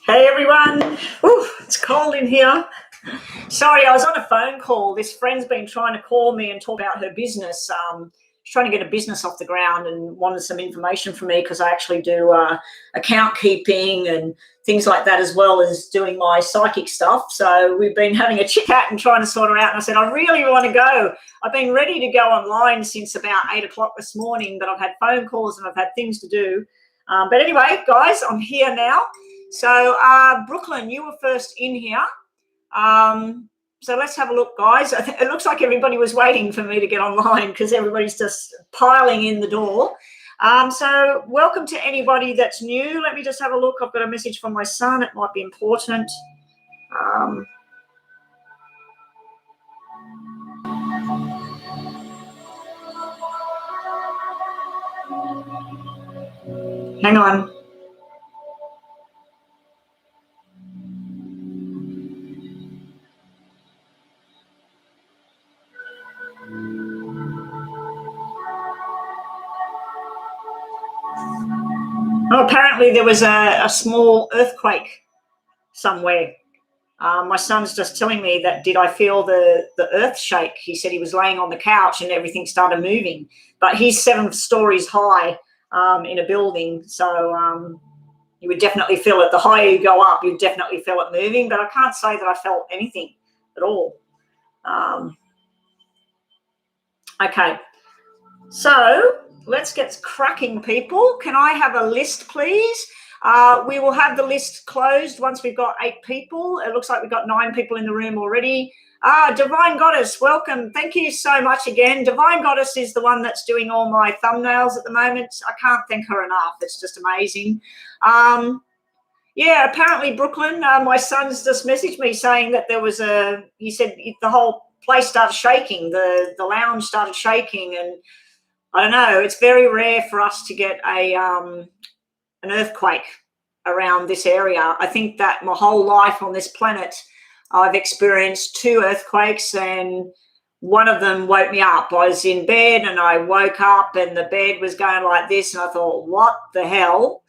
Hey everyone. Ooh, it's cold in here. Sorry, I was on a phone call. This friend's been trying to call me and talk about her business. She's trying to get a business off the ground and wanted some information from me because I actually do account keeping and things like that, as well as doing my psychic stuff. So we've been having a chit chat and trying to sort her out. And I said, I really want to go. I've been ready to go online since about 8 o'clock this morning, but I've had phone calls and I've had things to do. But anyway, guys, I'm here now. So Brooklyn, you were first in here. So let's have a look, guys. It looks like everybody was waiting for me to get online because everybody's just piling in the door. So welcome to anybody that's new. Let me just have a look. I've got a message from my son. It might be important. Hang on. Oh, apparently there was a small earthquake somewhere. My son's just telling me that, did I feel the earth shake? He said he was laying on the couch and everything started moving. But he's 7 stories high in a building, so you would definitely feel it. The higher you go up, you definitely feel it moving. But I can't say that I felt anything at all. Okay, so let's get cracking, people. Can I have a list, please? We will have the list closed once we've got 8 people. It looks like we've got 9 people in the room already. Divine Goddess, welcome. Thank you so much again. Divine Goddess is the one that's doing all my thumbnails at the moment. I can't thank her enough. It's just amazing. Yeah, apparently, Brooklyn, my son's just messaged me saying that there was he said the whole place started shaking. The lounge started shaking, and I don't know. It's very rare for us to get an earthquake around this area. I think that my whole life on this planet, I've experienced 2 earthquakes, and one of them woke me up. I was in bed and I woke up and the bed was going like this, and I thought, what the hell?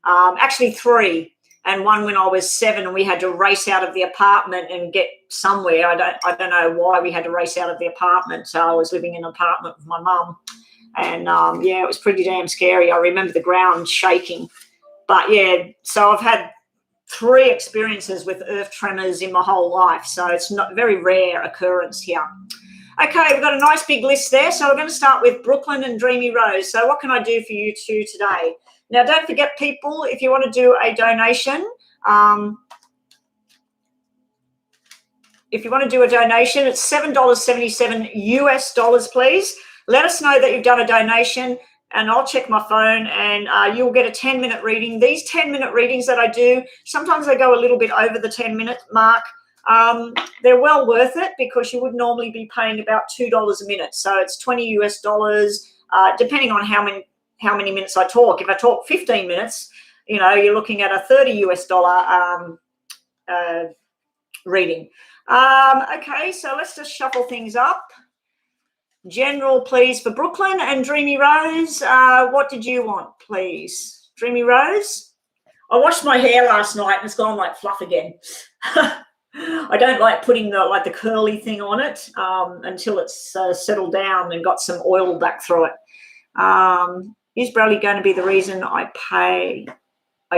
Actually 3, and one when I was 7 and we had to race out of the apartment and get somewhere. I don't know why we had to race out of the apartment. So I was living in an apartment with my mum, and yeah, it was pretty damn scary. I remember the ground shaking. But yeah, so I've had 3 experiences with earth tremors in my whole life. So it's not a very rare occurrence here. Okay, we've got a nice big list there. So we're going to start with Brooklyn and Dreamy Rose. So what can I do for you 2 today? Now, don't forget, people, if you want to do a donation, it's $7.77 US dollars, please. Let us know that you've done a donation, and I'll check my phone, and you'll get a 10-minute reading. These 10-minute readings that I do, sometimes they go a little bit over the 10-minute mark. They're well worth it because you would normally be paying about $2 a minute. So it's 20 US dollars, depending on how many minutes I talk. If I talk 15 minutes, you're looking at a 30 US dollar reading. Okay, so let's just shuffle things up. General, please, for Brooklyn, and Dreamy Rose. What did you want, please? Dreamy Rose? I washed my hair last night and it's gone like fluff again. I don't like putting the curly thing on it until it's settled down and got some oil back through it. Is Bradley going to be the reason I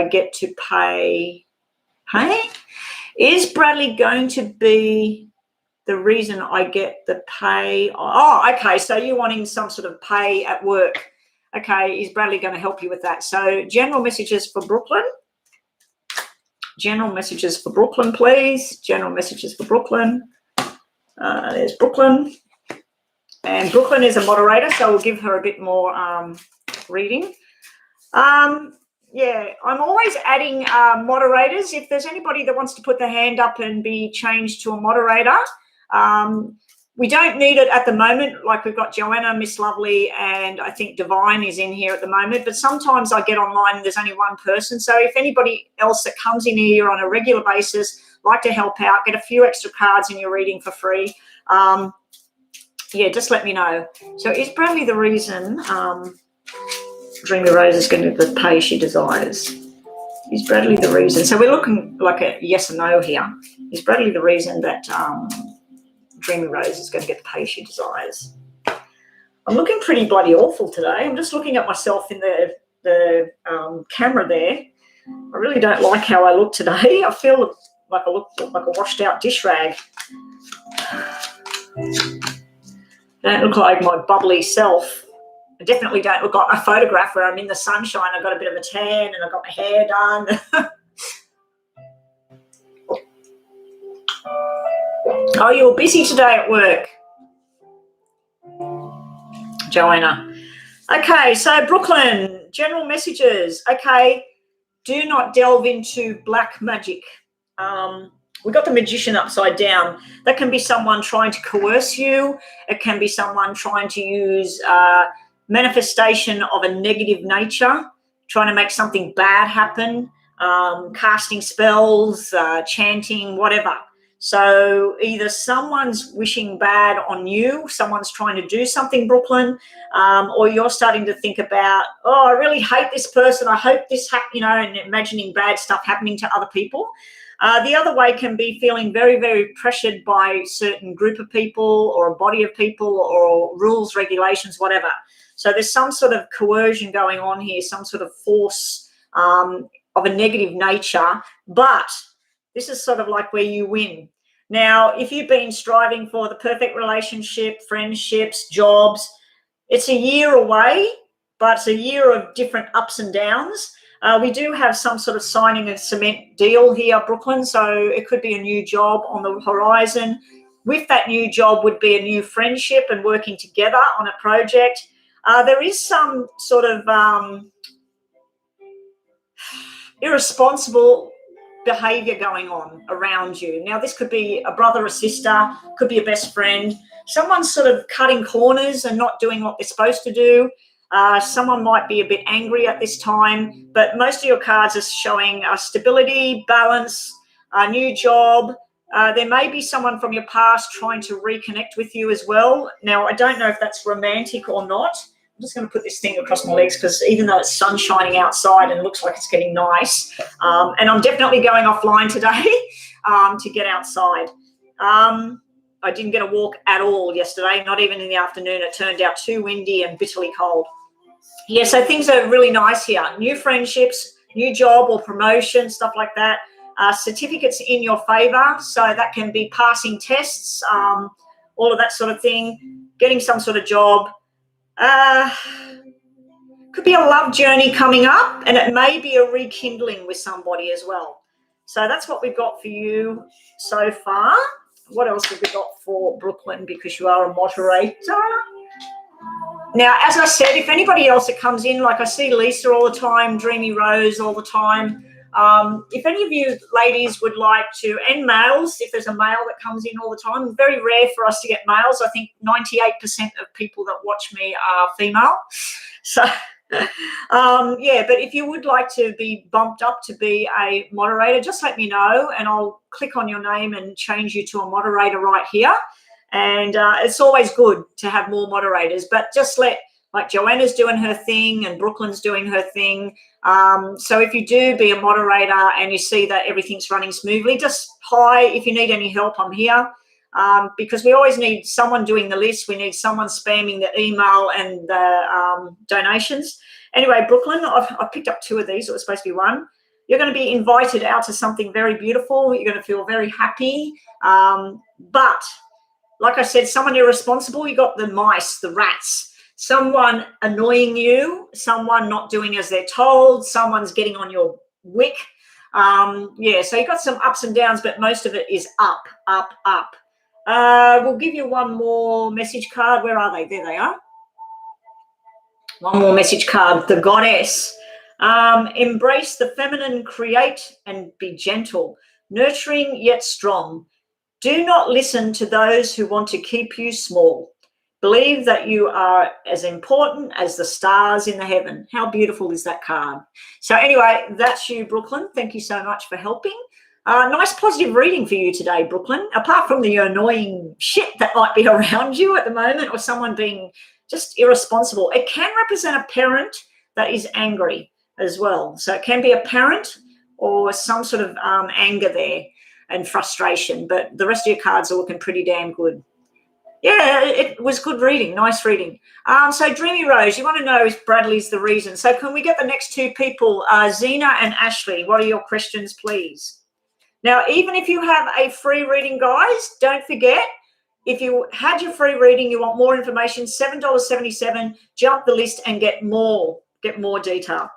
get to pay? Hey? Is Bradley going to be the reason I get the pay? Oh, okay. So you're wanting some sort of pay at work. Okay. Is Bradley going to help you with that? So general messages for Brooklyn. General messages for Brooklyn, please. General messages for Brooklyn. There's Brooklyn. And Brooklyn is a moderator, so we'll give her a bit more reading. Yeah, I'm always adding moderators. If there's anybody that wants to put their hand up and be changed to a moderator, we don't need it at the moment. Like, we've got Joanna, Miss Lovely, and I think Divine is in here at the moment. But sometimes I get online and there's only one person. So if anybody else that comes in here on a regular basis like to help out, get a few extra cards in your reading for free, yeah, just let me know. So is Bradley the reason Dreamy Rose is going to get the pay she desires? Is Bradley the reason? So we're looking like a yes or no here. Is Bradley the reason that Dreamy Rose is going to get the pay she desires? I'm looking pretty bloody awful today. I'm just looking at myself in the camera there. I really don't like how I look today. I feel like I look like a washed out dish rag. I don't look like my bubbly self. I definitely don't look like my photograph where I'm in the sunshine. I've got a bit of a tan and I've got my hair done. Oh, you were busy today at work, Joanna. Okay, so Brooklyn, general messages. Okay, do not delve into black magic. We got the Magician upside down. That can be someone trying to coerce you. It can be someone trying to use manifestation of a negative nature, trying to make something bad happen, casting spells, chanting, whatever. So either someone's wishing bad on you, someone's trying to do something, Brooklyn, or you're starting to think about, oh, I really hate this person. I hope this happens, and imagining bad stuff happening to other people. The other way can be feeling very, very pressured by a certain group of people or a body of people or rules, regulations, whatever. So there's some sort of coercion going on here, some sort of force of a negative nature, but this is sort of like where you win. Now, if you've been striving for the perfect relationship, friendships, jobs, it's a year away, but it's a year of different ups and downs. We do have some sort of signing a cement deal here, Brooklyn, so it could be a new job on the horizon. With that new job would be a new friendship and working together on a project. There is some sort of irresponsible behavior going on around you. Now, this could be a brother or sister, could be a best friend. Someone's sort of cutting corners and not doing what they're supposed to do. Someone might be a bit angry at this time, but most of your cards are showing stability, balance, a new job. There may be someone from your past trying to reconnect with you as well. Now, I don't know if that's romantic or not. I'm just going to put this thing across my legs because even though it's sun shining outside and it looks like it's getting nice, and I'm definitely going offline today to get outside. I didn't get a walk at all yesterday, not even in the afternoon. It turned out too windy and bitterly cold. Yeah, so things are really nice here. New friendships, new job or promotion, stuff like that. Certificates in your favor, so that can be passing tests, all of that sort of thing, getting some sort of job. Could be a love journey coming up, and it may be a rekindling with somebody as well. So that's what we've got for you so far. What else have we got for Brooklyn, because you are a moderator? Now, as I said, if anybody else that comes in, like I see Lisa all the time, Dreamy Rose all the time, if any of you ladies would like to, and males, if there's a male that comes in all the time, very rare for us to get males. I think 98% of people that watch me are female. So, yeah, but if you would like to be bumped up to be a moderator, just let me know and I'll click on your name and change you to a moderator right here. And it's always good to have more moderators, but just like Joanna's doing her thing and Brooklyn's doing her thing. So if you do be a moderator and you see that everything's running smoothly, just hi. If you need any help, I'm here. Because we always need someone doing the list. We need someone spamming the email and the donations. Anyway, Brooklyn, I've picked up 2 of these. It was supposed to be 1. You're going to be invited out to something very beautiful. You're going to feel very happy. But like I said, someone irresponsible, you got the mice, the rats, someone annoying you, someone not doing as they're told, someone's getting on your wick. Yeah, so you got some ups and downs, but most of it is up, up, up. We'll give you one more message card. Where are they? There they are. One more message card. The Goddess. Embrace the feminine, create and be gentle, nurturing yet strong. Do not listen to those who want to keep you small. Believe that you are as important as the stars in the heaven. How beautiful is that card? So anyway, that's you, Brooklyn. Thank you so much for helping. Nice positive reading for you today, Brooklyn. Apart from the annoying shit that might be around you at the moment or someone being just irresponsible, it can represent a parent that is angry as well. So it can be a parent or some sort of anger there and frustration. But the rest of your cards are looking pretty damn good. Yeah, it was good reading, nice reading. So Dreamy Rose, you want to know if Bradley's the reason. So can we get the next two people, Zena and Ashley? What are your questions, please? Now, even if you have a free reading, guys, don't forget, if you had your free reading, you want more information, $7.77, jump the list and get more detail.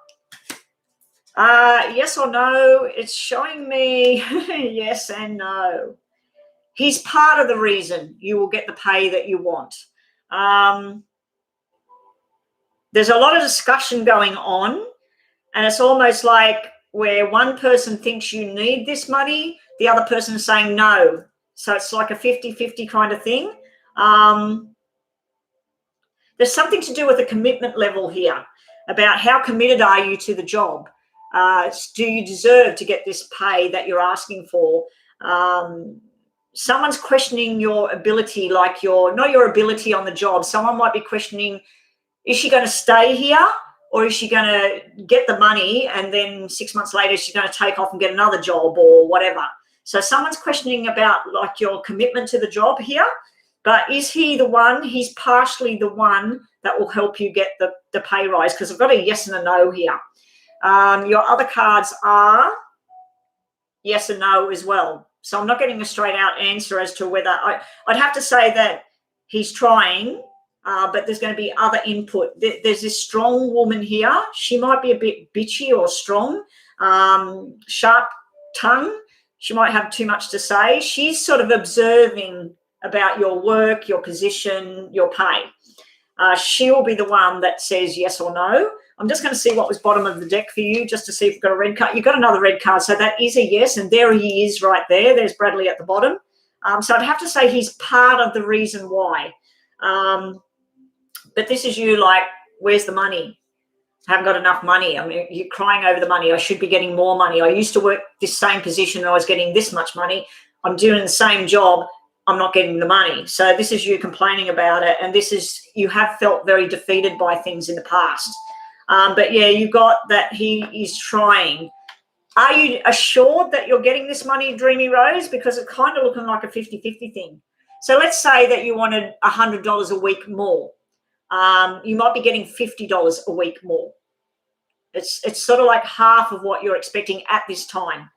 Yes or no? It's showing me yes and no. He's part of the reason you will get the pay that you want. There's a lot of discussion going on, and it's almost like where one person thinks you need this money, the other person is saying no. So it's like a 50-50 kind of thing. There's something to do with the commitment level here about how committed are you to the job. Do you deserve to get this pay that you're asking for? Someone's questioning your ability, like not your ability on the job. Someone might be questioning, is she going to stay here, or is she going to get the money and then 6 months later she's going to take off and get another job or whatever? So someone's questioning about like your commitment to the job here. But is he the one? He's partially the one that will help you get the pay rise, because I've got a yes and a no here. Your other cards are yes and no as well. So I'm not getting a straight out answer as to whether I'd have to say that he's trying, but there's going to be other input. There's this strong woman here. She might be a bit bitchy or strong, sharp tongue. She might have too much to say. She's sort of observing about your work, your position, your pay. She'll be the one that says yes or no. I'm just going to see what was bottom of the deck for you, just to see if you've got a red card. You've got another red card, so that is a yes, and there he is right there. There's Bradley at the bottom. So I'd have to say he's part of the reason why. But this is you like, where's the money? I haven't got enough money. I mean, you're crying over the money. I should be getting more money. I used to work this same position and I was getting this much money. I'm doing the same job. I'm not getting the money. So this is you complaining about it, and this is, you have felt very defeated by things in the past. But yeah, you got that he is trying. Are you assured that you're getting this money, Dreamy Rose? Because it's kind of looking like a 50-50 thing. So let's say that you wanted $100 a week more. You might be getting $50 a week more. It's sort of like half of what you're expecting at this time.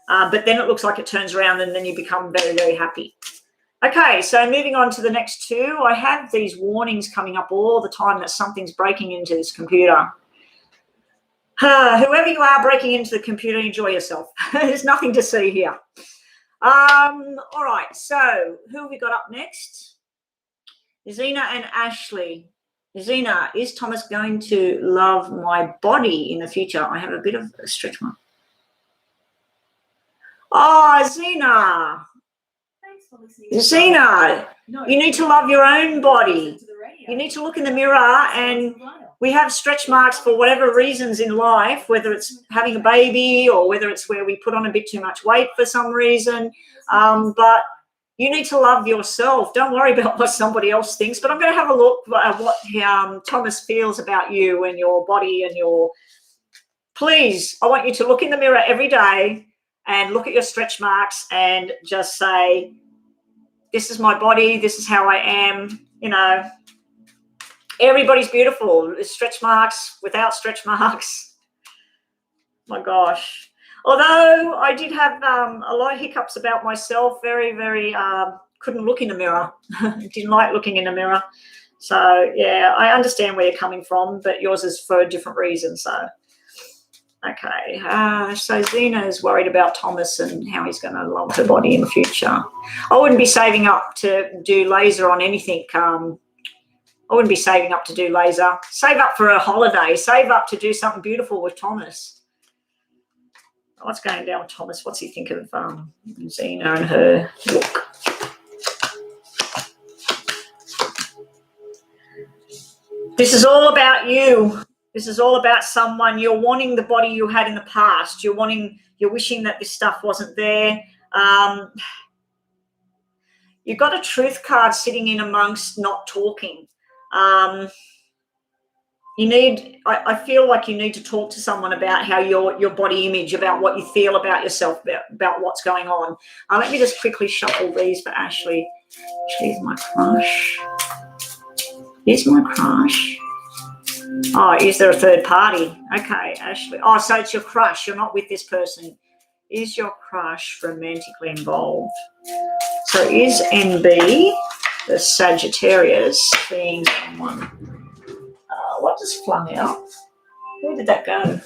But then it looks like it turns around and then you become very, very happy. Okay, so moving on to the next two. I have these warnings coming up all the time that something's breaking into this computer. Whoever you are breaking into the computer, enjoy yourself. There's nothing to see here. All right, so who have we got up next? Zena and Ashley. Zena, is Thomas going to love my body in the future? I have a bit of a stretch mark. Oh, Zena. Zena, you need to love your own body. You need to look in the mirror, and we have stretch marks for whatever reasons in life, whether it's having a baby or whether it's where we put on a bit too much weight for some reason. But you need to love yourself. Don't worry about what somebody else thinks. But I'm going to have a look at what Thomas feels about you and your body and your... Please, I want you to look in the mirror every day and look at your stretch marks and just say, this is my body, this is how I am. You know, everybody's beautiful. There's stretch marks, without stretch marks. My gosh. Although I did have a lot of hiccups about myself, very, very, couldn't look in the mirror. Didn't like looking in the mirror. So, yeah, I understand where you're coming from, but yours is for a different reason, so... Okay, so Zena is worried about Thomas and how he's going to love her body in the future. I wouldn't be saving up to do laser on anything. I wouldn't be saving up to do laser. Save up for a holiday. Save up to do something beautiful with Thomas. What's going down with Thomas? What's he think of Zena and her look? This is all about you. This is all about someone. You're wanting the body you had in the past. You're wishing that this stuff wasn't there. You've got a truth card sitting in amongst not talking. I feel like you need to talk to someone about how your body image, about what you feel about yourself, about what's going on. Let me just quickly shuffle these for Ashley. She's my crush. Is my crush. Oh, is there a third party? Okay, Ashley. Oh, so it's your crush. You're not with this person. Is your crush romantically involved? So is NB, the Sagittarius, seeing someone? What just flung out? Where did that go?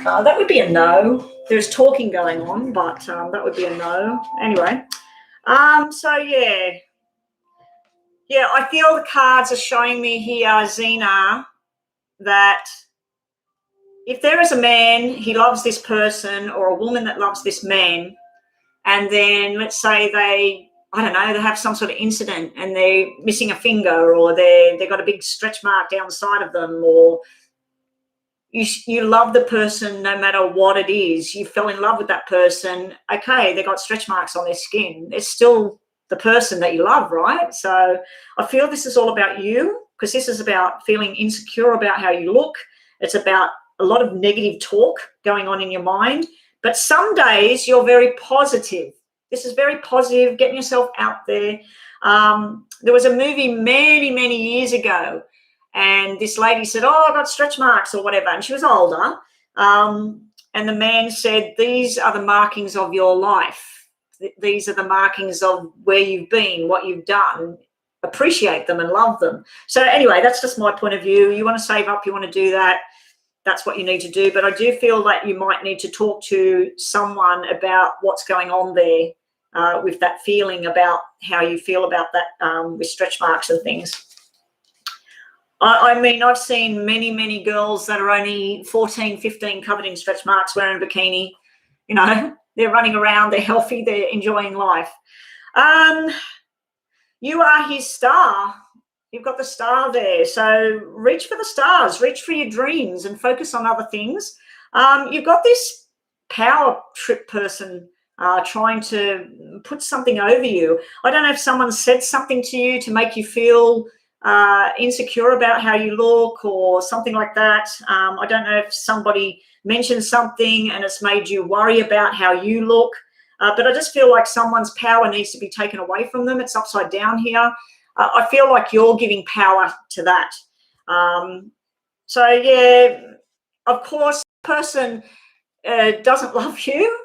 That would be a no. There's talking going on, but that would be a no. Anyway, so yeah, I feel the cards are showing me here, Zena, that if there is a man, he loves this person, or a woman that loves this man, and then let's say they have some sort of incident and they're missing a finger, or they've got a big stretch mark down the side of them, or you love the person no matter what it is. You fell in love with that person. Okay, they got stretch marks on their skin. It's still the person that you love, right? So I feel this is all about you, because this is about feeling insecure about how you look. It's about a lot of negative talk going on in your mind. But some days you're very positive. This is very positive, getting yourself out there. There was a movie many, many years ago, and this lady said, oh, I got stretch marks or whatever, and she was older. And the man said, these are the markings of your life. These are the markings of where you've been, what you've done. Appreciate them and love them. So anyway, that's just my point of view. You want to save up, you want to do that. That's what you need to do. But I do feel that you might need to talk to someone about what's going on there with that feeling, about how you feel about that with stretch marks and things. I mean, I've seen many, many girls that are only 14, 15 covered in stretch marks, wearing a bikini. You know, they're running around, they're healthy, they're enjoying life. You are his star. You've got the star there. So reach for the stars, reach for your dreams and focus on other things. You've got this power trip person trying to put something over you. I don't know if someone said something to you to make you feel insecure about how you look or something like that. I don't know if somebody mentioned something and it's made you worry about how you look. But I just feel like someone's power needs to be taken away from them. It's upside down here. I feel like you're giving power to that. So, yeah, of course, the person doesn't love you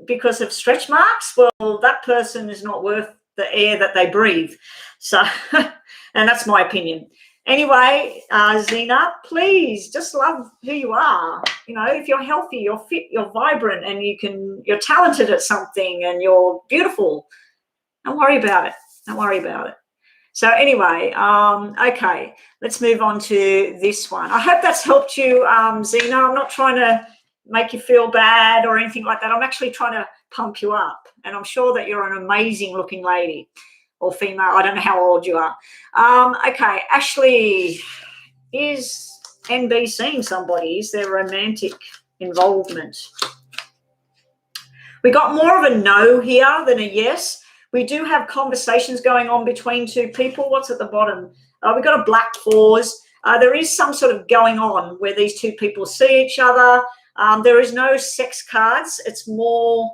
because of stretch marks. Well, that person is not worth the air that they breathe. So, and that's my opinion. Anyway, Zena, please just love who you are. You know, if you're healthy, you're fit, you're vibrant, and you're talented at something and you're beautiful, don't worry about it. Don't worry about it. So anyway, okay, let's move on to this one. I hope that's helped you, Zena. I'm not trying to make you feel bad or anything like that. I'm actually trying to pump you up, and I'm sure that you're an amazing looking lady or female. I don't know how old you are. Okay, Ashley, is NB seeing somebody? Is there romantic involvement? We got more of a no here than a yes. We do have conversations going on between two people. What's at the bottom? We've got a black fours. There is some sort of going on where these two people see each other. There is no sex cards. It's more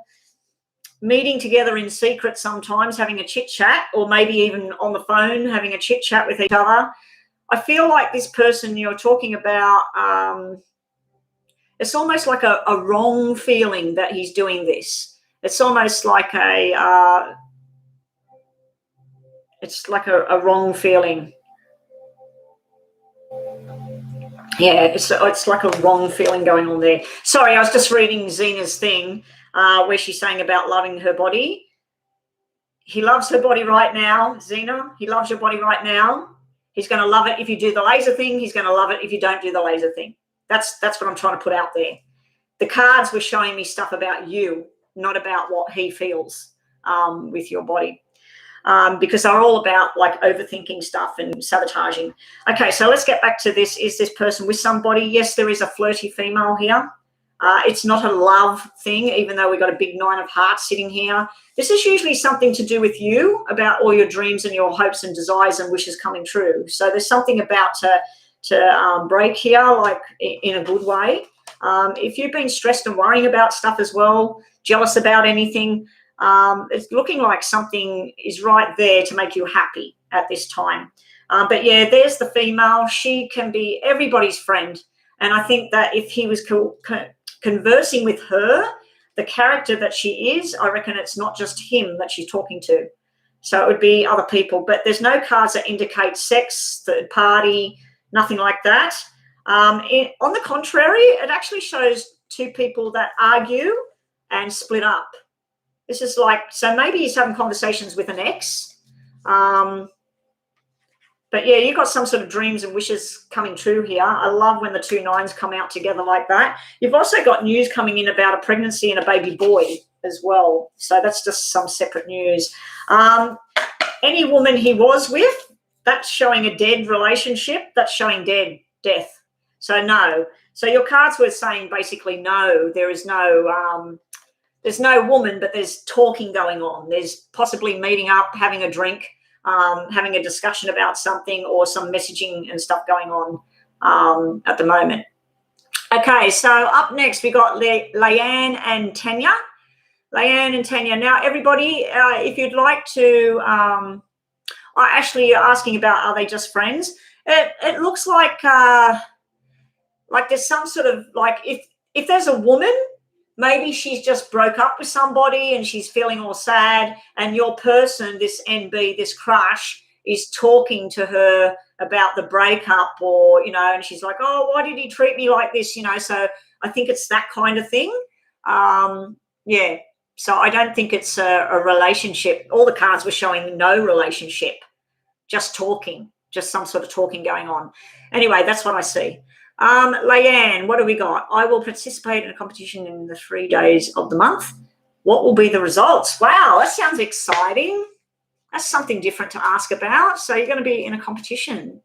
meeting together in secret sometimes, having a chit-chat, or maybe even on the phone, having a chit-chat with each other. I feel like this person you're talking about, it's almost like a wrong feeling that he's doing this. It's almost like a wrong feeling. Yeah, it's like a wrong feeling going on there. Sorry, I was just reading Zena's thing where she's saying about loving her body. He loves her body right now, Zena. He loves your body right now. He's going to love it if you do the laser thing. He's going to love it if you don't do the laser thing. That's what I'm trying to put out there. The cards were showing me stuff about you, not about what he feels with your body. Because they're all about like overthinking stuff and sabotaging. Okay, so let's get back to this. Is this person with somebody? Yes, there is a flirty female here. It's not a love thing, even though we've got a big 9 of hearts sitting here. This is usually something to do with you, about all your dreams and your hopes and desires and wishes coming true. So there's something about to break here, like in a good way. If you've been stressed and worrying about stuff as well, jealous about anything, it's looking like something is right there to make you happy at this time. But yeah, there's the female. She can be everybody's friend. And I think that if he was conversing with her, the character that she is, I reckon it's not just him that she's talking to. So it would be other people. But there's no cards that indicate sex, third party, nothing like that. On the contrary, it actually shows 2 people that argue and split up. This is like, so maybe he's having conversations with an ex. But yeah, you've got some sort of dreams and wishes coming true here. I love when the 2 9s come out together like that. You've also got news coming in about a pregnancy and a baby boy as well. So that's just some separate news. Any woman he was with, that's showing a dead relationship. That's showing death. So no. So your cards were saying basically no. There is no there's no woman, but there's talking going on. There's possibly meeting up, having a drink, having a discussion about something, or some messaging and stuff going on at the moment. Okay, so up next we got Leanne and Tanya. Leanne and Tanya. Now, everybody, if you'd like to, actually asking about, are they just friends? It looks like there's some sort of, like, if there's a woman, maybe she's just broke up with somebody and she's feeling all sad, and your person, this NB, this crush, is talking to her about the breakup, or, and she's like, oh, why did he treat me like this? So I think it's that kind of thing. Yeah. So I don't think it's a relationship. All the cards were showing no relationship, just talking, just some sort of talking going on. Anyway, that's what I see. Leanne, what do we got? I will participate in a competition in the 3 days of the month. What will be the results? Wow, that sounds exciting. That's something different to ask about. So you're going to be in a competition.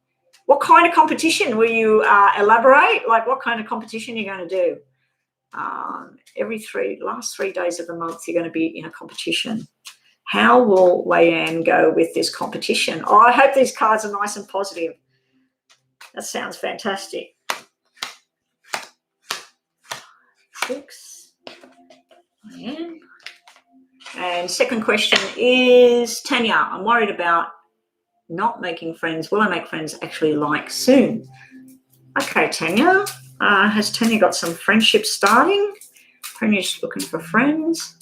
What kind of competition? Will you elaborate? Like, what kind of competition are you going to do? Last 3 days of the month, you're going to be in a competition. How will Leanne go with this competition? Oh, I hope these cards are nice and positive. That sounds fantastic. 6. Leanne. And second question is, Tanya, I'm worried about not making friends. Will I make friends actually like soon? Okay, Tanya. Has Tanya got some friendship starting? Tanya's looking for friends.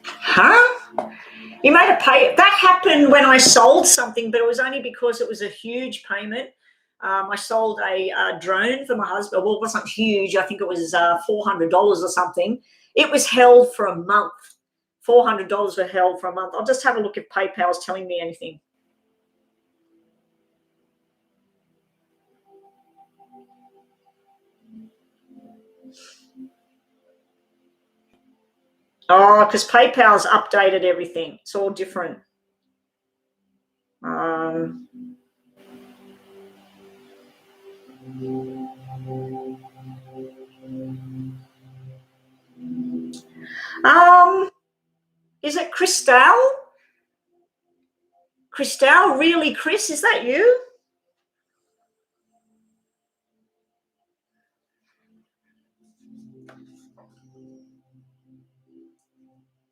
Huh? You made a pay. That happened when I sold something, but it was only because it was a huge payment. I sold a drone for my husband. Well, it wasn't huge. I think it was $400 or something. It was held for a month. $400 were held for a month. I'll just have a look if PayPal's telling me anything. Oh, because PayPal's updated everything. It's all different. Is it Christelle? Christelle, really, Chris? Is that you?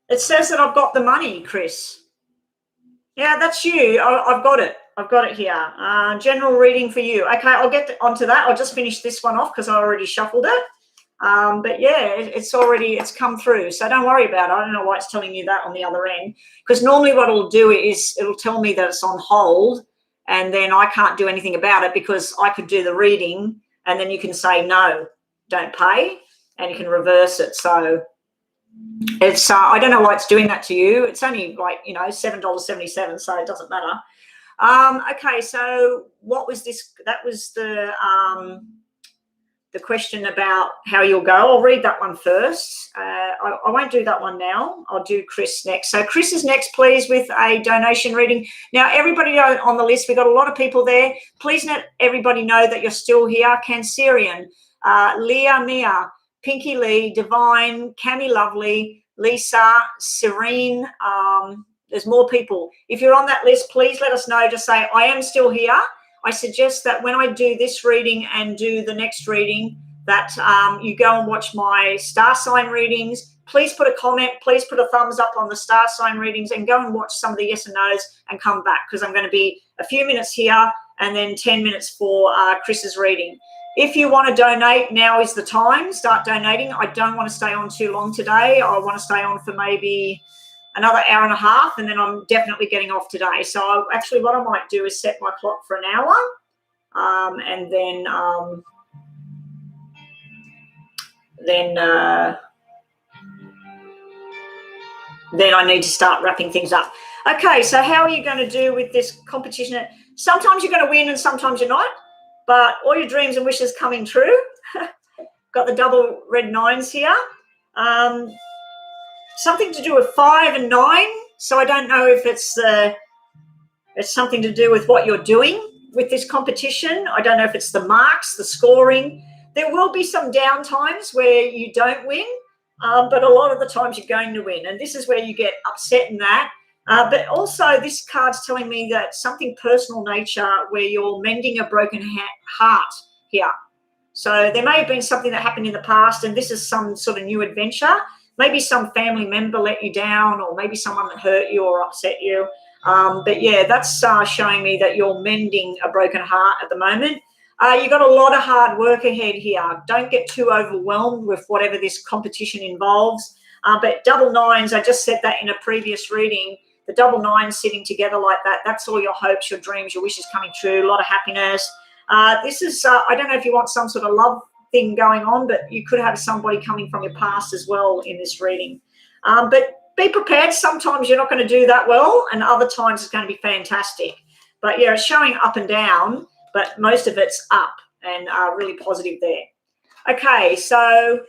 It says that I've got the money, Chris. Yeah, that's you. I've got it. I've got it here. General reading for you. Okay, I'll get onto that. I'll just finish this one off because I already shuffled it. But yeah, it's come through. So don't worry about it. I don't know why it's telling you that on the other end. Because normally what it'll do is it'll tell me that it's on hold, and then I can't do anything about it because I could do the reading and then you can say, no, don't pay, and you can reverse it. So it's I don't know why it's doing that to you. It's only like, $7.77, so it doesn't matter. Okay, so what was this? That was the the question about how you'll go. I'll read that one first. I won't do that one now. I'll do Chris next. So Chris is next, please, with a donation reading. Now, everybody on the list, we've got a lot of people there. Please let everybody know that you're still here. Cancerian, Leah Mia, Pinky Lee, Divine, Cami Lovely, Lisa, Serene. There's more people. If you're on that list, please let us know. Just say, I am still here. I suggest that when I do this reading and do the next reading, that you go and watch my star sign readings. Please put a comment. Please put a thumbs up on the star sign readings and go and watch some of the yes and no's and come back, because I'm going to be a few minutes here and then 10 minutes for Chris's reading. If you want to donate, now is the time. Start donating. I don't want to stay on too long today. I want to stay on for maybe another hour and a half, and then I'm definitely getting off today. So actually what I might do is set my clock for an hour, and then I need to start wrapping things up. Okay, so how are you going to do with this competition? Sometimes you're going to win and sometimes you're not, but all your dreams and wishes coming true. Got the double red nines here. Something to do with 5 and 9. So I don't know if it's something to do with what you're doing with this competition. I don't know if it's the marks, the scoring. There will be some down times where you don't win, but a lot of the times you're going to win. And this is where you get upset in that. But also this card's telling me that something personal nature where you're mending a broken heart here. So there may have been something that happened in the past, and this is some sort of new adventure. Maybe some family member let you down, or maybe someone that hurt you or upset you. But yeah, that's showing me that you're mending a broken heart at the moment. You've got a lot of hard work ahead here. Don't get too overwhelmed with whatever this competition involves. But double nines, I just said that in a previous reading, the double nines sitting together like that, that's all your hopes, your dreams, your wishes coming true, a lot of happiness. This is, I don't know if you want some sort of love thing going on, but you could have somebody coming from your past as well in this reading. But be prepared. Sometimes you're not going to do that well, and other times it's going to be fantastic. But yeah, it's showing up and down, but most of it's up and really positive there. Okay, so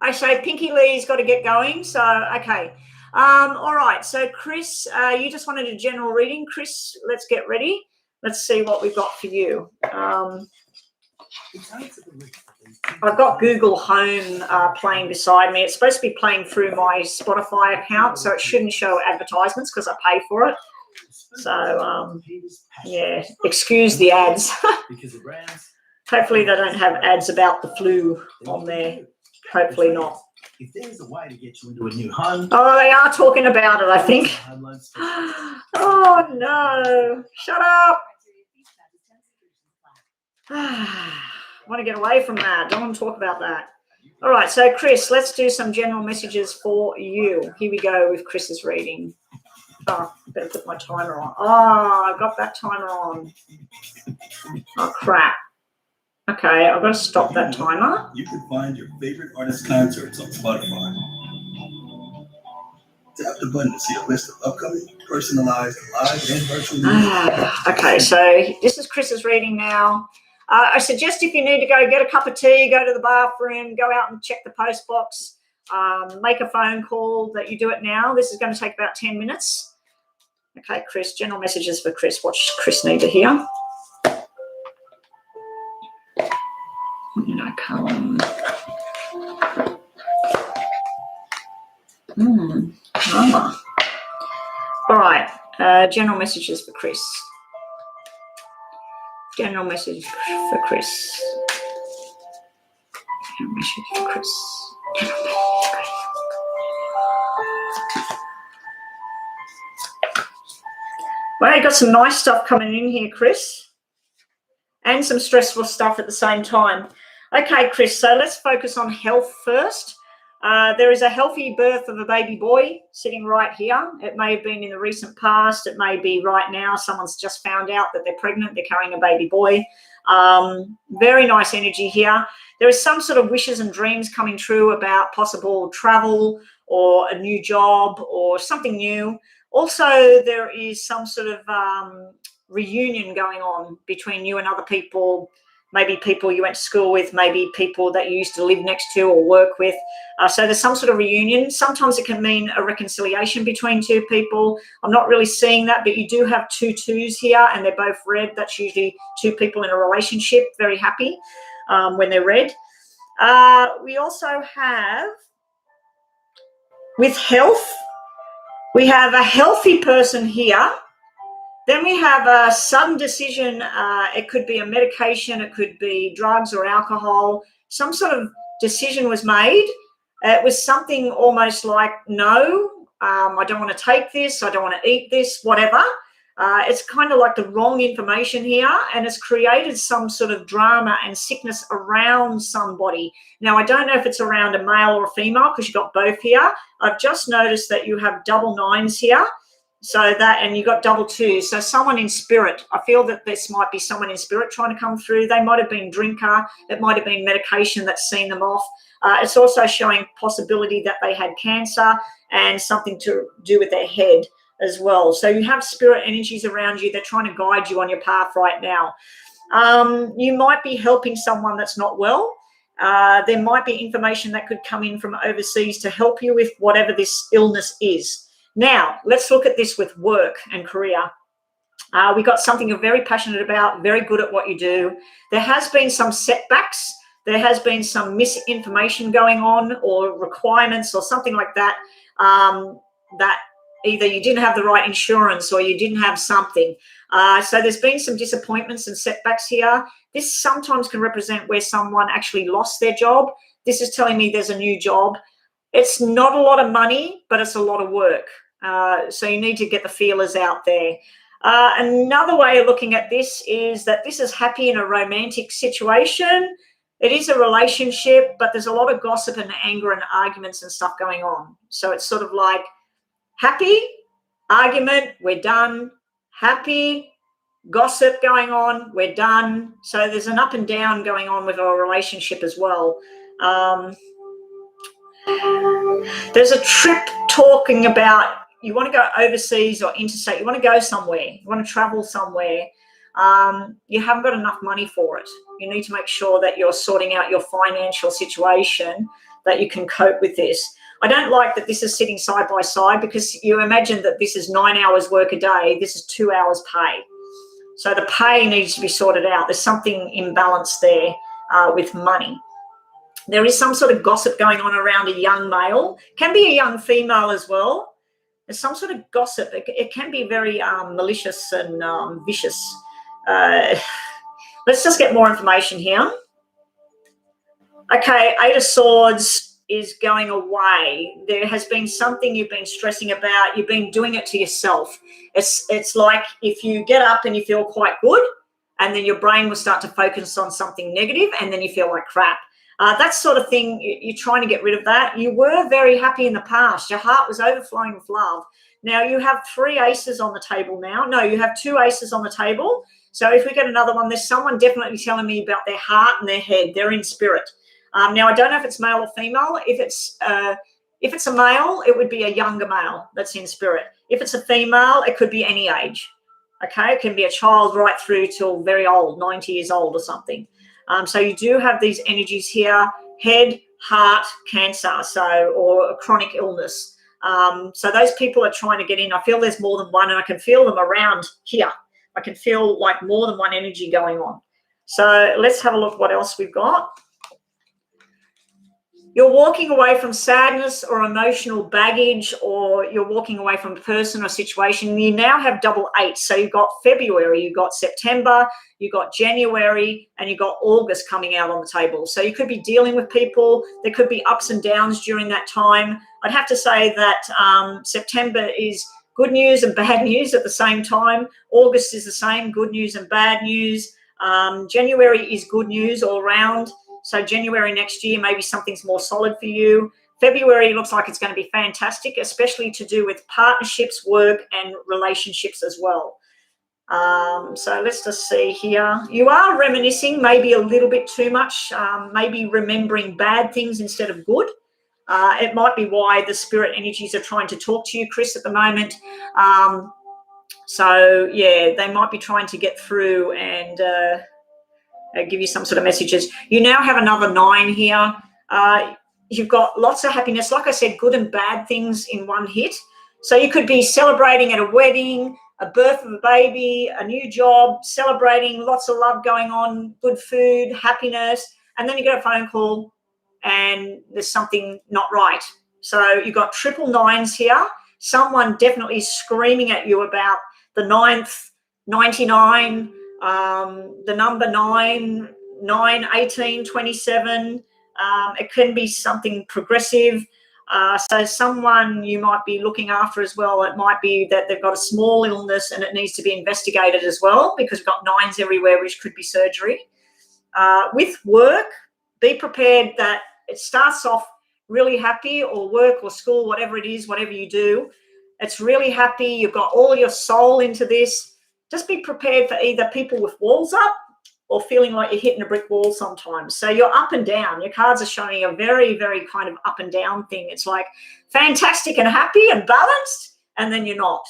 I say Pinky Lee's got to get going. So, okay. All right. So, Chris, you just wanted a general reading. Chris, let's get ready. Let's see what we've got for you. I've got Google Home playing beside me. It's supposed to be playing through my Spotify account, so it shouldn't show advertisements because I pay for it. So, yeah, excuse the ads. Hopefully they don't have ads about the flu on there. Hopefully not. If there's a way to get you into a new home. Oh, they are talking about it, I think. Oh, no. Shut up. I want to get away from that. Don't want to talk about that. All right, so Chris, let's do some general messages for you. Here we go with Chris's reading. Oh, better put my timer on. Oh, I got that timer on. Oh, crap. Okay, I've got to stop that timer. You can find your favorite artist concerts on Spotify. Tap the button to see a list of upcoming, personalized, live, and virtual music. Okay, so this is Chris's reading now. I suggest if you need to go get a cup of tea, go to the bathroom, go out and check the post box, make a phone call, that you do it now. This is going to take about 10 minutes. Okay, Chris, general messages for Chris. What does Chris need to hear? No color. All right, general messages for Chris. General message for Chris. General message for Chris. General message for Chris. Well, you got some nice stuff coming in here, Chris, and some stressful stuff at the same time. Okay, Chris, so let's focus on health first. There is a healthy birth of a baby boy sitting right here. It may have been in the recent past. It may be right now. Someone's just found out that they're pregnant. They're carrying a baby boy. Very nice energy here. There is some sort of wishes and dreams coming true about possible travel or a new job or something new. Also, there is some sort of reunion going on between you and other people. maybe people you went to school with, maybe people that you used to live next to or work with. So there's some sort of reunion. Sometimes it can mean a reconciliation between two people. I'm not really seeing that, but you do have 2 2s here, and they're both red. That's usually 2 people in a relationship, very happy when they're red. We also have, with health, we have a healthy person here. Then we have a sudden decision. It could be a medication, it could be drugs or alcohol. Some sort of decision was made. It was something almost like, no, I don't want to take this, I don't want to eat this, whatever. It's kind of like the wrong information here, and it's created some sort of drama and sickness around somebody. Now, I don't know if it's around a male or a female because you've got both here. I've just noticed that you have double 9s here. So that, and you got double 2s. So someone in spirit, I feel that this might be someone in spirit trying to come through. They might have been drinker. It might have been medication that's seen them off. It's also showing possibility that they had cancer and something to do with their head as well. So you have spirit energies around you. They're trying to guide you on your path right now. You might be helping someone that's not well. There might be information that could come in from overseas to help you with whatever this illness is. Now, let's look at this with work and career. We got something you're very passionate about, very good at what you do. There has been some setbacks. There has been some misinformation going on, or requirements or something like that, that either you didn't have the right insurance or you didn't have something. So there's been some disappointments and setbacks here. This sometimes can represent where someone actually lost their job. This is telling me there's a new job. It's not a lot of money, but it's a lot of work. So you need to get the feelers out there. Another way of looking at this is that this is happy in a romantic situation. It is a relationship, but there's a lot of gossip and anger and arguments and stuff going on. So it's sort of like happy, argument, we're done. Happy, gossip going on, we're done. So there's an up and down going on with our relationship as well. There's a trip talking about you want to go overseas or interstate. You want to go somewhere. You want to travel somewhere. You haven't got enough money for it. You need to make sure that you're sorting out your financial situation, that you can cope with this. I don't like that this is sitting side by side, because you imagine that this is 9 hours work a day. This is 2 hours pay. So the pay needs to be sorted out. There's something imbalanced there with money. There is some sort of gossip going on around a young male. Can be a young female as well. There's some sort of gossip. It can be very malicious and vicious. Let's just get more information here. Okay, 8 of Swords is going away. There has been something you've been stressing about. You've been doing it to yourself. It's like if you get up and you feel quite good, and then your brain will start to focus on something negative, and then you feel like crap. That sort of thing, you're trying to get rid of that. You were very happy in the past. Your heart was overflowing with love. Now you have 3 aces on the table now. No, you have 2 aces on the table. So if we get another one, there's someone definitely telling me about their heart and their head. They're in spirit. Now, I don't know if it's male or female. If it's a male, it would be a younger male that's in spirit. If it's a female, it could be any age. Okay, it can be a child right through till very old, 90 years old or something. So you do have these energies here: head, heart, cancer, or a chronic illness. So those people are trying to get in. I feel there's more than one, and I can feel them around here. I can feel like more than one energy going on. So let's have a look what else we've got. You're walking away from sadness or emotional baggage, or you're walking away from a person or situation. You now have double 8. So you've got February, you've got September, you've got January, and you've got August coming out on the table. So you could be dealing with people. There could be ups and downs during that time. I'd have to say that September is good news and bad news at the same time. August is the same, good news and bad news. January is good news all around. So January next year, maybe something's more solid for you. February looks like it's going to be fantastic, especially to do with partnerships, work, and relationships as well. So let's just see here. You are reminiscing maybe a little bit too much, maybe remembering bad things instead of good. It might be why the spirit energies are trying to talk to you, Chris, at the moment. So, yeah, they might be trying to get through and give you some sort of messages. You now have another 9 here. You've got lots of happiness. Like I said, good and bad things in one hit. So you could be celebrating at a wedding, a birth of a baby, a new job, celebrating, lots of love going on, good food, happiness, and then you get a phone call and there's something not right. So you've got triple 9s here. Someone definitely screaming at you about the 9th, 99, the number 9, 9, 18, 27. It can be something progressive. So someone you might be looking after as well. It might be that they've got a small illness and it needs to be investigated as well, because we've got 9s everywhere, which could be surgery. With work, be prepared that it starts off really happy, or work or school, whatever it is, whatever you do, it's really happy. You've got all your soul into this. Just be prepared for either people with walls up or feeling like you're hitting a brick wall sometimes. So you're up and down. Your cards are showing a very, very kind of up and down thing. It's like fantastic and happy and balanced, and then you're not.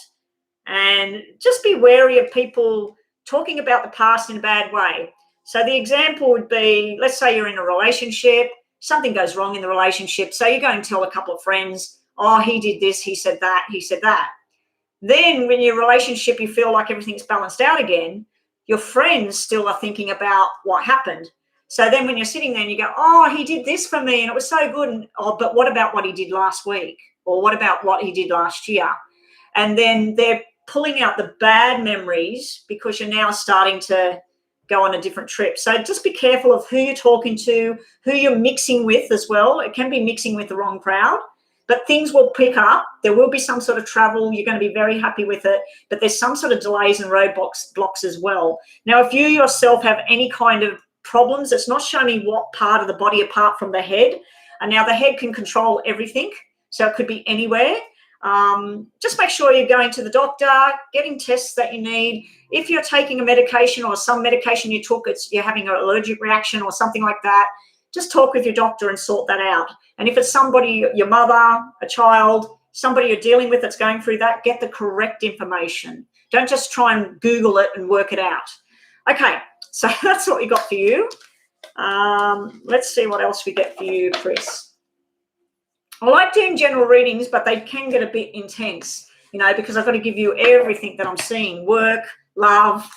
And just be wary of people talking about the past in a bad way. So the example would be, let's say you're in a relationship, something goes wrong in the relationship. So you go and tell a couple of friends, oh, he did this, he said that, he said that. Then when your relationship, you feel like everything's balanced out again, your friends still are thinking about what happened. So then when you're sitting there and you go, oh, he did this for me and it was so good. And, oh, but what about what he did last week? Or what about what he did last year? And then they're pulling out the bad memories because you're now starting to go on a different trip. So just be careful of who you're talking to, who you're mixing with as well. It can be mixing with the wrong crowd, but things will pick up. There will be some sort of travel. You're going to be very happy with it, but there's some sort of delays and roadblocks as well. Now, if you yourself have any kind of problems, it's not showing me what part of the body apart from the head. And now the head can control everything. So it could be anywhere. Just make sure you're going to the doctor, getting tests that you need. If you're taking a medication or some medication you took, you're having an allergic reaction or something like that, just talk with your doctor and sort that out. And if it's somebody, your mother, a child, somebody you're dealing with that's going through that, get the correct information. Don't just try and Google it and work it out. Okay, so that's what we got for you. Let's see what else we get for you, Chris. I like doing general readings, but they can get a bit intense, because I've got to give you everything that I'm seeing: work, love,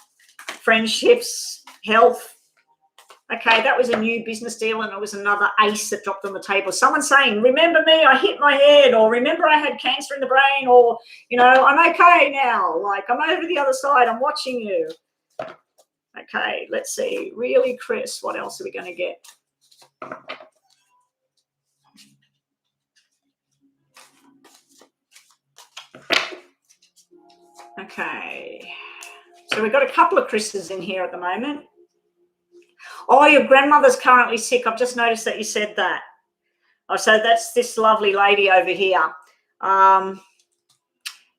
friendships, health. Okay, that was a new business deal, and it was another ace that dropped on the table. Someone saying, remember me, I hit my head, or remember I had cancer in the brain, or, I'm okay now, like I'm over the other side, I'm watching you. Okay, let's see. Really, Chris, what else are we going to get? Okay, so we've got a couple of Chris's in here at the moment. Oh, your grandmother's currently sick. I've just noticed that you said that. Oh, so that's this lovely lady over here.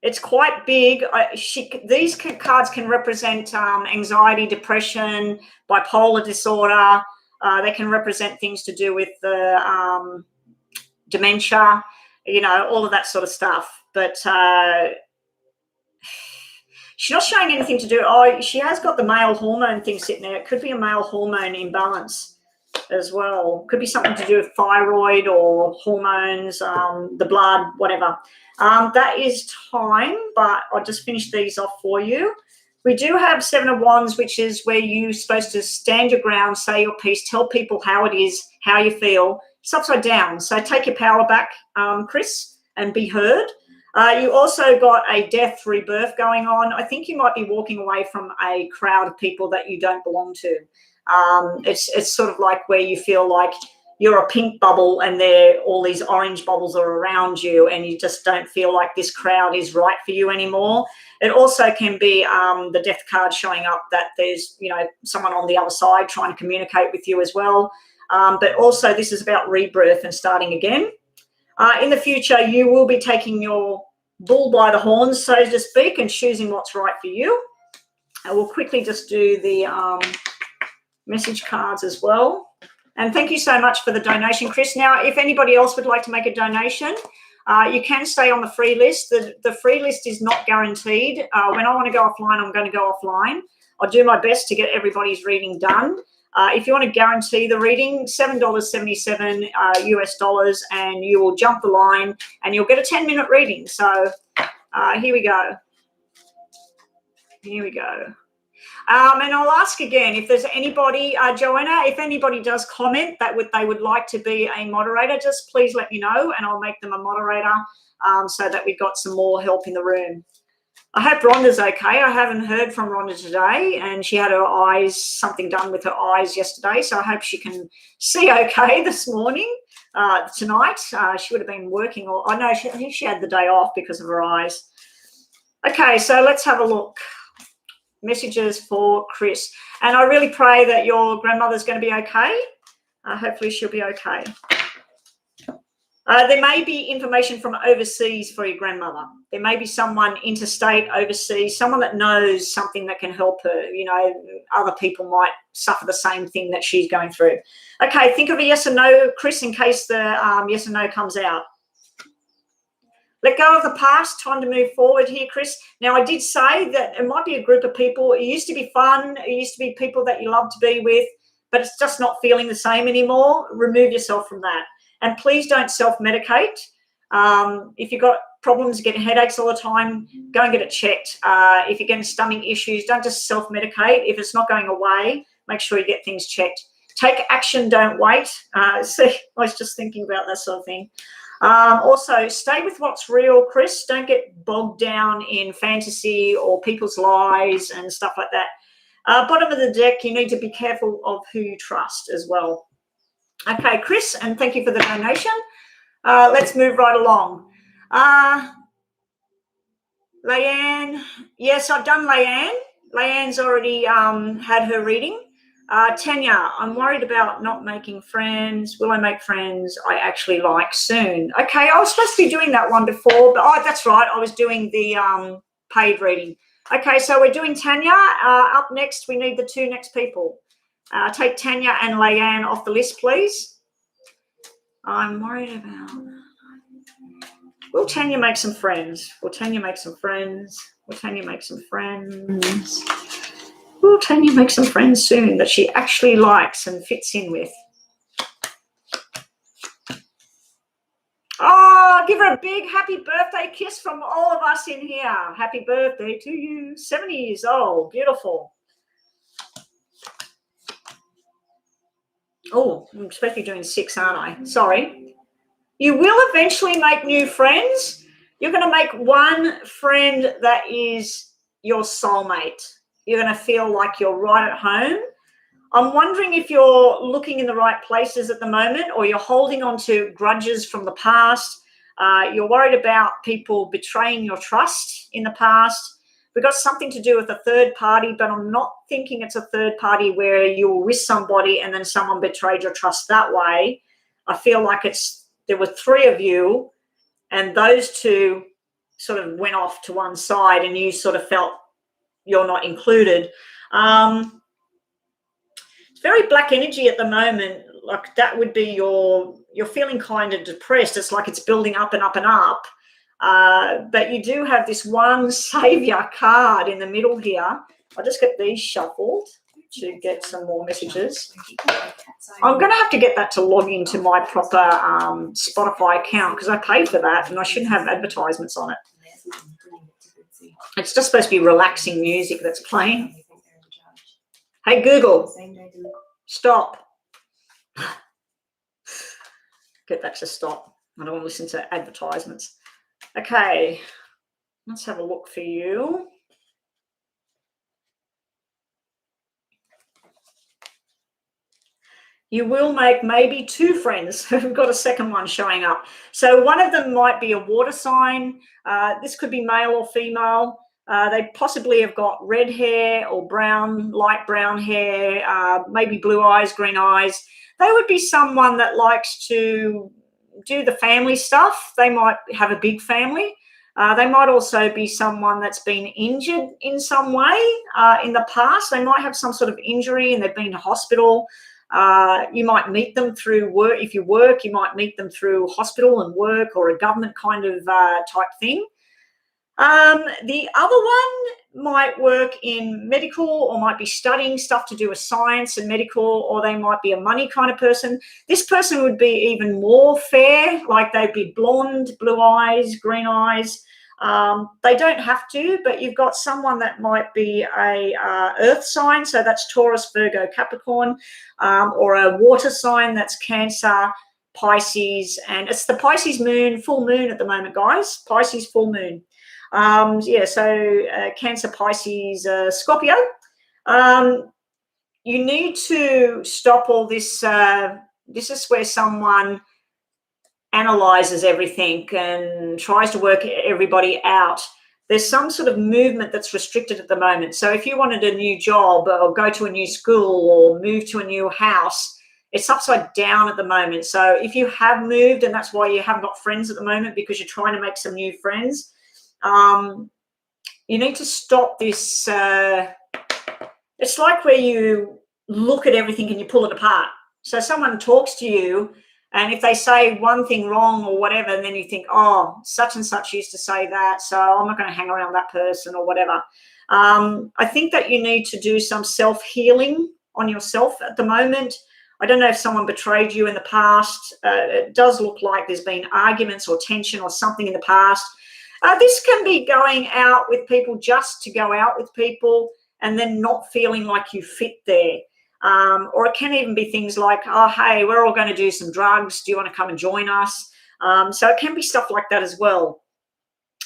It's quite big. These cards can represent anxiety, depression, bipolar disorder. They can represent things to do with the dementia, all of that sort of stuff. But she's not showing anything to do. Oh, she has got the male hormone thing sitting there. It could be a male hormone imbalance as well. Could be something to do with thyroid or hormones, the blood, whatever. That is time, but I'll just finish these off for you. We do have 7 of Wands, which is where you're supposed to stand your ground, say your piece, tell people how it is, how you feel. It's upside down. So take your power back, Chris, and be heard. You also got a death rebirth going on. I think you might be walking away from a crowd of people that you don't belong to. It's sort of like where you feel like you're a pink bubble and all these orange bubbles are around you, and you just don't feel like this crowd is right for you anymore. It also can be the death card showing up that there's, someone on the other side trying to communicate with you as well. But also this is about rebirth and starting again. In the future, you will be taking your bull by the horns, so to speak, and choosing what's right for you. I will quickly just do the message cards as well. And thank you so much for the donation, Chris. Now, if anybody else would like to make a donation, you can stay on the free list. The free list is not guaranteed. When I want to go offline, I'm going to go offline. I'll do my best to get everybody's reading done. If you want to guarantee the reading, $7.77 US dollars, and you will jump the line and you'll get a 10-minute reading. So here we go. Here we go. And I'll ask again if there's anybody, Joanna, if anybody does comment that they would like to be a moderator, just please let me know and I'll make them a moderator so that we've got some more help in the room. I hope Rhonda's okay. I haven't heard from Rhonda today, and she had her eyes, something done with her eyes yesterday, so I hope she can see okay this morning, tonight. She would have been working, or I know I think she had the day off because of her eyes. Okay, so let's have a look. Messages for Chris. And I really pray that your grandmother's going to be okay. Hopefully she'll be okay. There may be information from overseas for your grandmother. There may be someone interstate, overseas, someone that knows something that can help her. You know, other people might suffer the same thing that she's going through. Okay, think of a yes or no, Chris, in case the yes or no comes out. Let go of the past, time to move forward here, Chris. Now, I did say that it might be a group of people. It used to be fun. It used to be people that you love to be with, but it's just not feeling the same anymore. Remove yourself from that. And please don't self-medicate. If you've got problems, getting headaches all the time, go and get it checked. If you're getting stomach issues, don't just self-medicate. If it's not going away, make sure you get things checked. Take action, don't wait. See, I was just thinking about that sort of thing. Also, stay with what's real, Chris. Don't get bogged down in fantasy or people's lies and stuff like that. Bottom of the deck, you need to be careful of who you trust as well. Okay, Chris, and thank you for the donation. Let's move right along. Leanne, yes, I've done Leanne. Leanne's already had her reading. Tanya, I'm worried about not making friends. Will I make friends I actually like soon? Okay, I was supposed to be doing that one before, but that's right. I was doing the paid reading. Okay, so we're doing Tanya. Up next, we need the two next people. Take Tanya and Leanne off the list, please. I'm worried about... Will Tanya make some friends? Will Tanya make some friends? Will Tanya make some friends? Will Tanya make some friends soon that she actually likes and fits in with? Oh, give her a big happy birthday kiss from all of us in here. Happy birthday to you. 70 years old. Beautiful. Oh, I'm supposed to be doing 6, aren't I? Sorry. You will eventually make new friends. You're going to make one friend that is your soulmate. You're going to feel like you're right at home. I'm wondering if you're looking in the right places at the moment, or you're holding on to grudges from the past. You're worried about people betraying your trust in the past. We've got something to do with a third party, but I'm not thinking it's a third party where you're with somebody and then someone betrayed your trust that way. I feel like there were 3 of you, and those 2 sort of went off to one side and you sort of felt you're not included. It's very black energy at the moment. Like that would be you're feeling kind of depressed. It's like it's building up and up and up. But you do have this one savior card in the middle here. I'll just get these shuffled to get some more messages. I'm going to have to get that to log into my proper Spotify account because I pay for that and I shouldn't have advertisements on it. It's just supposed to be relaxing music that's playing. Hey, Google, stop. Get that to stop. I don't want to listen to advertisements. Okay, let's have a look for you. You will make maybe 2 friends. We've got a second one showing up. So one of them might be a water sign. This could be male or female. They possibly have got red hair or brown, light brown hair, maybe blue eyes, green eyes. They would be someone that likes to do the family stuff. They might have a big family. They might also be someone that's been injured in some way in the past. They might have some sort of injury and they've been to hospital. You might meet them through work. If you work, you might meet them through hospital and work or a government kind of type thing. The other one might work in medical or might be studying stuff to do with science and medical, or they might be a money kind of person. This person would be even more fair, like they'd be blonde, blue eyes, green eyes. They don't have to, but you've got someone that might be a earth sign, so that's Taurus, Virgo, Capricorn, or a water sign, that's Cancer, Pisces, and it's the Pisces moon, full moon at the moment, guys. Pisces full moon. Cancer, Pisces, Scorpio. You need to stop all this. This is where someone analyzes everything and tries to work everybody out. There's some sort of movement that's restricted at the moment. So if you wanted a new job or go to a new school or move to a new house, it's upside down at the moment. So if you have moved and that's why you haven't got friends at the moment because you're trying to make some new friends, you need to stop this. It's like where you look at everything and you pull it apart. So someone talks to you, and if they say one thing wrong or whatever, and then you think, oh, such and such used to say that, so I'm not going to hang around that person or whatever. I think that you need to do some self-healing on yourself at the moment. I don't know if someone betrayed you in the past. It does look like there's been arguments or tension or something in the past. This can be going out with people just to go out with people and then not feeling like you fit there. Or it can even be things like, oh, hey, we're all going to do some drugs. Do you want to come and join us? So it can be stuff like that as well.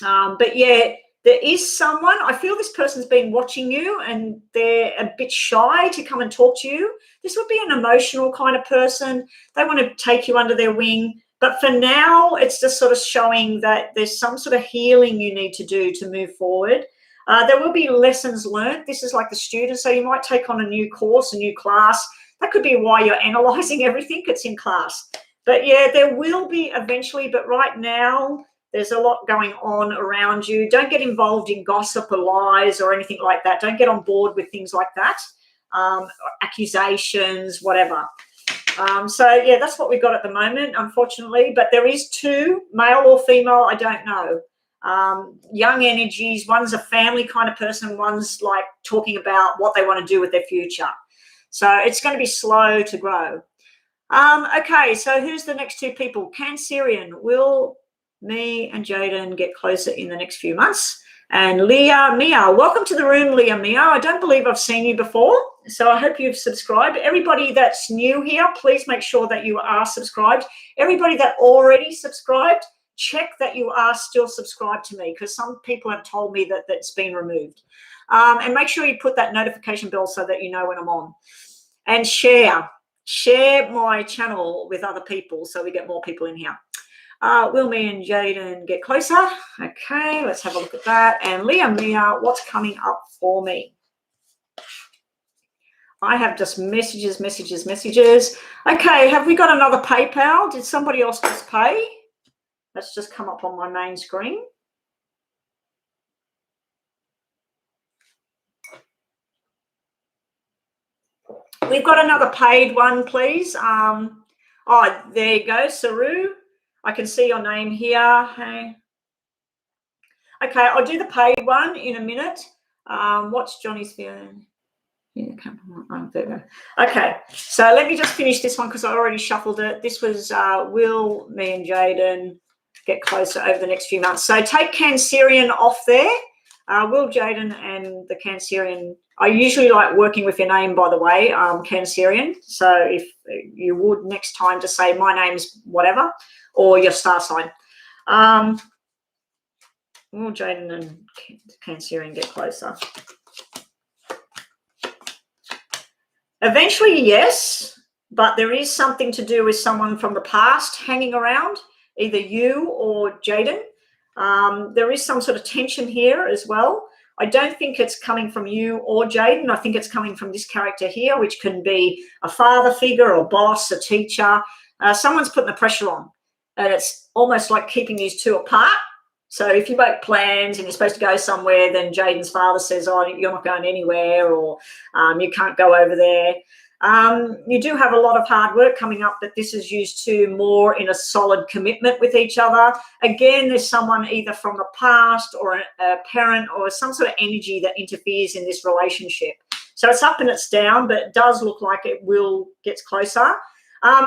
But yeah, there is someone, I feel this person's been watching you and they're a bit shy to come and talk to you. This would be an emotional kind of person. They want to take you under their wing. But for now, it's just sort of showing that there's some sort of healing you need to do to move forward. There will be lessons learned. This is like the student. So you might take on a new course, a new class. That could be why you're analysing everything. It's in class. But yeah, there will be eventually. But right now, there's a lot going on around you. Don't get involved in gossip or lies or anything like that. Don't get on board with things like that. Accusations, whatever. So yeah, that's what we've got at the moment, unfortunately. But there is two, male or female, I don't know. Young energies. One's a family kind of person. One's like talking about what they want to do with their future. So it's going to be slow to grow. Okay, so who's the next two people? Cancerian. Will me and Jaden get closer in the next few months? And Leah, Mia, welcome to the room, Leah, Mia. I don't believe I've seen you before, so I hope you've subscribed. Everybody that's new here, please make sure that you are subscribed. Everybody that already subscribed, check that you are still subscribed to me, because some people have told me that that's been removed. And make sure you put that notification bell so that you know when I'm on. And share my channel with other people so we get more people in here. Will me and Jaden get closer? Okay, let's have a look at that. And Leah, Mia, what's coming up for me? I have just messages. Okay, have we got another PayPal? Did somebody else just pay? Let's just come up on my main screen. We've got another paid one, please. Oh, there you go, Saru. I can see your name here. Hey. Okay, I'll do the paid one in a minute. What's Johnny's feeling? Yeah, there we go. Okay, so let me just finish this one because I already shuffled it. This was Will, me and Jaden get closer over the next few months. So take Cancerian off there. Will, Jaden, and the Cancerian. I usually like working with your name, by the way, Cancerian. So if you would next time just say my name's whatever or your star sign. Will, Jaden, and Cancerian get closer? Eventually, yes, but there is something to do with someone from the past hanging around, either you or Jaden. There is some sort of tension here as well. I don't think it's coming from you or Jaden. I think it's coming from this character here, which can be a father figure or boss, a teacher. Someone's putting the pressure on. And it's almost like keeping these two apart. So if you make plans and you're supposed to go somewhere, then Jaden's father says, oh, you're not going anywhere, or you can't go over there. You do have a lot of hard work coming up, but this is used to more in a solid commitment with each other. Again, there's someone either from the past or a parent or some sort of energy that interferes in this relationship. So it's up and it's down, but it does look like it will get closer.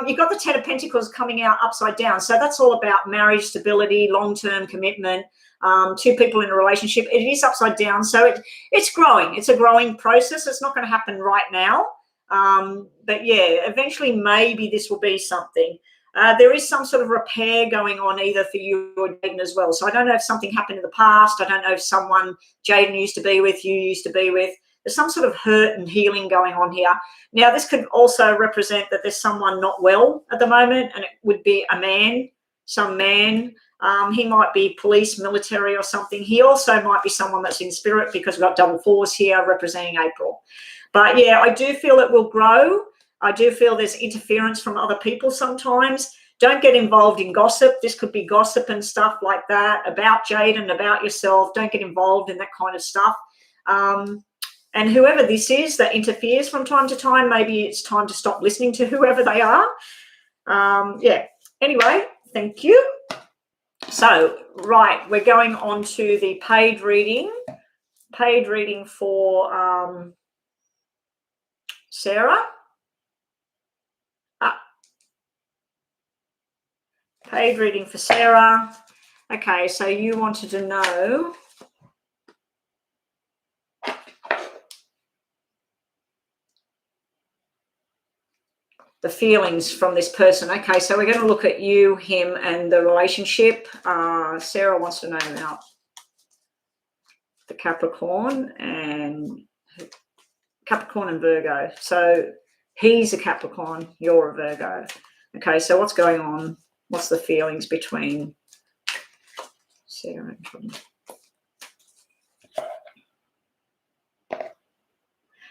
You've got the Ten of Pentacles coming out upside down. So that's all about marriage, stability, long-term commitment, two people in a relationship. It is upside down. So it's growing. It's a growing process. It's not going to happen right now. But yeah, eventually maybe this will be something. There is some sort of repair going on either for you or Jaden as well. So I don't know if something happened in the past. I don't know if someone Jaden used to be with, you used to be with. There's some sort of hurt and healing going on here. Now, this could also represent that there's someone not well at the moment, and it would be a man, some man. He might be police, military or something. He also might be someone that's in spirit because we've got double fours here representing April. But yeah, I do feel it will grow. I do feel there's interference from other people sometimes. Don't get involved in gossip. This could be gossip and stuff like that about Jaden, about yourself. Don't get involved in that kind of stuff. And whoever this is that interferes from time to time, maybe it's time to stop listening to whoever they are. Yeah. Anyway, thank you. So, right, we're going on to the paid reading. Paid reading for Sarah. Paid reading for Sarah. Okay, so you wanted to know the feelings from this person. Okay, so we're going to look at you, him, and the relationship. Sarah wants to know about the Capricorn and Virgo. So he's a Capricorn, you're a Virgo. Okay, so what's going on? What's the feelings between Sarah and Tom?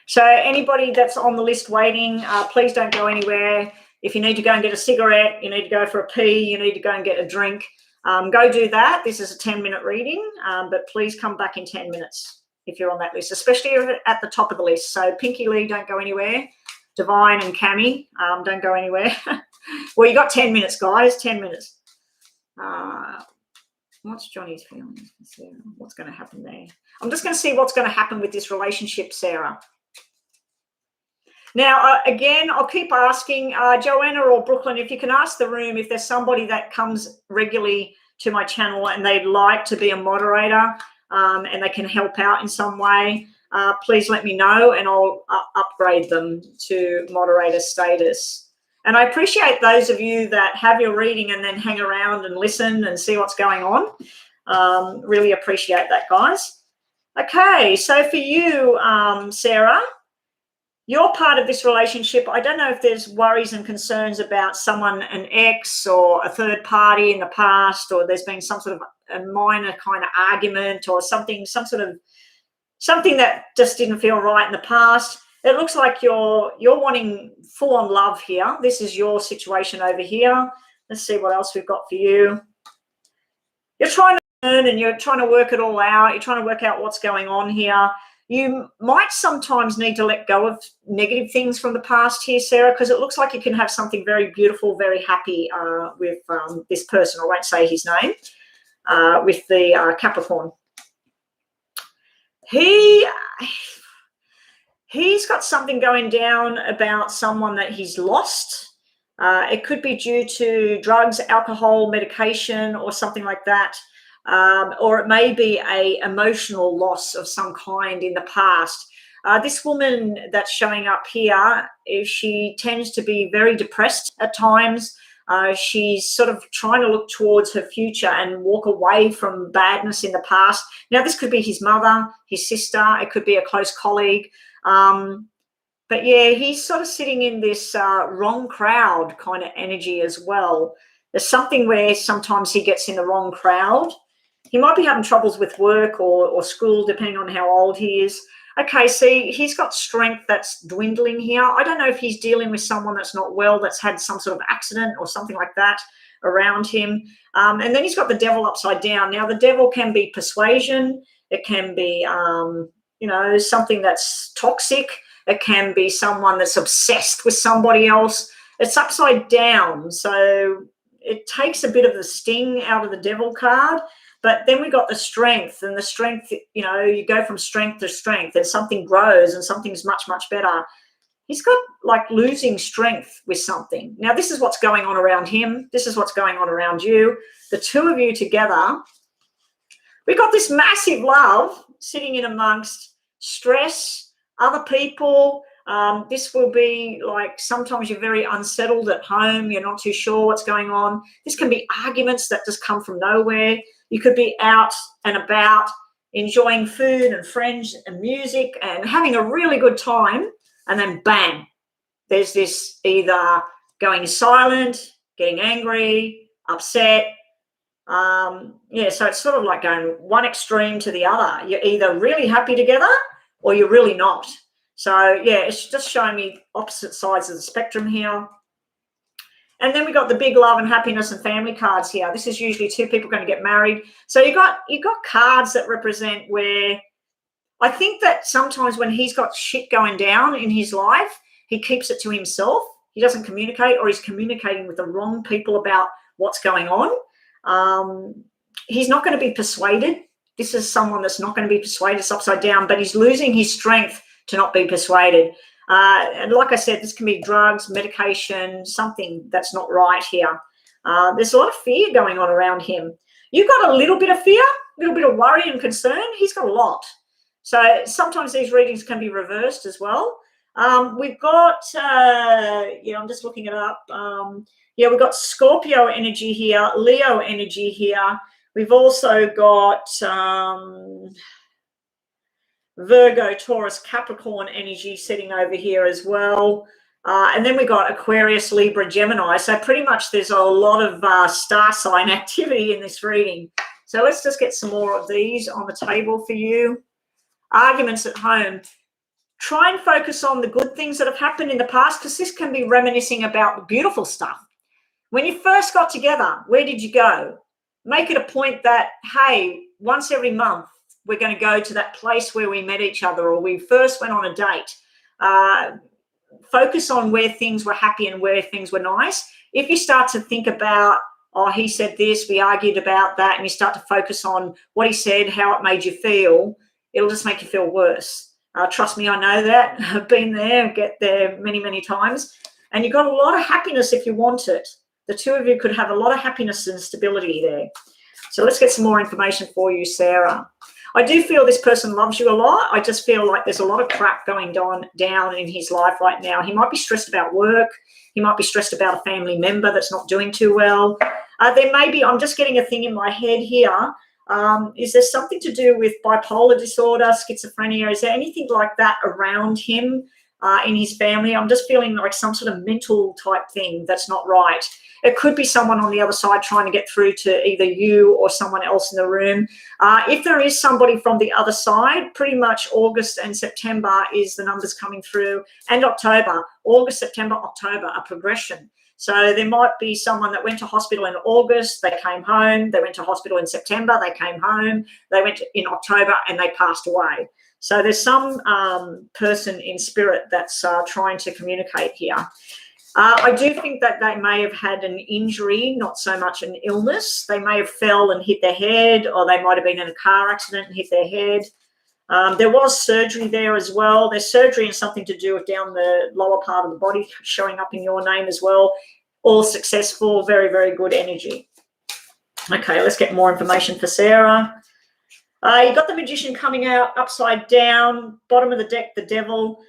So anybody that's on the list waiting, please don't go anywhere. If you need to go and get a cigarette, you need to go for a pee, you need to go and get a drink, go do that. This is a 10-minute reading, but please come back in 10 minutes if you're on that list, especially if you're at the top of the list. So Pinky Lee, don't go anywhere. Divine and Cami, don't go anywhere. Well, you got 10 minutes, guys, 10 minutes. What's Johnny's feelings? What's going to happen there? I'm just going to see what's going to happen with this relationship, Sarah. Now, again, I'll keep asking Joanna or Brooklyn, if you can ask the room if there's somebody that comes regularly to my channel and they'd like to be a moderator and they can help out in some way, please let me know and I'll upgrade them to moderator status. And I appreciate those of you that have your reading and then hang around and listen and see what's going on. Really appreciate that, guys. Okay, so for you, Sarah, you're part of this relationship. I don't know if there's worries and concerns about someone, an ex or a third party in the past, or there's been some sort of a minor kind of argument or something, something that just didn't feel right in the past. It looks like you're wanting full-on love here. This is your situation over here. Let's see what else we've got for you. You're trying to learn and you're trying to work it all out. You're trying to work out what's going on here. You might sometimes need to let go of negative things from the past here, Sarah, because it looks like you can have something very beautiful, very happy with this person. I won't say his name, with the Capricorn. He's got something going down about someone that he's lost. It could be due to drugs, alcohol, medication, or something like that. Or it may be an emotional loss of some kind in the past. This woman that's showing up here, she tends to be very depressed at times. She's sort of trying to look towards her future and walk away from badness in the past. Now, this could be his mother, his sister. It could be a close colleague. But yeah, he's sort of sitting in this wrong crowd kind of energy as well. There's something where sometimes he gets in the wrong crowd. He might be having troubles with work or school, depending on how old he is. Okay, see, he's got strength that's dwindling here. I don't know if he's dealing with someone that's not well, that's had some sort of accident or something like that around him. And then he's got the devil upside down. Now, the devil can be persuasion. It can be, something that's toxic. It can be someone that's obsessed with somebody else. It's upside down, so it takes a bit of the sting out of the devil card. But then we got the strength, and the strength, you know, you go from strength to strength, and something grows and something's much, much better. He's got like losing strength with something. Now, this is what's going on around him. This is what's going on around you. The two of you together, we got this massive love sitting in amongst stress, other people. This will be like sometimes you're very unsettled at home. You're not too sure what's going on. This can be arguments that just come from nowhere. You could be out and about enjoying food and friends and music and having a really good time. And then bang, there's this either going silent, getting angry, upset. Yeah, so it's sort of like going one extreme to the other. You're either really happy together or you're really not. So, yeah, it's just showing me opposite sides of the spectrum here. And then we got the big love and happiness and family cards here. This is usually two people going to get married. So you got cards that represent where I think that sometimes when he's got shit going down in his life, he keeps it to himself. He doesn't communicate, or he's communicating with the wrong people about what's going on. He's not going to be persuaded. This is someone that's not going to be persuaded. It's upside down, but he's losing his strength to not be persuaded. And like I said, this can be drugs, medication, something that's not right here. There's a lot of fear going on around him. You've got a little bit of fear, a little bit of worry and concern. He's got a lot. So sometimes these readings can be reversed as well. We've got, I'm just looking it up. We've got Scorpio energy here, Leo energy here. We've also got Virgo, Taurus, Capricorn energy sitting over here as well. And then we got Aquarius, Libra, Gemini. So pretty much there's a lot of star sign activity in this reading. So let's just get some more of these on the table for you. Arguments at home. Try and focus on the good things that have happened in the past, because this can be reminiscing about the beautiful stuff. When you first got together, where did you go? Make it a point that, hey, once every month, we're going to go to that place where we met each other or we first went on a date. Focus on where things were happy and where things were nice. If you start to think about, oh, he said this, we argued about that, and you start to focus on what he said, how it made you feel, it'll just make you feel worse. Trust me, I know that. I've been there, get there many, many times. And you've got a lot of happiness if you want it. The two of you could have a lot of happiness and stability there. So let's get some more information for you, Sarah. I do feel this person loves you a lot. I just feel like there's a lot of crap going down in his life right now. He might be stressed about work. He might be stressed about a family member that's not doing too well. There may be, I'm just getting a thing in my head here. Is there something to do with bipolar disorder, schizophrenia? Is there anything like that around him in his family? I'm just feeling like some sort of mental type thing that's not right. It could be someone on the other side trying to get through to either you or someone else in the room. If there is somebody from the other side, pretty much August and September is the numbers coming through, and October. August, September, October, a progression. So there might be someone that went to hospital in August, they came home, they went to hospital in September, they came home, they went in October and they passed away. So there's some person in spirit that's trying to communicate here. I do think that they may have had an injury, not so much an illness. They may have fell and hit their head, or they might have been in a car accident and hit their head. There was surgery there as well. There's surgery and something to do with down the lower part of the body showing up in your name as well. All successful, very, very good energy. Okay, let's get more information for Sarah. You got the Magician coming out upside down, bottom of the deck, the Devil.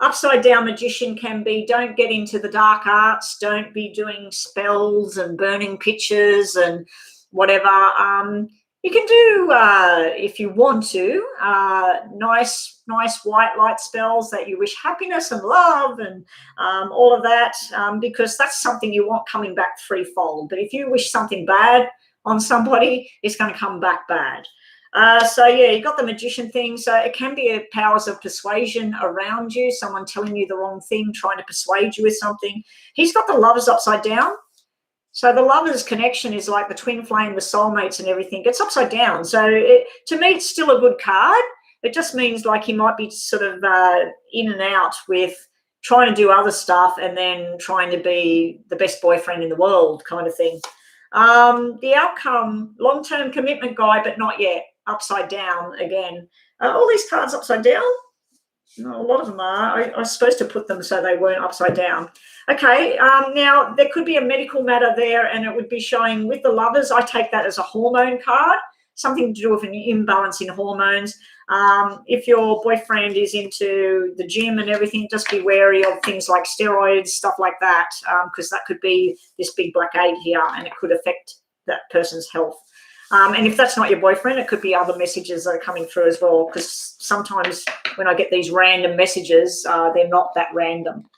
Upside down Magician can be, don't get into the dark arts, don't be doing spells and burning pictures and whatever. You can do, if you want to, nice white light spells that you wish happiness and love and all of that, because that's something you want coming back threefold. But if you wish something bad on somebody, it's going to come back bad. So yeah, you got the Magician thing. So it can be powers of persuasion around you, someone telling you the wrong thing, trying to persuade you with something. He's got the Lovers upside down. So the Lovers connection is like the twin flame, the soulmates and everything. It's upside down. So to me, it's still a good card. It just means like he might be sort of in and out with trying to do other stuff and then trying to be the best boyfriend in the world kind of thing. The outcome, long-term commitment guy, but not yet. Upside down again. All these cards upside down? No, a lot of them are. I was supposed to put them so they weren't upside down. Okay, now there could be a medical matter there, and it would be showing with the Lovers. I take that as a hormone card, something to do with an imbalance in hormones. If your boyfriend is into the gym and everything, just be wary of things like steroids, stuff like that, because that could be this big black 8 here, and it could affect that person's health. And if that's not your boyfriend, it could be other messages that are coming through as well, because sometimes when I get these random messages, they're not that random.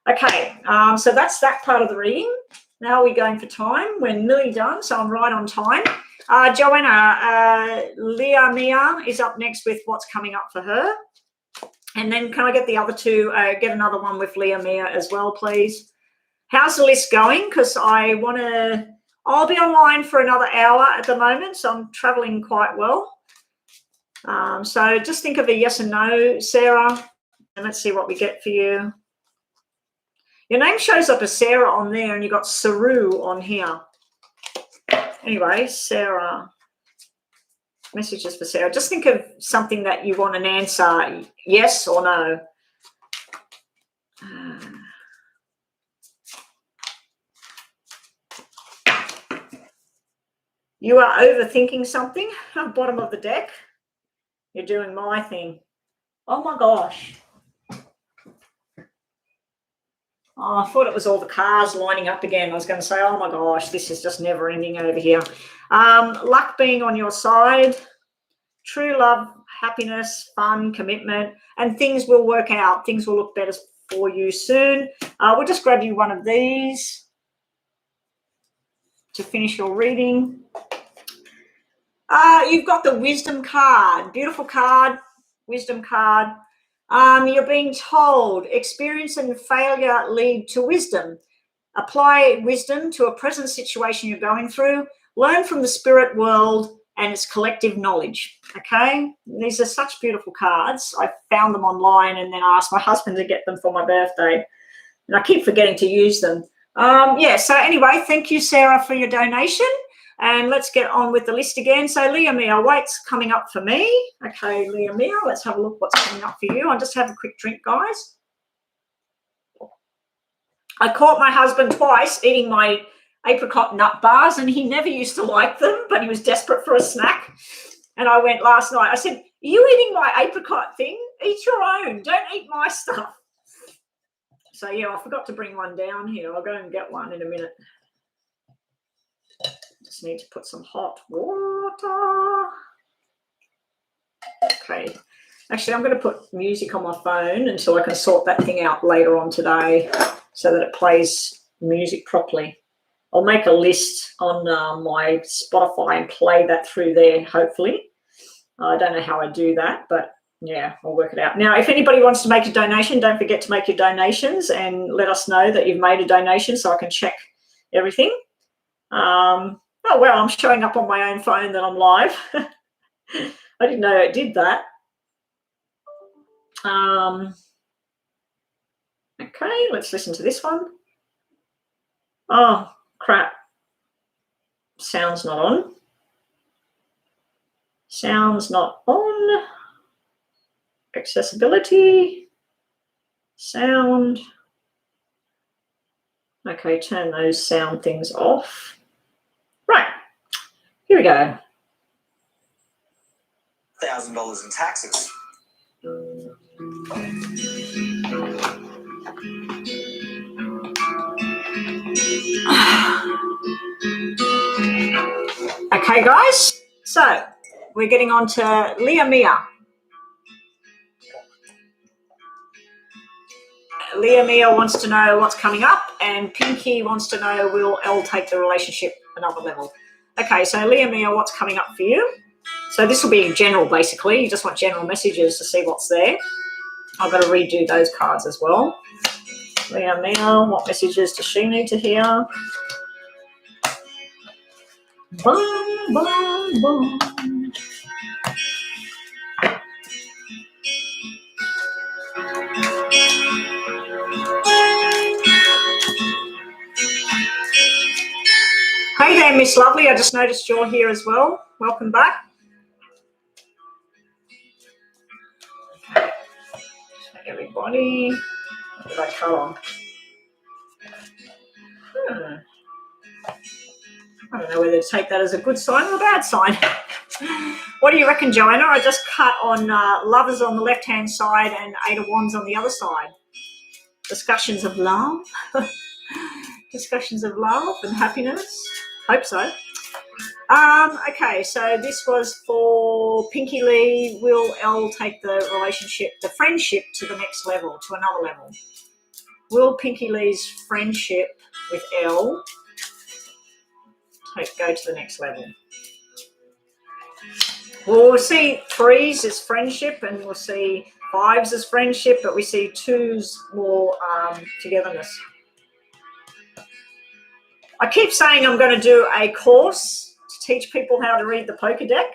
Okay, so that's that part of the reading. Now we're going for time. We're nearly done, so I'm right on time. Joanna, Leah Mia is up next with what's coming up for her. And then can I get the other two, get another one with Leah Mia as well, please? How's the list going? Because I want to... I'll be online for another hour at the moment, so I'm traveling quite well. So just think of a yes and no, Sarah, and let's see what we get for you. Your name shows up as Sarah on there, and you've got Saru on here. Anyway, Sarah, messages for Sarah. Just think of something that you want an answer, yes or no. You are overthinking something. Bottom of the deck. You're doing my thing. Oh my gosh. Oh, I thought it was all the cars lining up again. I was going to say, oh my gosh, this is just never ending over here. Luck being on your side. True love, happiness, fun, commitment, and things will work out. Things will look better for you soon. We'll just grab you one of these to finish your reading. You've got the wisdom card. Beautiful card, wisdom card. You're being told experience and failure lead to wisdom. Apply wisdom to a present situation you're going through. Learn from the spirit world and its collective knowledge. Okay, these are such beautiful cards. I found them online and then I asked my husband to get them for my birthday, and I keep forgetting to use them. Yeah, so anyway, thank you, Sarah, for your donation. And let's get on with the list again. So Leah Mia, what's coming up for me? Okay, Leah Mia, let's have a look what's coming up for you. I'll just have a quick drink, guys. I caught my husband twice eating my apricot nut bars, and he never used to like them, but he was desperate for a snack. And I went last night, I said, are you eating my apricot thing? Eat your own. Don't eat my stuff. So, yeah, I forgot to bring one down here. I'll go and get one in a minute. Just need to put some hot water. Okay. Actually, I'm going to put music on my phone until I can sort that thing out later on today so that it plays music properly. I'll make a list on my Spotify and play that through there, hopefully. I don't know how I do that, but yeah, I'll work it out. Now, if anybody wants to make a donation, don't forget to make your donations and let us know that you've made a donation so I can check everything. Oh, well, I'm showing up on my own phone that I'm live. I didn't know it did that. Okay, let's listen to this one. Oh, crap. Sound's not on. Sound's not on. Accessibility. Sound. Okay, turn those sound things off. Right, here we go. $1,000 in taxes. Okay, guys, so we're getting on to Leah Mia. Leah Mia wants to know what's coming up, and Pinky wants to know, will Elle take the relationship another level? Okay, so Leah Mia, what's coming up for you? So this will be general, basically. You just want general messages to see what's there. I've got to redo those cards as well. Leah Mia, what messages does she need to hear? Boom, boom, boom. there, Miss Lovely. I just noticed you're here as well. Welcome back. Everybody. What did I cut on? I don't know whether to take that as a good sign or a bad sign. What do you reckon, Joanna? I just cut on lovers on the left-hand side and 8 of Wands on the other side. Discussions of love. Discussions of love and happiness. Hope so. Okay, so this was for Pinky Lee. Will L take the relationship, the friendship to the next level, to another level? Will Pinky Lee's friendship with L go to the next level? Well, we'll see 3s as friendship, and we'll see 5s as friendship, but we see 2s more togetherness. I keep saying I'm going to do a course to teach people how to read the poker deck,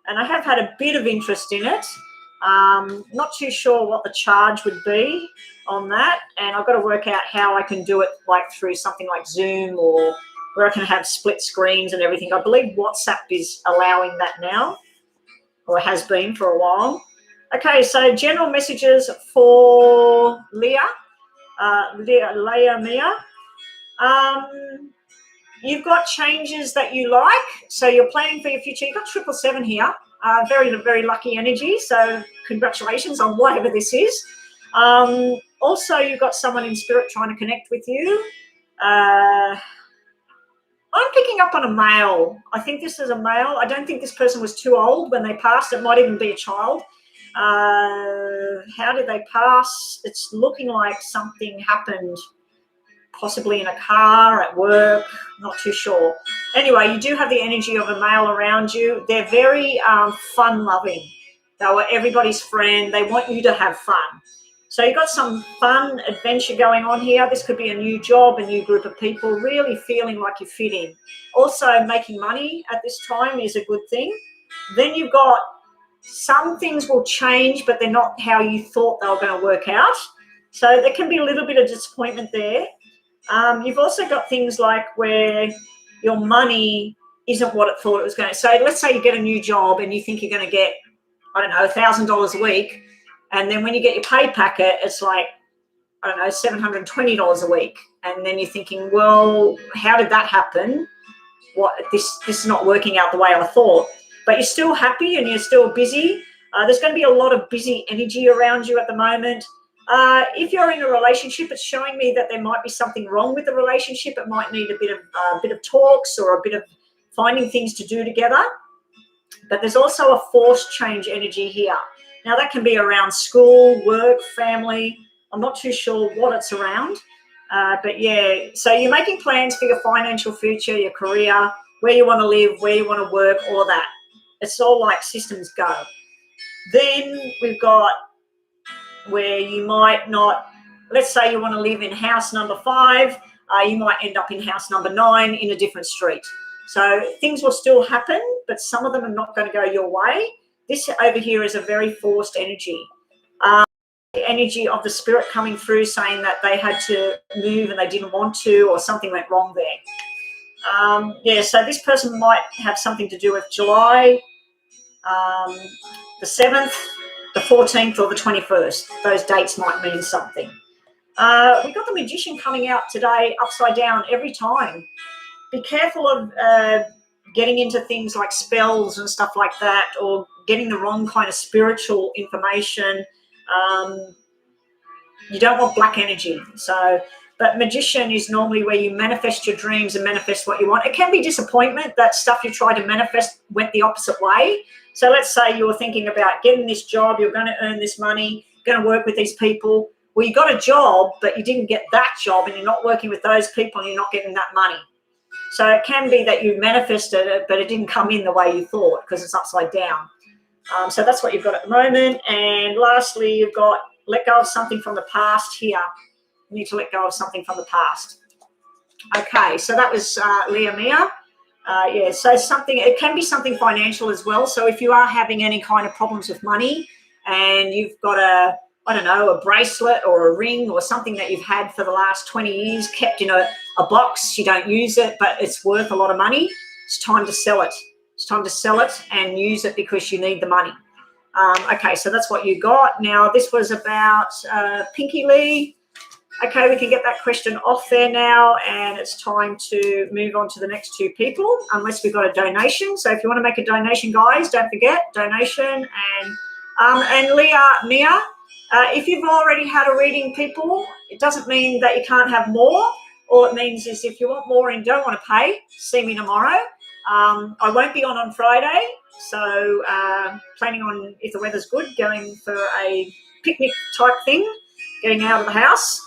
and I have had a bit of interest in it. Not too sure what the charge would be on that, and I've got to work out how I can do it, like through something like Zoom, or where I can have split screens and everything. I believe WhatsApp is allowing that now, or has been for a while. Okay, so general messages for Leah Mia. You've got changes that you like, so you're planning for your future. You've got 777 here, very, very lucky energy, so congratulations on whatever this is. Also, you've got someone in spirit trying to connect with you. I'm picking up on a male. I think this is a male. I don't think this person was too old when they passed. It might even be a child. How did they pass? It's looking like something happened, possibly in a car, at work, not too sure. Anyway, you do have the energy of a male around you. They're very fun-loving. They were everybody's friend. They want you to have fun. So you've got some fun adventure going on here. This could be a new job, a new group of people, really feeling like you fit in. Also, making money at this time is a good thing. Then you've got some things will change, but they're not how you thought they were going to work out. So there can be a little bit of disappointment there. You've also got things like where your money isn't what it thought it was going to. So let's say you get a new job and you think you're going to get, I don't know, $1,000 a week. And then when you get your pay packet, it's like, I don't know, $720 a week. And then you're thinking, well, how did that happen? This is not working out the way I thought. But you're still happy and you're still busy. There's going to be a lot of busy energy around you at the moment. If you're in a relationship, it's showing me that there might be something wrong with the relationship. It might need a bit of talks or a bit of finding things to do together. But there's also a forced change energy here. Now, that can be around school, work, family. I'm not too sure what it's around. But, yeah, so you're making plans for your financial future, your career, where you want to live, where you want to work, all of that. It's all like systems go. Then we've got where you might not, let's say you want to live in house number 5, you might end up in house number 9 in a different street. So things will still happen, but some of them are not going to go your way. This over here is a very forced energy. The energy of the spirit coming through saying that they had to move and they didn't want to, or something went wrong there. Yeah, so this person might have something to do with July, the 7th, the 14th, or the 21st. Those dates might mean something. We got the Magician coming out today upside down every time. Be careful of getting into things like spells and stuff like that, or getting the wrong kind of spiritual information. You don't want black energy. But Magician is normally where you manifest your dreams and manifest what you want. It can be disappointment that stuff you try to manifest went the opposite way. So let's say you're thinking about getting this job, you're going to earn this money, going to work with these people. Well, you got a job, but you didn't get that job, and you're not working with those people, and you're not getting that money. So it can be that you manifested it, but it didn't come in the way you thought because it's upside down. So that's what you've got at the moment. And lastly, you've got let go of something from the past here. You need to let go of something from the past. Okay, so that was Leah Mia. Yeah, so it can be something financial as well. So if you are having any kind of problems with money and you've got a bracelet or a ring or something that you've had for the last 20 years kept in a a box, you don't use it, but it's worth a lot of money. It's time to sell it. It's time to sell it and use it because you need the money. Okay, so that's what you got. Now, this was about Pinky Lee. Okay, we can get that question off there now, and it's time to move on to the next two people, unless we've got a donation. So if you want to make a donation, guys, don't forget, donation. And Mia, if you've already had a reading, people, it doesn't mean that you can't have more. All it means is if you want more and don't want to pay, see me tomorrow. I won't be on Friday, so planning on, if the weather's good, going for a picnic type thing, getting out of the house.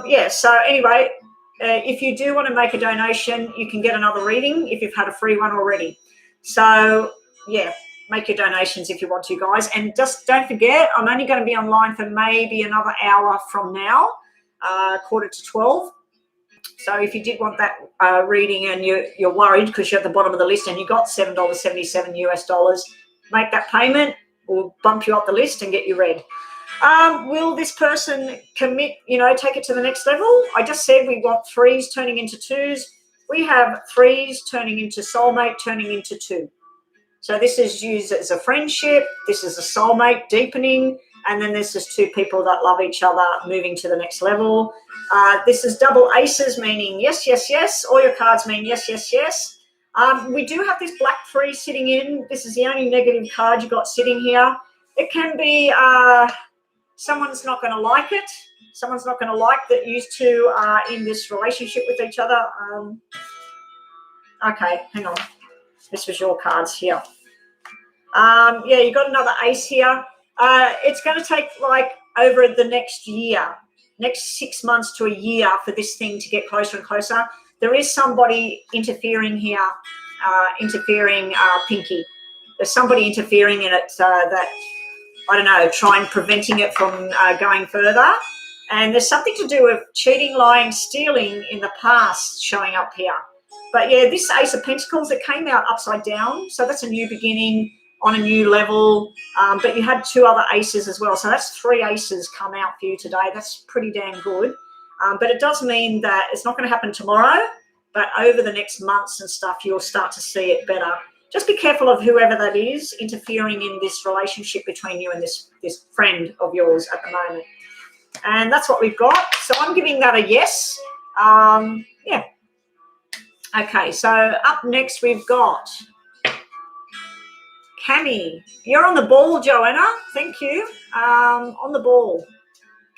Yeah, so anyway, if you do want to make a donation, you can get another reading if you've had a free one already. So, yeah, make your donations if you want to, guys. And just don't forget, I'm only going to be online for maybe another hour from now, 11:45. So if you did want that reading and you're worried because you're at the bottom of the list and you got $7.77 US, make that payment. We'll bump you up the list and get you read. Will this person commit, take it to the next level? I just said we want 3s turning into 2s. We have 3s turning into soulmate, turning into 2. So this is used as a friendship. This is a soulmate deepening. And then there's just 2 people that love each other moving to the next level. This is double aces, meaning yes, yes, yes. All your cards mean yes, yes, yes. We do have this black 3 sitting in. This is the only negative card you got sitting here. It can be someone's not going to like it. Someone's not going to like that you two are in this relationship with each other. Okay, hang on. This was your cards here. Yeah, you got another ace here. It's going to take like over the next year, next 6 months to a year for this thing to get closer and closer. There is somebody interfering here, interfering Pinky. There's somebody interfering in it that, I don't know, preventing it from going further. And there's something to do with cheating, lying, stealing in the past showing up here. But yeah, this Ace of Pentacles, it came out upside down. So that's a new beginning on a new level. But you had 2 other aces as well. So that's 3 aces come out for you today. That's pretty damn good. But it does mean that it's not going to happen tomorrow, but over the next months and stuff, you'll start to see it better. Just be careful of whoever that is interfering in this relationship between you and this friend of yours at the moment. And that's what we've got. So I'm giving that a yes. Yeah. Okay, so up next we've got Cami. You're on the ball, Joanna. Thank you. On the ball.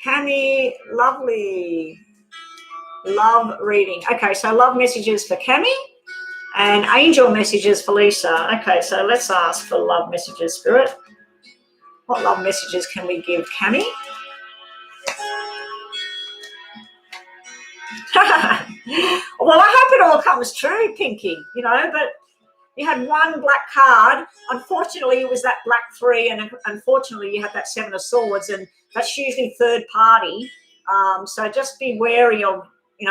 Cami, lovely. Love reading. Okay, so love messages for Cami and angel messages for Lisa. Okay, so let's ask for love messages, Spirit. What love messages can we give Cami? Well, I hope it all comes true, Pinky, but you had 1 black card. Unfortunately, it was that black 3, and unfortunately, you had that 7 of Swords, and that's usually third party. So just be wary of,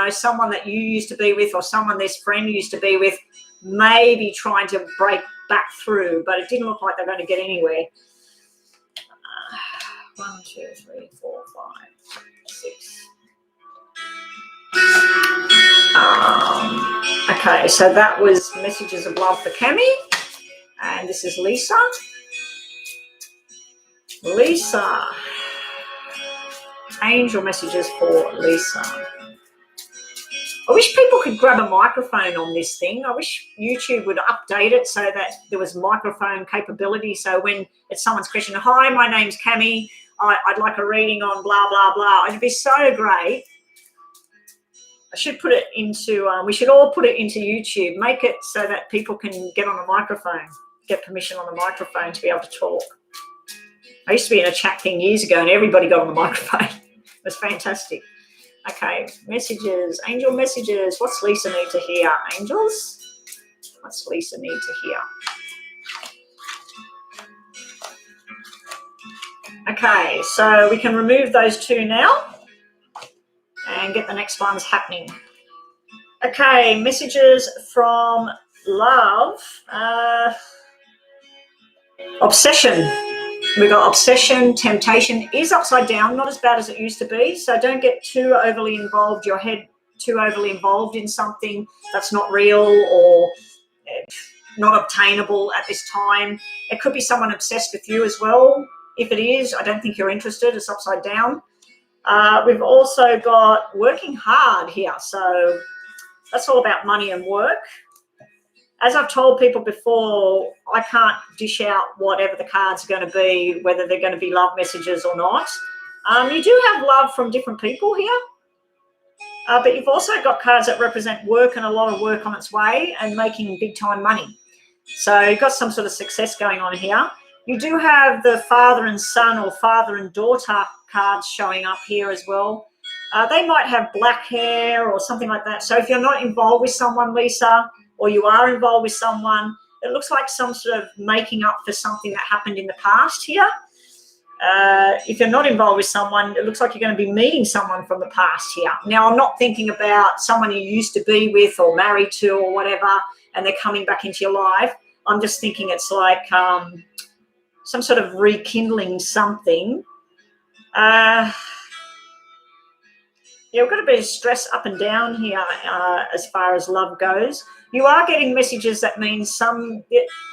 someone that you used to be with or someone this friend used to be with, maybe trying to break back through, but it didn't look like they're going to get anywhere. 1, 2, 3, 4, 5, 6. Okay, so that was messages of love for Cami, and this is Lisa. Lisa, angel messages for Lisa. I wish people could grab a microphone on this thing. I wish YouTube would update it so that there was microphone capability. So when it's someone's question, hi, my name's Cami, I'd like a reading on blah, blah, blah. It'd be so great. I should put it into, we should all put it into YouTube, make it so that people can get on a microphone, get permission on the microphone to be able to talk. I used to be in a chat thing years ago and everybody got on the microphone. It was fantastic. Okay, messages, angel messages. What's Lisa need to hear? Angels? What's Lisa need to hear? Okay, so we can remove those 2 now and get the next ones happening. Okay, messages from love. Obsession. We got obsession, temptation is upside down, not as bad as it used to be. So don't get too overly involved, your head too overly involved in something that's not real or not obtainable at this time. It could be someone obsessed with you as well. If it is, I don't think you're interested. It's upside down. We've also got working hard here. So that's all about money and work. As I've told people before, I can't dish out whatever the cards are going to be, whether they're going to be love messages or not. You do have love from different people here. But you've also got cards that represent work and a lot of work on its way and making big time money. So you've got some sort of success going on here. You do have the father and son or father and daughter cards showing up here as well. They might have black hair or something like that. So if you're not involved with someone, Lisa, or you are involved with someone, it looks like some sort of making up for something that happened in the past here. If you're not involved with someone, it looks like you're going to be meeting someone from the past here. Now, I'm not thinking about someone you used to be with or married to or whatever, and they're coming back into your life. I'm just thinking it's like some sort of rekindling something. Yeah, we've got a bit of stress up and down here as far as love goes. You are getting messages that means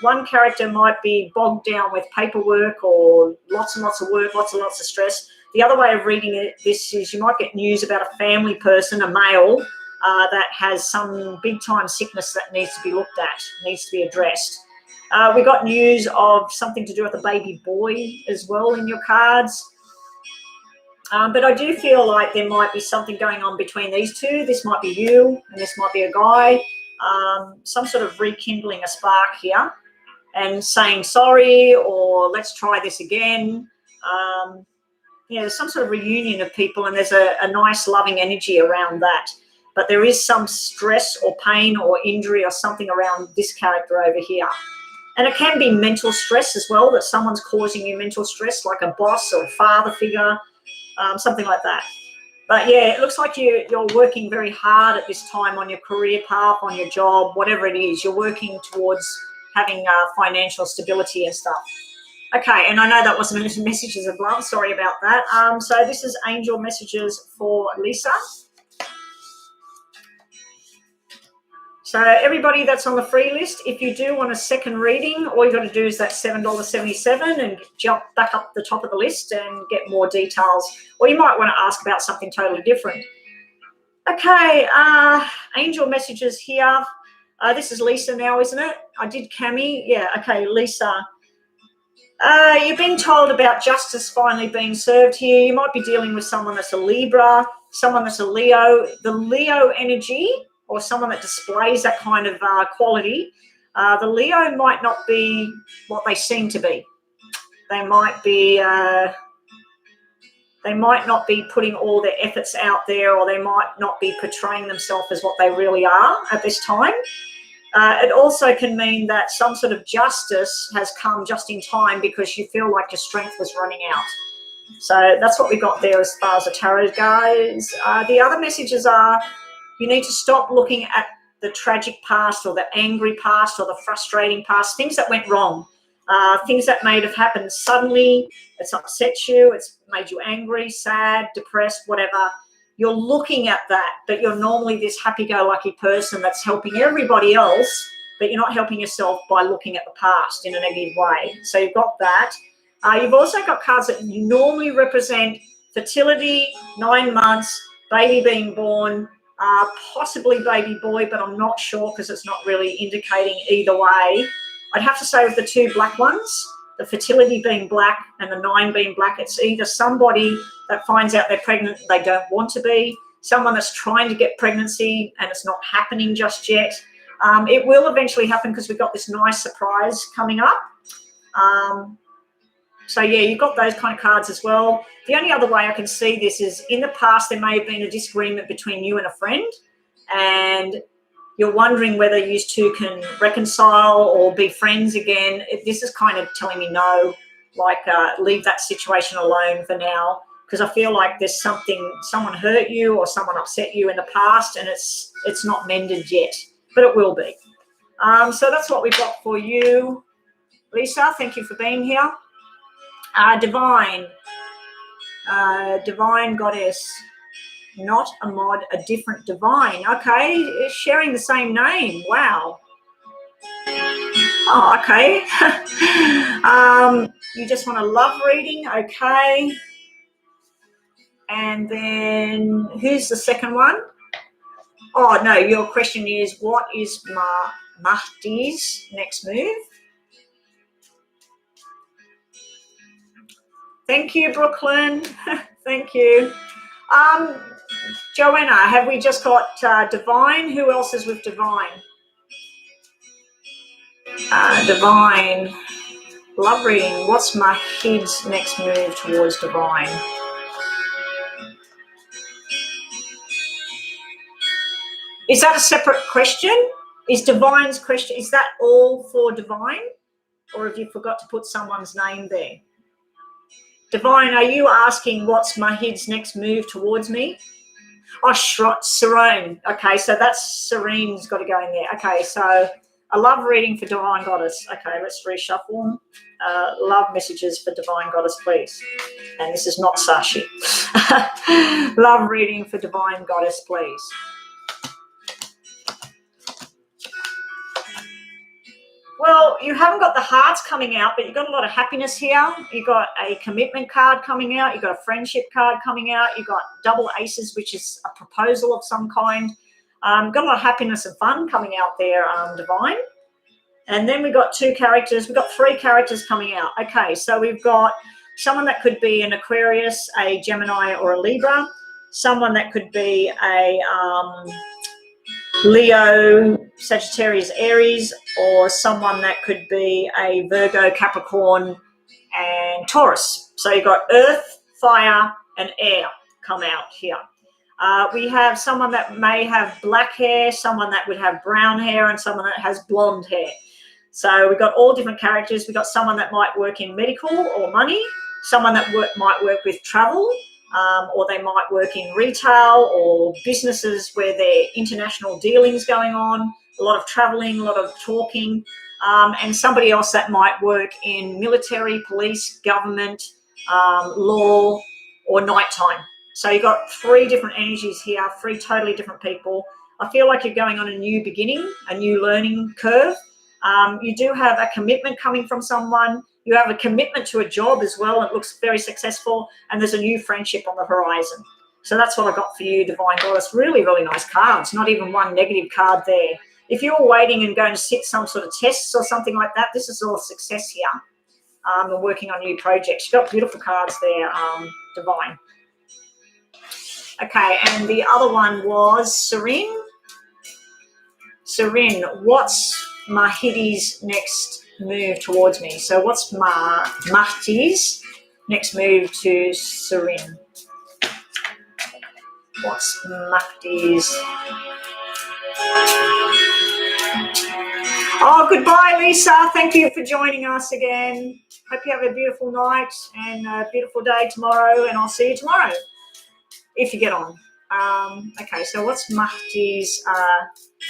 one character might be bogged down with paperwork or lots and lots of work, lots and lots of stress. The other way of reading this is you might get news about a family person, a male, that has some big-time sickness that needs to be looked at, needs to be addressed. We got news of something to do with a baby boy as well in your cards. But I do feel like there might be something going on between these two. This might be you and this might be a guy. Some sort of rekindling a spark here and saying sorry or let's try this again. There's some sort of reunion of people and there's a nice loving energy around that. But there is some stress or pain or injury or something around this character over here. And it can be mental stress as well, that someone's causing you mental stress, like a boss or a father figure. Something like that. But yeah, it looks like you're working very hard at this time on your career path, on your job, whatever it is. You're working towards having financial stability and stuff. Okay, and I know that wasn't messages of love. Sorry about that. So this is angel messages for Lisa. So everybody that's on the free list, if you do want a second reading, all you got to do is that $7.77 and jump back up the top of the list and get more details. Or you might want to ask about something totally different. Okay, angel messages here. This is Lisa now, isn't it? I did Cami. Yeah, okay, Lisa. You've been told about justice finally being served here. You might be dealing with someone that's a Libra, someone that's a Leo. The Leo energy, or someone that displays that kind of quality, the Leo might not be what they seem to be. They might not be putting all their efforts out there, or they might not be portraying themselves as what they really are at this time. It also can mean that some sort of justice has come just in time because you feel like your strength was running out. So that's what we got there as far as the tarot goes. The other messages are, you need to stop looking at the tragic past or the angry past or the frustrating past, things that went wrong, things that may have happened suddenly. It's upset you, it's made you angry, sad, depressed, whatever. You're looking at that, but you're normally this happy-go-lucky person that's helping everybody else, but you're not helping yourself by looking at the past in a negative way. So you've got that. You've also got cards that normally represent fertility, 9 months, baby being born, possibly baby boy, but I'm not sure because it's not really indicating either way. I'd have to say with the 2 black ones, the fertility being black and the 9 being black, it's either somebody that finds out they're pregnant and they don't want to be, someone that's trying to get pregnancy and it's not happening just yet. It will eventually happen because we've got this nice surprise coming up. So yeah, you've got those kind of cards as well. The only other way I can see this is in the past there may have been a disagreement between you and a friend and you're wondering whether you two can reconcile or be friends again. This is kind of telling me no, like leave that situation alone for now, because I feel like there's someone hurt you or someone upset you in the past and it's not mended yet, but it will be. So that's what we've got for you, Lisa. Thank you for being here. Divine goddess. not a mod, a different divine. Okay, sharing the same name. Wow. Oh, okay. You just want a love reading. Okay. And then who's the second one? Oh, no, your question is, what is Mahdi's next move? Thank you, Brooklyn. Thank you. Joanna, have we just got Divine? Who else is with Divine? Divine. Love reading. What's Mahid's next move towards Divine? Is that a separate question? Is Divine's question, is that all for Divine? Or have you forgot to put someone's name there? Divine, are you asking what's Mahid's next move towards me? Oh, Serene. Okay, so that's Serene's got to go in there. Okay, so a love reading for Divine Goddess. Okay, let's reshuffle. Love messages for Divine Goddess, please. And this is not Sashi. Love reading for Divine Goddess, please. Well, you haven't got the hearts coming out, but you've got a lot of happiness here. You've got a commitment card coming out. You've got a friendship card coming out. You've got double aces, which is a proposal of some kind. Got a lot of happiness and fun coming out there, Divine. And then we've got two characters. We've got three characters coming out. Okay, so we've got someone that could be an Aquarius, a Gemini, or a Libra. Someone that could be a Leo, Sagittarius, Aries, or someone that could be a Virgo, Capricorn, and Taurus. So you've got earth, fire, and air come out here. We have someone that may have black hair, someone that would have brown hair, and someone that has blonde hair. So we've got all different characters. We've got someone that might work in medical or money, someone that might work with travel, or they might work in retail or businesses where there are international dealings going on, a lot of traveling, a lot of talking, and somebody else that might work in military, police, government, law, or nighttime. So you've got three different energies here, three totally different people. I feel like you're going on a new beginning, a new learning curve. You do have a commitment coming from someone. You have a commitment to a job as well. It looks very successful, and there's a new friendship on the horizon. So that's what I got for you, Divine Goddess. Really, really nice cards. Not even one negative card there. If you're waiting and going to sit some sort of tests or something like that, this is all success here. And working on new projects. You've got beautiful cards there, Divine. Okay, and the other one was Serene. Serene, what's Mahdi's next move towards me? So what's Mahdi's next move to Serene? What's Mahdi's? Oh, goodbye, Lisa. Thank you for joining us again. Hope you have a beautiful night and a beautiful day tomorrow, and I'll see you tomorrow if you get on. Okay, so what's Mahdi's?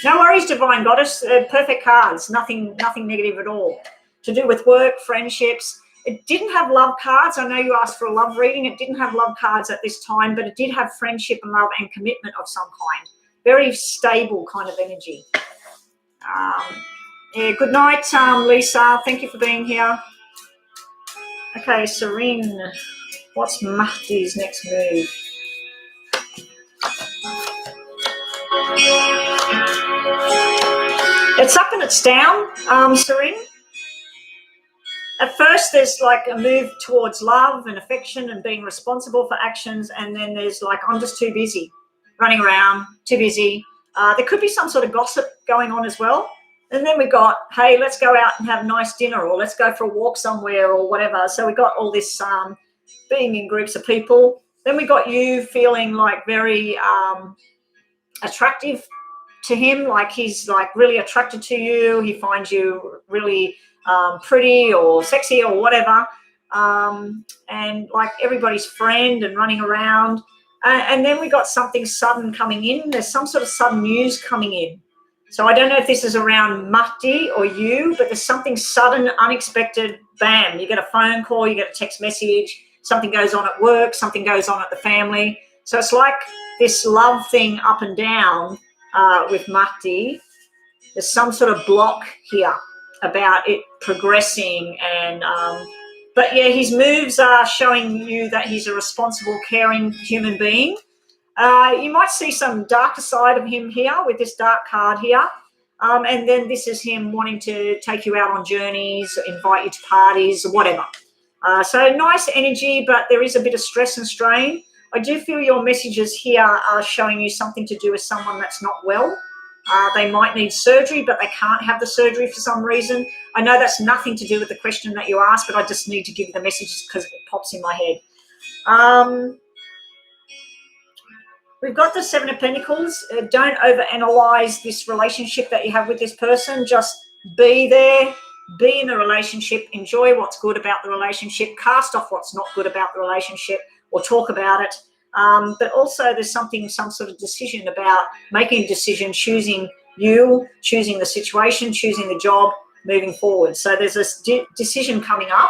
No worries, Divine Goddess. Perfect cards. Nothing negative at all. To do with work, friendships. It didn't have love cards. I know you asked for a love reading. It didn't have love cards at this time, but it did have friendship and love and commitment of some kind. Very stable kind of energy. Yeah, good night, Lisa. Thank you for being here. Okay, Serene. What's Mahdi's next move? It's up and it's down, Serene. At first, there's like a move towards love and affection and being responsible for actions, and then there's like, I'm just too busy, running around, too busy. There could be some sort of gossip going on as well. And then we got, hey, let's go out and have a nice dinner, or let's go for a walk somewhere, or whatever. So we got all this being in groups of people. Then we got you feeling like very attractive to him, like he's like really attracted to you. He finds you really pretty or sexy or whatever, and like everybody's friend and running around. And then we got something sudden coming in. There's some sort of sudden news coming in. So I don't know if this is around Mahdi or you, but there's something sudden, unexpected, bam, you get a phone call, you get a text message, something goes on at work, something goes on at the family, So it's like this love thing up and down with Mahdi. There's some sort of block here about it progressing, and but yeah, his moves are showing you that he's a responsible, caring human being. You might see some darker side of him here with this dark card here. And then this is him wanting to take you out on journeys, invite you to parties, whatever. So nice energy, but there is a bit of stress and strain. I do feel your messages here are showing you something to do with someone that's not well. They might need surgery, but they can't have the surgery for some reason. I know that's nothing to do with the question that you asked, but I just need to give you the messages because it pops in my head. We've got the Seven of Pentacles. Don't overanalyze this relationship that you have with this person. Just be there, be in the relationship, enjoy what's good about the relationship, cast off what's not good about the relationship, or talk about it. But also there's some sort of decision about making a decision, choosing you, choosing the situation, choosing the job, moving forward. So there's a decision coming up.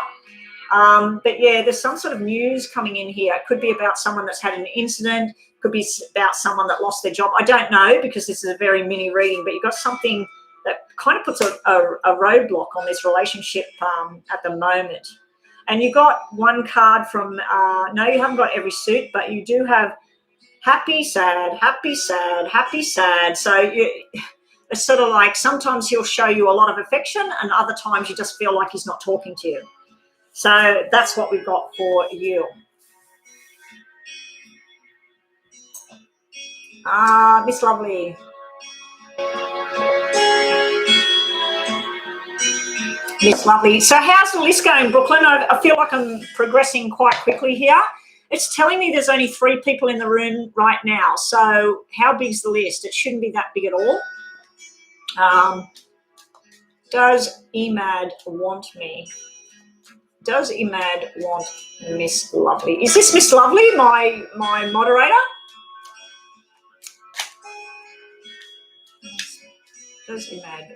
But yeah, there's some sort of news coming in here. It could be about someone that's had an incident, could be about someone that lost their job. I don't know, because this is a very mini reading, but you've got something that kind of puts a roadblock on this relationship at the moment. And you got one card from, no, you haven't got every suit, but you do have happy, sad, happy, sad, happy, sad. So it's sort of like sometimes he'll show you a lot of affection and other times you just feel like he's not talking to you. So that's what we've got for you. Miss Lovely. Miss Lovely. So how's the list going, Brooklyn? I feel like I'm progressing quite quickly here. It's telling me there's only 3 people in the room right now. So how big's the list? It shouldn't be that big at all. Does Emad want me? Does Emad want Miss Lovely? Is this Miss Lovely, my moderator? Does Emad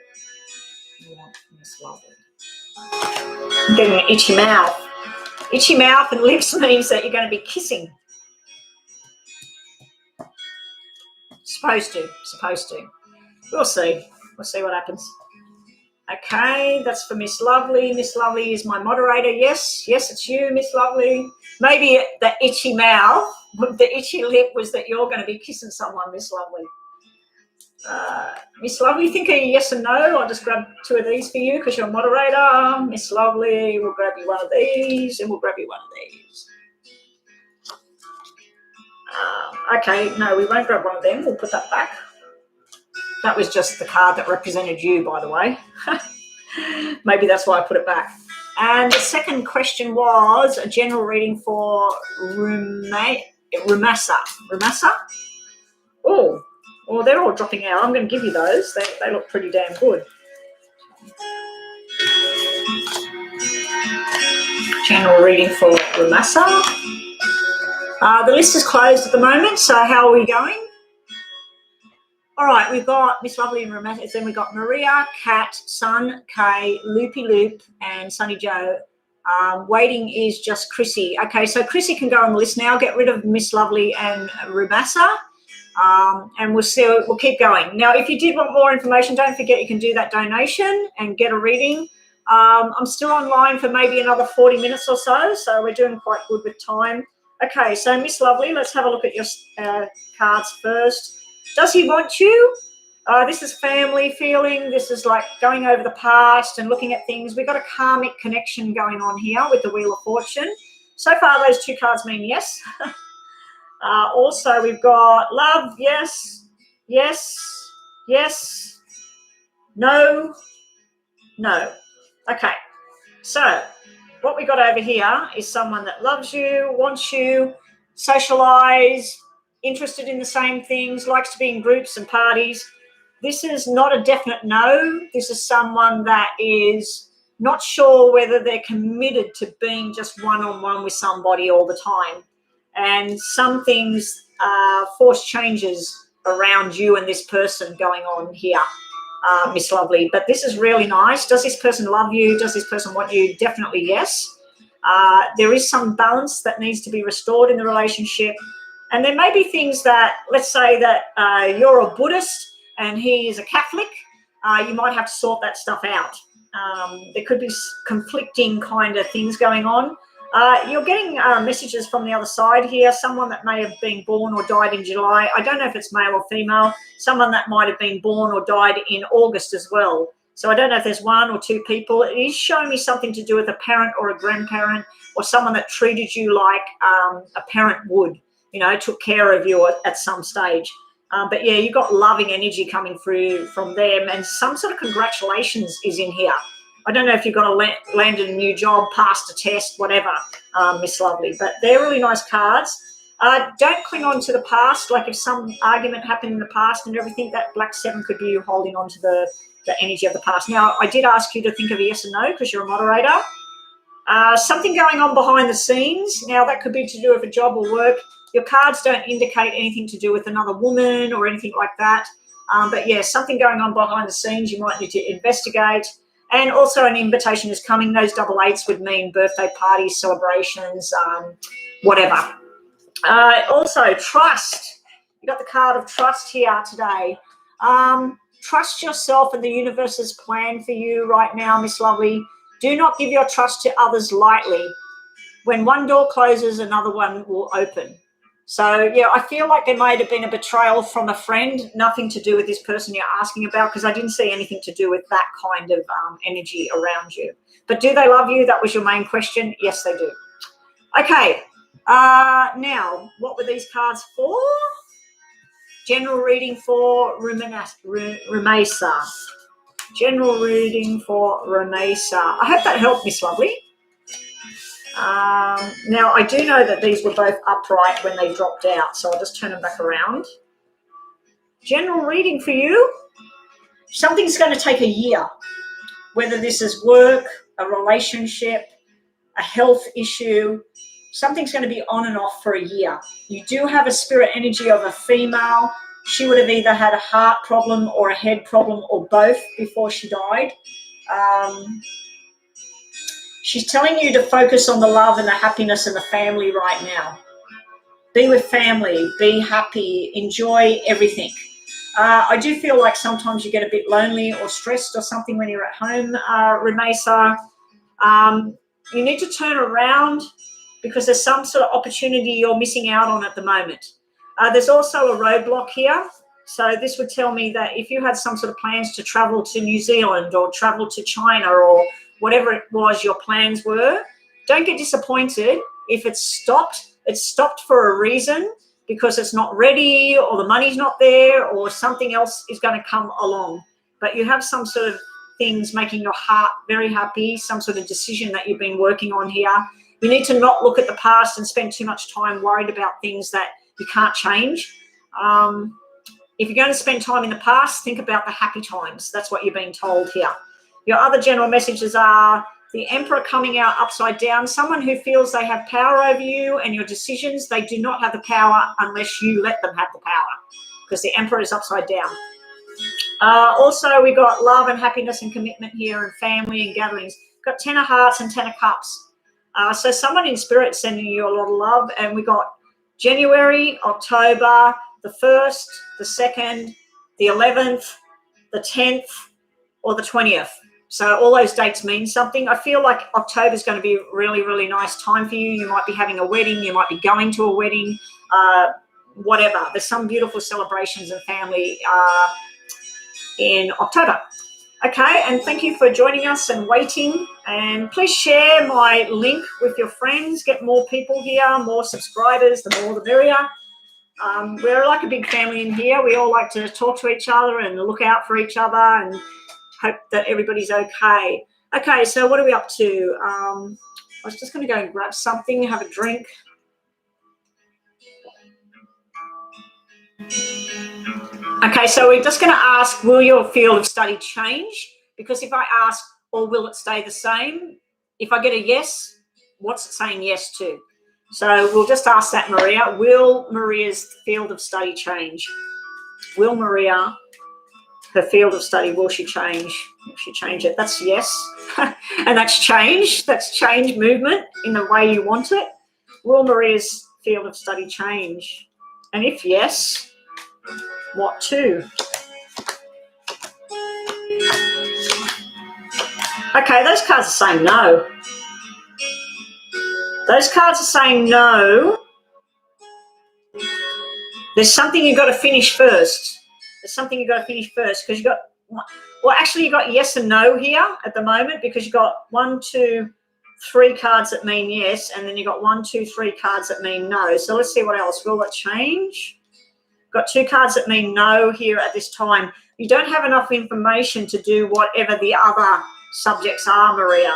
want Miss Lovely? I'm getting an itchy mouth. Itchy mouth and lips means that you're going to be kissing. Supposed to. We'll see. We'll see what happens. Okay, that's for Miss Lovely. Miss Lovely is my moderator. Yes, it's you, Miss Lovely. Maybe the itchy mouth, the itchy lip was that you're going to be kissing someone, Miss Lovely. Miss Lovely, think a yes and no. I'll just grab 2 of these for you because you're a moderator. Miss Lovely, we'll grab you one of these and we'll grab you one of these. Okay, no, we won't grab one of them. We'll put that back. That was just the card that represented you, by the way. Maybe that's why I put it back. And the second question was a general reading for Rumasa. Oh, well, they're all dropping out. I'm going to give you those. They look pretty damn good. General reading for Rumasa. The list is closed at the moment, so how are we going? All right, we've got Miss Lovely and Romantic. Then we've got Maria, Kat, Sun, Kay, Loopy Loop, and Sunny Joe. Waiting is just Chrissy. Okay, so Chrissy can go on the list now. Get rid of Miss Lovely and Rubasa, and we'll keep going. Now, if you did want more information, don't forget you can do that donation and get a reading. I'm still online for maybe another 40 minutes or so we're doing quite good with time. Okay, so Miss Lovely, let's have a look at your cards first. Does he want you? This is family feeling. This is like going over the past and looking at things. We've got a karmic connection going on here with the Wheel of Fortune. So far, those 2 cards mean yes. Also, we've got love, yes, yes, yes, no, no. Okay, so what we got over here is someone that loves you, wants you, socialize, interested in the same things, likes to be in groups and parties. This is not a definite no. This is someone that is not sure whether they're committed to being just one-on-one with somebody all the time. And some things force changes around you and this person going on here, Miss Lovely. But this is really nice. Does this person love you? Does this person want you? Definitely yes. There is some balance that needs to be restored in the relationship. And there may be things that, let's say that you're a Buddhist and he is a Catholic. You might have to sort that stuff out. There could be conflicting kind of things going on. You're getting messages from the other side here, someone that may have been born or died in July. I don't know if it's male or female, someone that might have been born or died in August as well. So I don't know if there's one or two people. It is showing me something to do with a parent or a grandparent or someone that treated you like a parent would, you know, took care of you at some stage. But yeah, you've got loving energy coming through from them, and some sort of congratulations is in here. I don't know if you've got landed a new job, passed a test, whatever, Miss Lovely. But they're really nice cards. Don't cling on to the past. Like if some argument happened in the past and everything, that Black 7 could be you holding on to the energy of the past. Now, I did ask you to think of a yes and no because you're a moderator. Something going on behind the scenes. Now, that could be to do with a job or work. Your cards don't indicate anything to do with another woman or anything like that. But, yeah, something going on behind the scenes you might need to investigate. And also an invitation is coming. Those double eights would mean birthday parties, celebrations, whatever. Also, trust. You got the card of trust here today. Trust yourself and the universe's plan for you right now, Miss Lovely. Do not give your trust to others lightly. When one door closes, another one will open. So, yeah, I feel like there might have been a betrayal from a friend, nothing to do with this person you're asking about, because I didn't see anything to do with that kind of energy around you. But do they love you? That was your main question. Yes, they do. Okay. Now, what were these cards for? General reading for Rumesa. General reading for Rumesa. I hope that helped, Miss Lovely. Now, I do know that these were both upright when they dropped out, so I'll just turn them back around. General reading for you. Something's going to take a year, whether this is work, a relationship, a health issue. Something's going to be on and off for a year. You do have a spirit energy of a female. She would have either had a heart problem or a head problem or both before she died. She's telling you to focus on the love and the happiness and the family right now. Be with family, be happy, enjoy everything. I do feel like sometimes you get a bit lonely or stressed or something when you're at home, Rumesa. You need to turn around because there's some sort of opportunity you're missing out on at the moment. There's also a roadblock here. So this would tell me that if you had some sort of plans to travel to New Zealand or travel to China or whatever it was your plans were, don't get disappointed if it's stopped. It's stopped for a reason, because it's not ready or the money's not there or something else is going to come along. But you have some sort of things making your heart very happy, some sort of decision that you've been working on here. You need to not look at the past and spend too much time worried about things that you can't change. If you're going to spend time in the past, think about the happy times. That's what you're being told here. Your other general messages are the Emperor coming out upside down, someone who feels they have power over you and your decisions. They do not have the power unless you let them have the power, because the Emperor is upside down. Also, we got love and happiness and commitment here and family and gatherings. Got 10 of hearts and 10 of cups. So someone in spirit sending you a lot of love. And we got January, October, the 1st, the 2nd, the 11th, the 10th, or the 20th. So all those dates mean something. I feel like October is going to be a really, really nice time for you. You might be having a wedding. You might be going to a wedding, whatever. There's some beautiful celebrations and family in October. Okay, and thank you for joining us and waiting. And please share my link with your friends. Get more people here, more subscribers. The more the merrier. We're like a big family in here. We all like to talk to each other and look out for each other and hope that everybody's okay. Okay, so what are we up to? I was just going to go and grab something, have a drink. Okay, so we're just going to ask, will your field of study change? Because if I ask, or will it stay the same? If I get a yes, what's it saying yes to? So we'll just ask that, Maria. Will Maria's field of study change? Will Maria, her field of study, will she change? Will she change it? That's yes. And that's change. That's change movement in the way you want it. Will Maria's field of study change? And if yes, what to? Okay, those cards are saying no. Those cards are saying no. There's something you've got to finish first. There's something you've got to finish first because you've got, well, actually you've got yes and no here at the moment because you've got 1, 2, 3 cards that mean yes, and then you've got 1, 2, 3 cards that mean no. So let's see what else. Will that change? Got 2 cards that mean no here at this time. You don't have enough information to do whatever the other subjects are, Maria.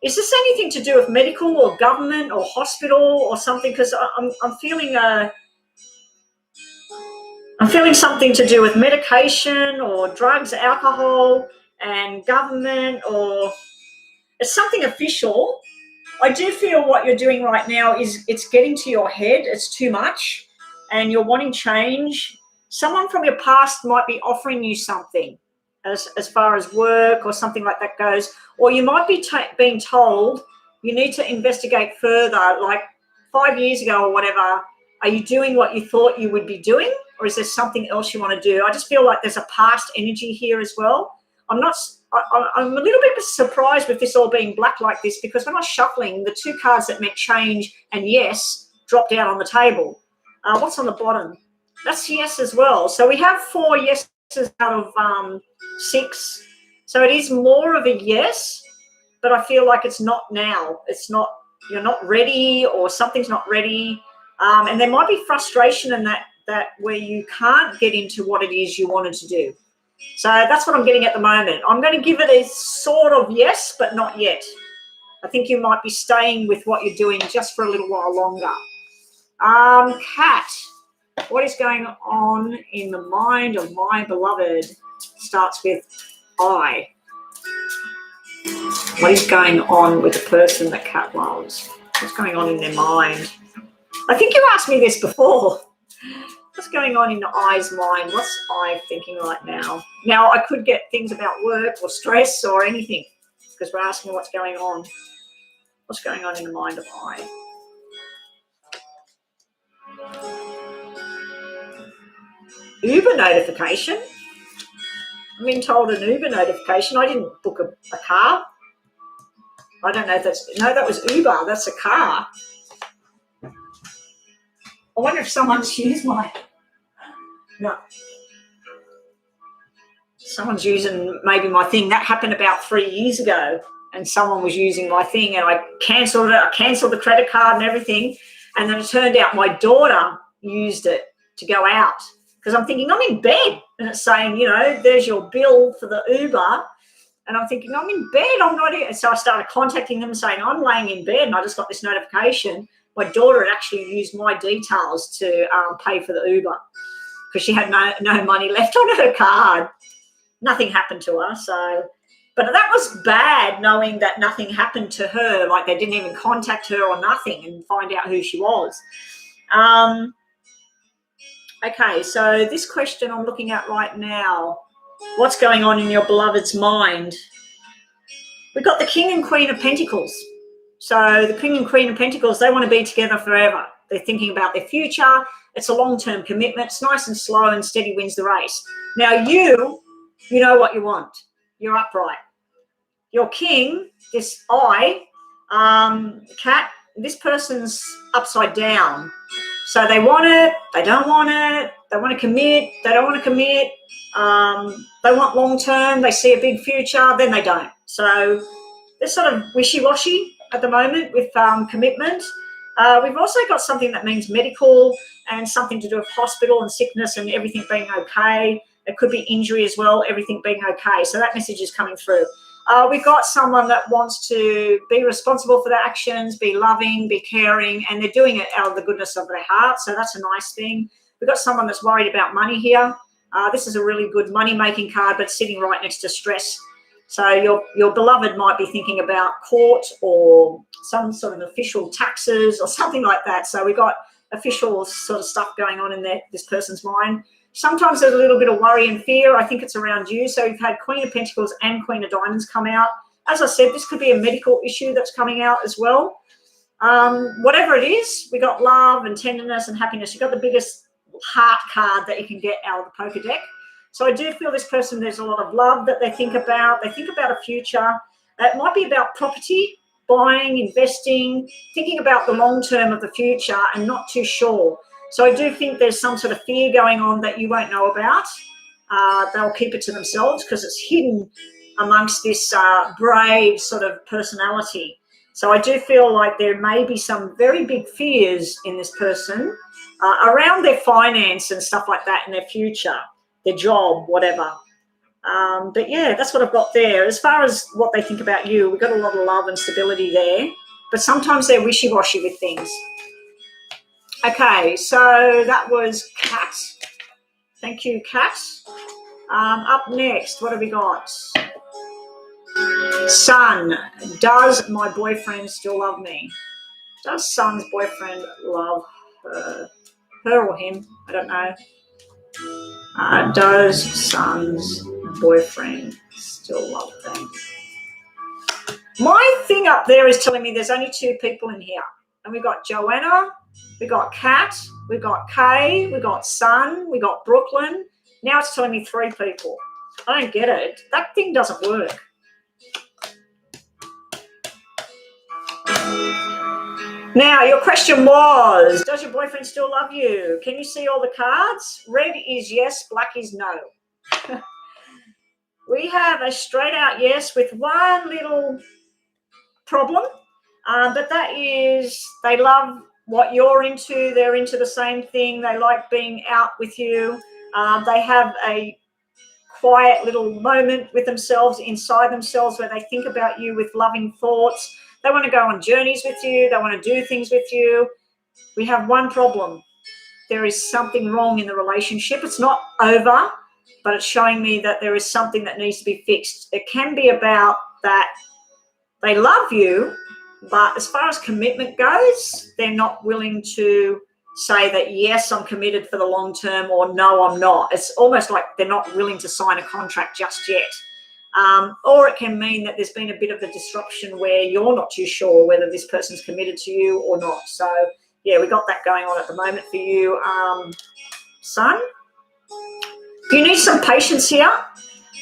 Is this anything to do with medical or government or hospital or something? Because I'm feeling something to do with medication or drugs, alcohol, and government, or it's something official. I do feel what you're doing right now is it's getting to your head. It's too much, and you're wanting change. Someone from your past might be offering you something as far as work or something like that goes, or you might be being told you need to investigate further, like 5 years ago or whatever. Are you doing what you thought you would be doing, or is there something else you want to do? I just feel like there's a past energy here as well. I'm a little bit surprised with this all being black like this, because when I was shuffling, the 2 cards that meant change and yes dropped out on the table. What's on the bottom? That's yes as well. So we have 4 yeses out of 6. So it is more of a yes, but I feel like it's not now. It's not, you're not ready, or something's not ready. And there might be frustration in that where you can't get into what it is you wanted to do. So that's what I'm getting at the moment. I'm going to give it a sort of yes, but not yet. I think you might be staying with what you're doing just for a little while longer. Kat, what is going on in the mind of my beloved? Starts with I. What is going on with the person that Kat loves? What's going on in their mind? I think you asked me this before. What's going on in the I's mind? What's I thinking right now? Now, I could get things about work or stress or anything, because we're asking what's going on. What's going on in the mind of I? Uber notification. I'm being told an Uber notification. I didn't book a car. I don't know if that's, no, that was Uber. That's a car. I wonder if someone's used my, no. Someone's using maybe my thing. That happened about 3 years ago, and someone was using my thing, and I cancelled it. I cancelled the credit card and everything, and then it turned out my daughter used it to go out, because I'm thinking I'm in bed, and it's saying, you know, there's your bill for the Uber, and I'm thinking I'm in bed. I'm not here. So I started contacting them saying I'm laying in bed, and I just got this notification. My daughter had actually used my details to pay for the Uber, because she had no money left on her card. Nothing happened to her, so, but that was bad, knowing that nothing happened to her, like they didn't even contact her or nothing and find out who she was. Okay, so this question I'm looking at right now, what's going on in your beloved's mind? We've got the King and Queen of Pentacles. So the King and Queen of Pentacles, they want to be together forever. They're thinking about their future. It's a long-term commitment. It's nice and slow, and steady wins the race. Now you know what you want. You're upright. Your king, this Kat, this person's upside down. So they want it, they don't want it, they want to commit, they don't want to commit, they want long-term, they see a big future, then they don't. So they're sort of wishy-washy at the moment with commitment. We've also got something that means medical, and something to do with hospital and sickness and everything being okay. It could be injury as well, everything being okay. So that message is coming through. We've got someone that wants to be responsible for their actions, be loving, be caring, and they're doing it out of the goodness of their heart. So that's a nice thing. We've got someone that's worried about money here. This is a really good money-making card, but sitting right next to stress. So your beloved might be thinking about court or some sort of official taxes or something like that. So we've got official sort of stuff going on in this person's mind. Sometimes there's a little bit of worry and fear. I think it's around you. So you've had Queen of Pentacles and Queen of Diamonds come out. As I said, this could be a medical issue that's coming out as well. Whatever it is, we got love and tenderness and happiness. You got the biggest heart card that you can get out of the poker deck. So I do feel this person, there's a lot of love that they think about. They think about a future. It might be about property, buying, investing, thinking about the long term of the future and not too sure. So I do think there's some sort of fear going on that you won't know about. They'll keep it to themselves because it's hidden amongst this brave sort of personality. So I do feel like there may be some very big fears in this person around their finance and stuff like that in their future, their job, whatever. But yeah, that's what I've got there. As far as what they think about you, we've got a lot of love and stability there, but sometimes they're wishy-washy with things. Okay, so that was Kat. Thank you, Kat. Up next, what have we got? Sun, does my boyfriend still love me? Does Sun's boyfriend love her? Her or him? I don't know. Does Sun's boyfriend still love them? My thing up there is telling me there's only 2 people in here. And we've got Joanna, we've got Kat, we've got Kay, we've got Sun, we've got Brooklyn. Now it's telling me 3 people. I don't get it. That thing doesn't work. Now, your question was, does your boyfriend still love you? Can you see all the cards? Red is yes, black is no. We have a straight out yes with one little problem, but that is they love what you're into. They're into the same thing. They like being out with you. They have a quiet little moment with themselves, inside themselves, where they think about you with loving thoughts. They want to go on journeys with you. They want to do things with you. We have one problem. There is something wrong in the relationship. It's not over, but it's showing me that there is something that needs to be fixed. It can be about that they love you, but as far as commitment goes, they're not willing to say that, yes, I'm committed for the long term, or no, I'm not. It's almost like they're not willing to sign a contract just yet. Or it can mean that there's been a bit of a disruption where you're not too sure whether this person's committed to you or not. So, yeah, we got that going on at the moment for you, Sun. You need some patience here.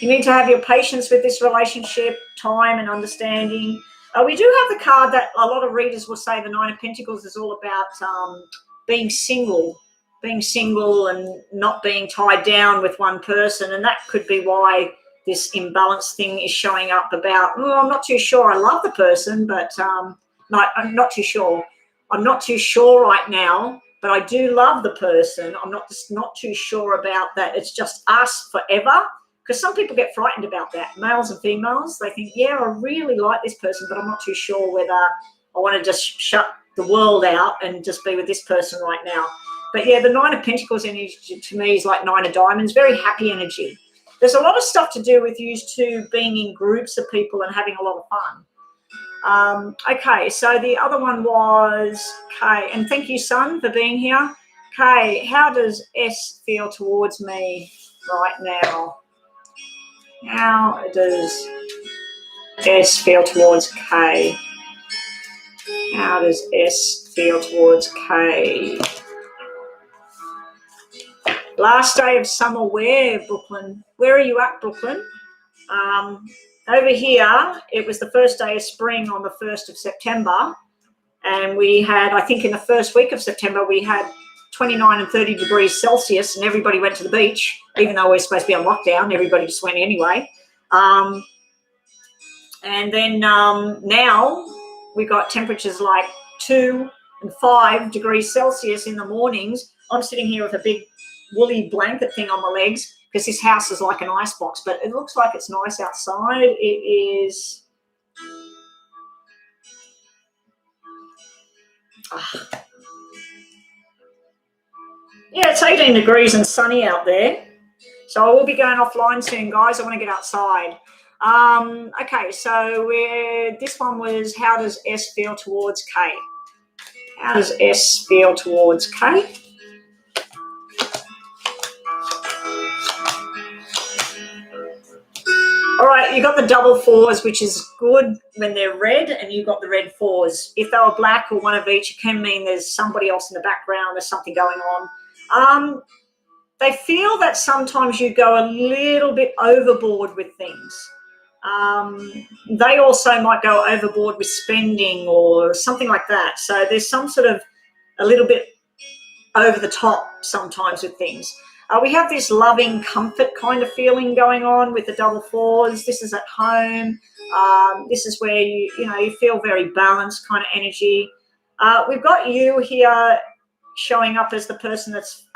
You need to have your patience with this relationship, time and understanding. We do have the card that a lot of readers will say the 9 of Pentacles is all about being single and not being tied down with one person. And that could be why this imbalance thing is showing up about, I'm not too sure. I love the person, but no, I'm not too sure. I'm not too sure right now, but I do love the person. I'm not too sure about that. It's just us forever. Because some people get frightened about that, males and females. They think, yeah, I really like this person, but I'm not too sure whether I want to just shut the world out and just be with this person right now. But, yeah, the 9 of Pentacles energy to me is like 9 of Diamonds, very happy energy. There's a lot of stuff to do with you two being in groups of people and having a lot of fun. Okay, so the other one was Kay. And thank you, Sun, for being here. Kay, how does S feel towards me right now? How does S feel towards K? How does S feel towards K? Last day of summer where, Brooklyn? Where are you at, Brooklyn? Over here, it was the first day of spring on the 1st of September. And we had, I think in the first week of September, we had 29 and 30 degrees Celsius, and everybody went to the beach, even though we're supposed to be on lockdown. Everybody just went anyway. And then now we've got temperatures like 2 and 5 degrees Celsius in the mornings. I'm sitting here with a big woolly blanket thing on my legs because this house is like an icebox, but it looks like it's nice outside. It is... Yeah, it's 18 degrees and sunny out there. So I will be going offline soon, guys. I want to get outside. Okay, so this one was, how does S feel towards K? How does S feel towards K? All right, you got the double fours, which is good when they're red, and you got the red fours. If they were black or one of each, it can mean there's somebody else in the background, there's something going on. They feel that sometimes you go a little bit overboard with things. They also might go overboard with spending or something like that. So there's some sort of a little bit over the top sometimes with things. We have this loving comfort kind of feeling going on with the double fours. This is at home. This is where you feel very balanced kind of energy. We've got you here showing up as the person that's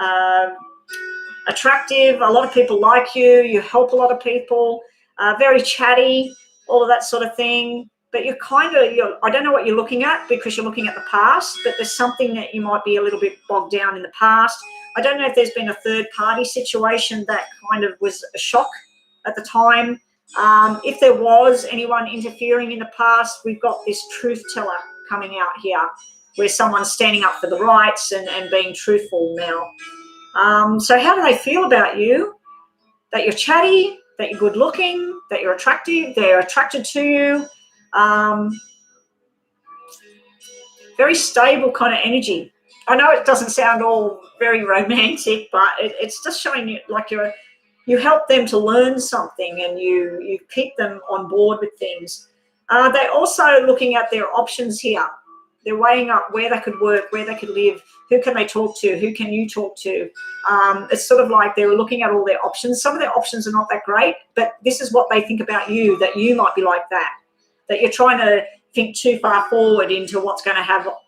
attractive. A lot of people like you. You help a lot of people. Very chatty, all of that sort of thing. But I don't know what you're looking at because you're looking at the past, but there's something that you might be a little bit bogged down in the past. I don't know if there's been a third party situation that kind of was a shock at the time. If there was anyone interfering in the past, we've got this truth teller coming out here where someone's standing up for the rights and being truthful now. So how do they feel about you? That you're chatty, that you're good looking, that you're attractive, they're attracted to you. Very stable kind of energy. I know it doesn't sound all very romantic, but it's just showing you like you help them to learn something and you keep them on board with things. They're also looking at their options here. They're weighing up where they could work, where they could live, who can they talk to, who can you talk to. It's sort of like they're looking at all their options. Some of their options are not that great, but this is what they think about you, that you might be like that you're trying to think too far forward into what's going to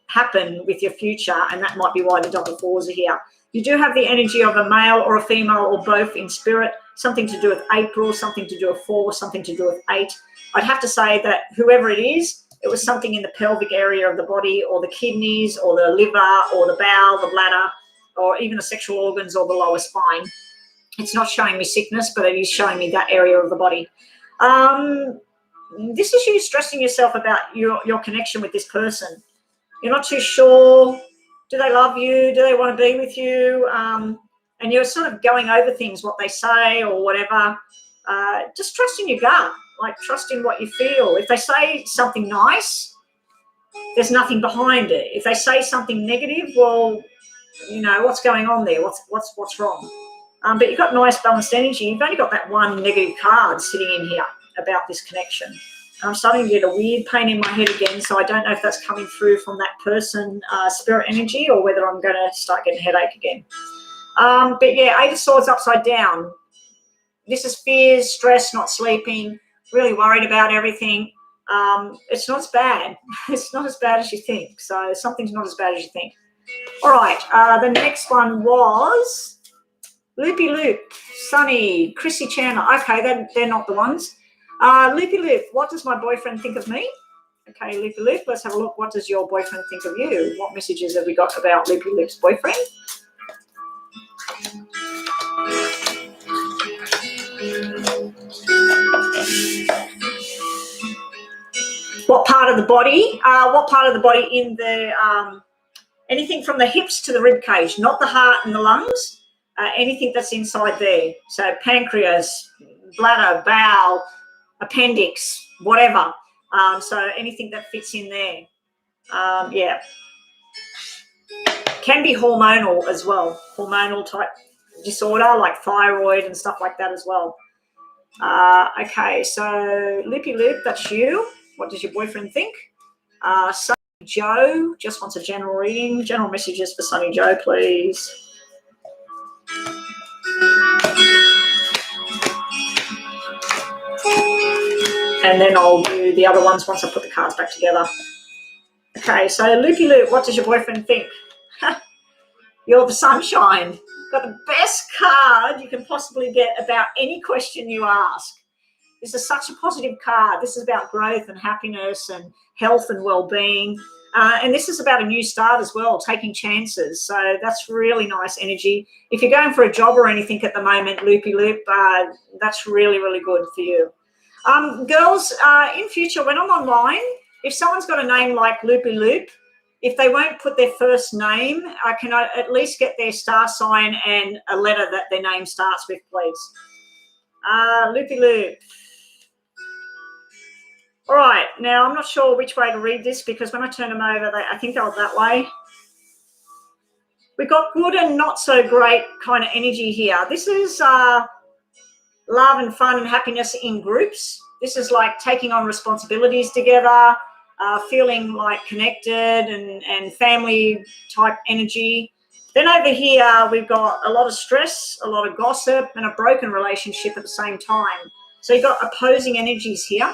happen with your future, and that might be why the double fours are here. You do have the energy of a male or a female or both in spirit, something to do with April, something to do with 4, something to do with 8. I'd have to say that whoever it is, it was something in the pelvic area of the body or the kidneys or the liver or the bowel, the bladder, or even the sexual organs or the lower spine. It's not showing me sickness, but it is showing me that area of the body. This is you stressing yourself about your connection with this person. You're not too sure. Do they love you? Do they want to be with you? And you're sort of going over things, what they say or whatever. Just trusting your gut, like trusting what you feel. If they say something nice, there's nothing behind it. If they say something negative, well, what's going on there? What's wrong? But you've got nice balanced energy. You've only got that one negative card sitting in here about this connection. I'm starting to get a weird pain in my head again, so I don't know if that's coming through from that person, spirit energy, or whether I'm going to start getting a headache again. But yeah, 8 of Swords upside down. This is fears, stress, not sleeping, really worried about everything. It's not as bad. It's not as bad as you think. So something's not as bad as you think. All right. The next one was Loopy Loop, Sunny, Chrissy Chandler. Okay, they're not the ones. Loopy Loop, what does my boyfriend think of me? Okay, Loopy Loop, let's have a look. What does your boyfriend think of you? What messages have we got about Loopy Loop's boyfriend? What part of the body? What part of the body in the anything from the hips to the rib cage, not the heart and the lungs, anything that's inside there. So pancreas, bladder, bowel, appendix, whatever. So anything that fits in there. Yeah. Can be hormonal as well, hormonal type disorder like thyroid and stuff like that as well. Okay, so Loopy Loop, that's you. What does your boyfriend think? Sunny Joe just wants a general reading. General messages for Sunny Joe, please. And then I'll do the other ones once I put the cards back together. Okay, so Loopy Loop, what does your boyfriend think? You're the sunshine. You've got the best card you can possibly get about any question you ask. This is such a positive card. This is about growth and happiness and health and well-being. And this is about a new start as well, taking chances. So that's really nice energy. If you're going for a job or anything at the moment, Loopy Loop, that's really, really good for you. Girls, in future, when I'm online, if someone's got a name like Loopy Loop, if they won't put their first name, can I at least get their star sign and a letter that their name starts with, please? Loopy Loop. All right, now I'm not sure which way to read this because when I turn them over, I think they're that way. We've got good and not so great kind of energy here. This is love and fun and happiness in groups. This is like taking on responsibilities together, feeling like connected and family type energy. Then over here, we've got a lot of stress, a lot of gossip, and a broken relationship at the same time. So you've got opposing energies here.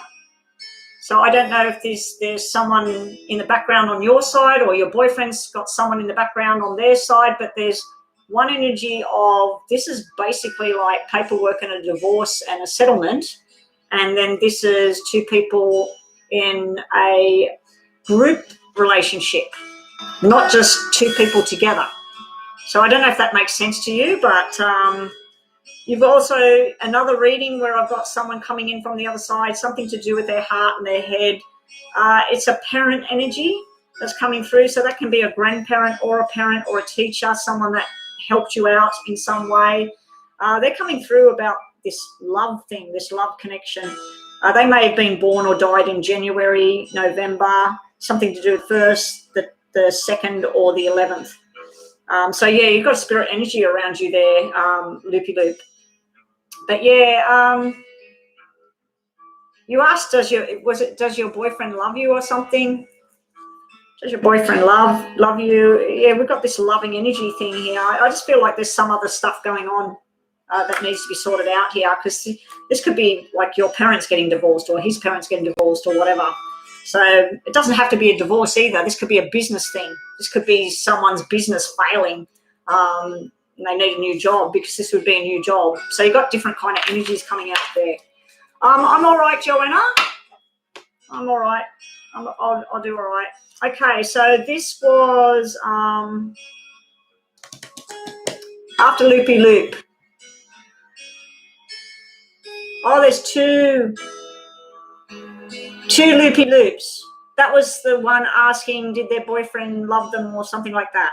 So I don't know if there's someone in the background on your side or your boyfriend's got someone in the background on their side, but there's one energy of this is basically like paperwork and a divorce and a settlement. And then this is two people in a group relationship, not just two people together. So I don't know if that makes sense to you, but you've also another reading where I've got someone coming in from the other side, something to do with their heart and their head. It's a parent energy that's coming through. So that can be a grandparent or a parent or a teacher, someone that helped you out in some way. They're coming through about this love thing, this love connection. They may have been born or died in January, November, something to do with first, the 2nd or the 11th. So, yeah, you've got spirit energy around you there, loopy-loop. But, yeah, you asked, does your boyfriend love you or something? Does your boyfriend love you? Yeah, we've got this loving energy thing here. I just feel like there's some other stuff going on that needs to be sorted out here because this could be like your parents getting divorced or his parents getting divorced or whatever. So it doesn't have to be a divorce either. This could be a business thing. This could be someone's business failing. And they need a new job because this would be a new job. So you've got different kind of energies coming out there. I'm all right, Joanna. I'm all right. I'll do all right. Okay, so this was after loopy loop. Oh, there's two loopy loops. That was the one asking, did their boyfriend love them or something like that.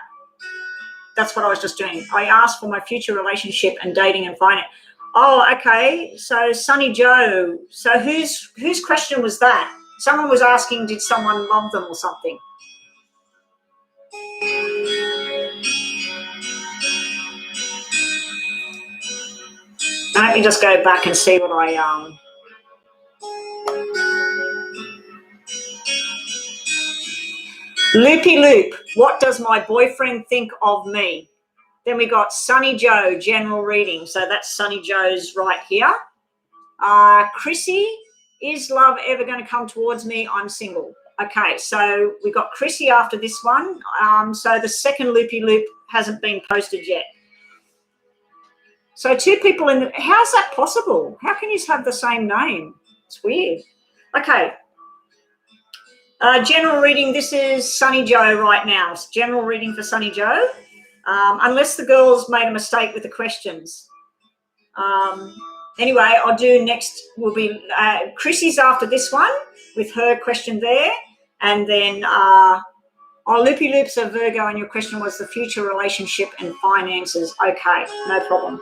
That's what I was just doing. I asked for my future relationship and dating and finance. Oh, okay. So Sunny Joe. So whose question was that? Someone was asking, did someone love them or something? Now, let me just go back and see what I Loopy loop. What does my boyfriend think of me? Then we got Sunny Joe, general reading. So that's Sunny Joe's right here. Chrissy, is love ever going to come towards me? I'm single. Okay, so we got Chrissy after this one. So the second loopy loop hasn't been posted yet. So two people in the, how's that possible? How can you have the same name? It's weird. Okay. General reading, this is Sunny Joe right now. It's general reading for Sunny Joe, unless the girls made a mistake with the questions. Anyway, I'll do next will be Chrissy's after this one with her question there. And then Loopy Loops of Virgo, and your question was the future relationship and finances. Okay, no problem.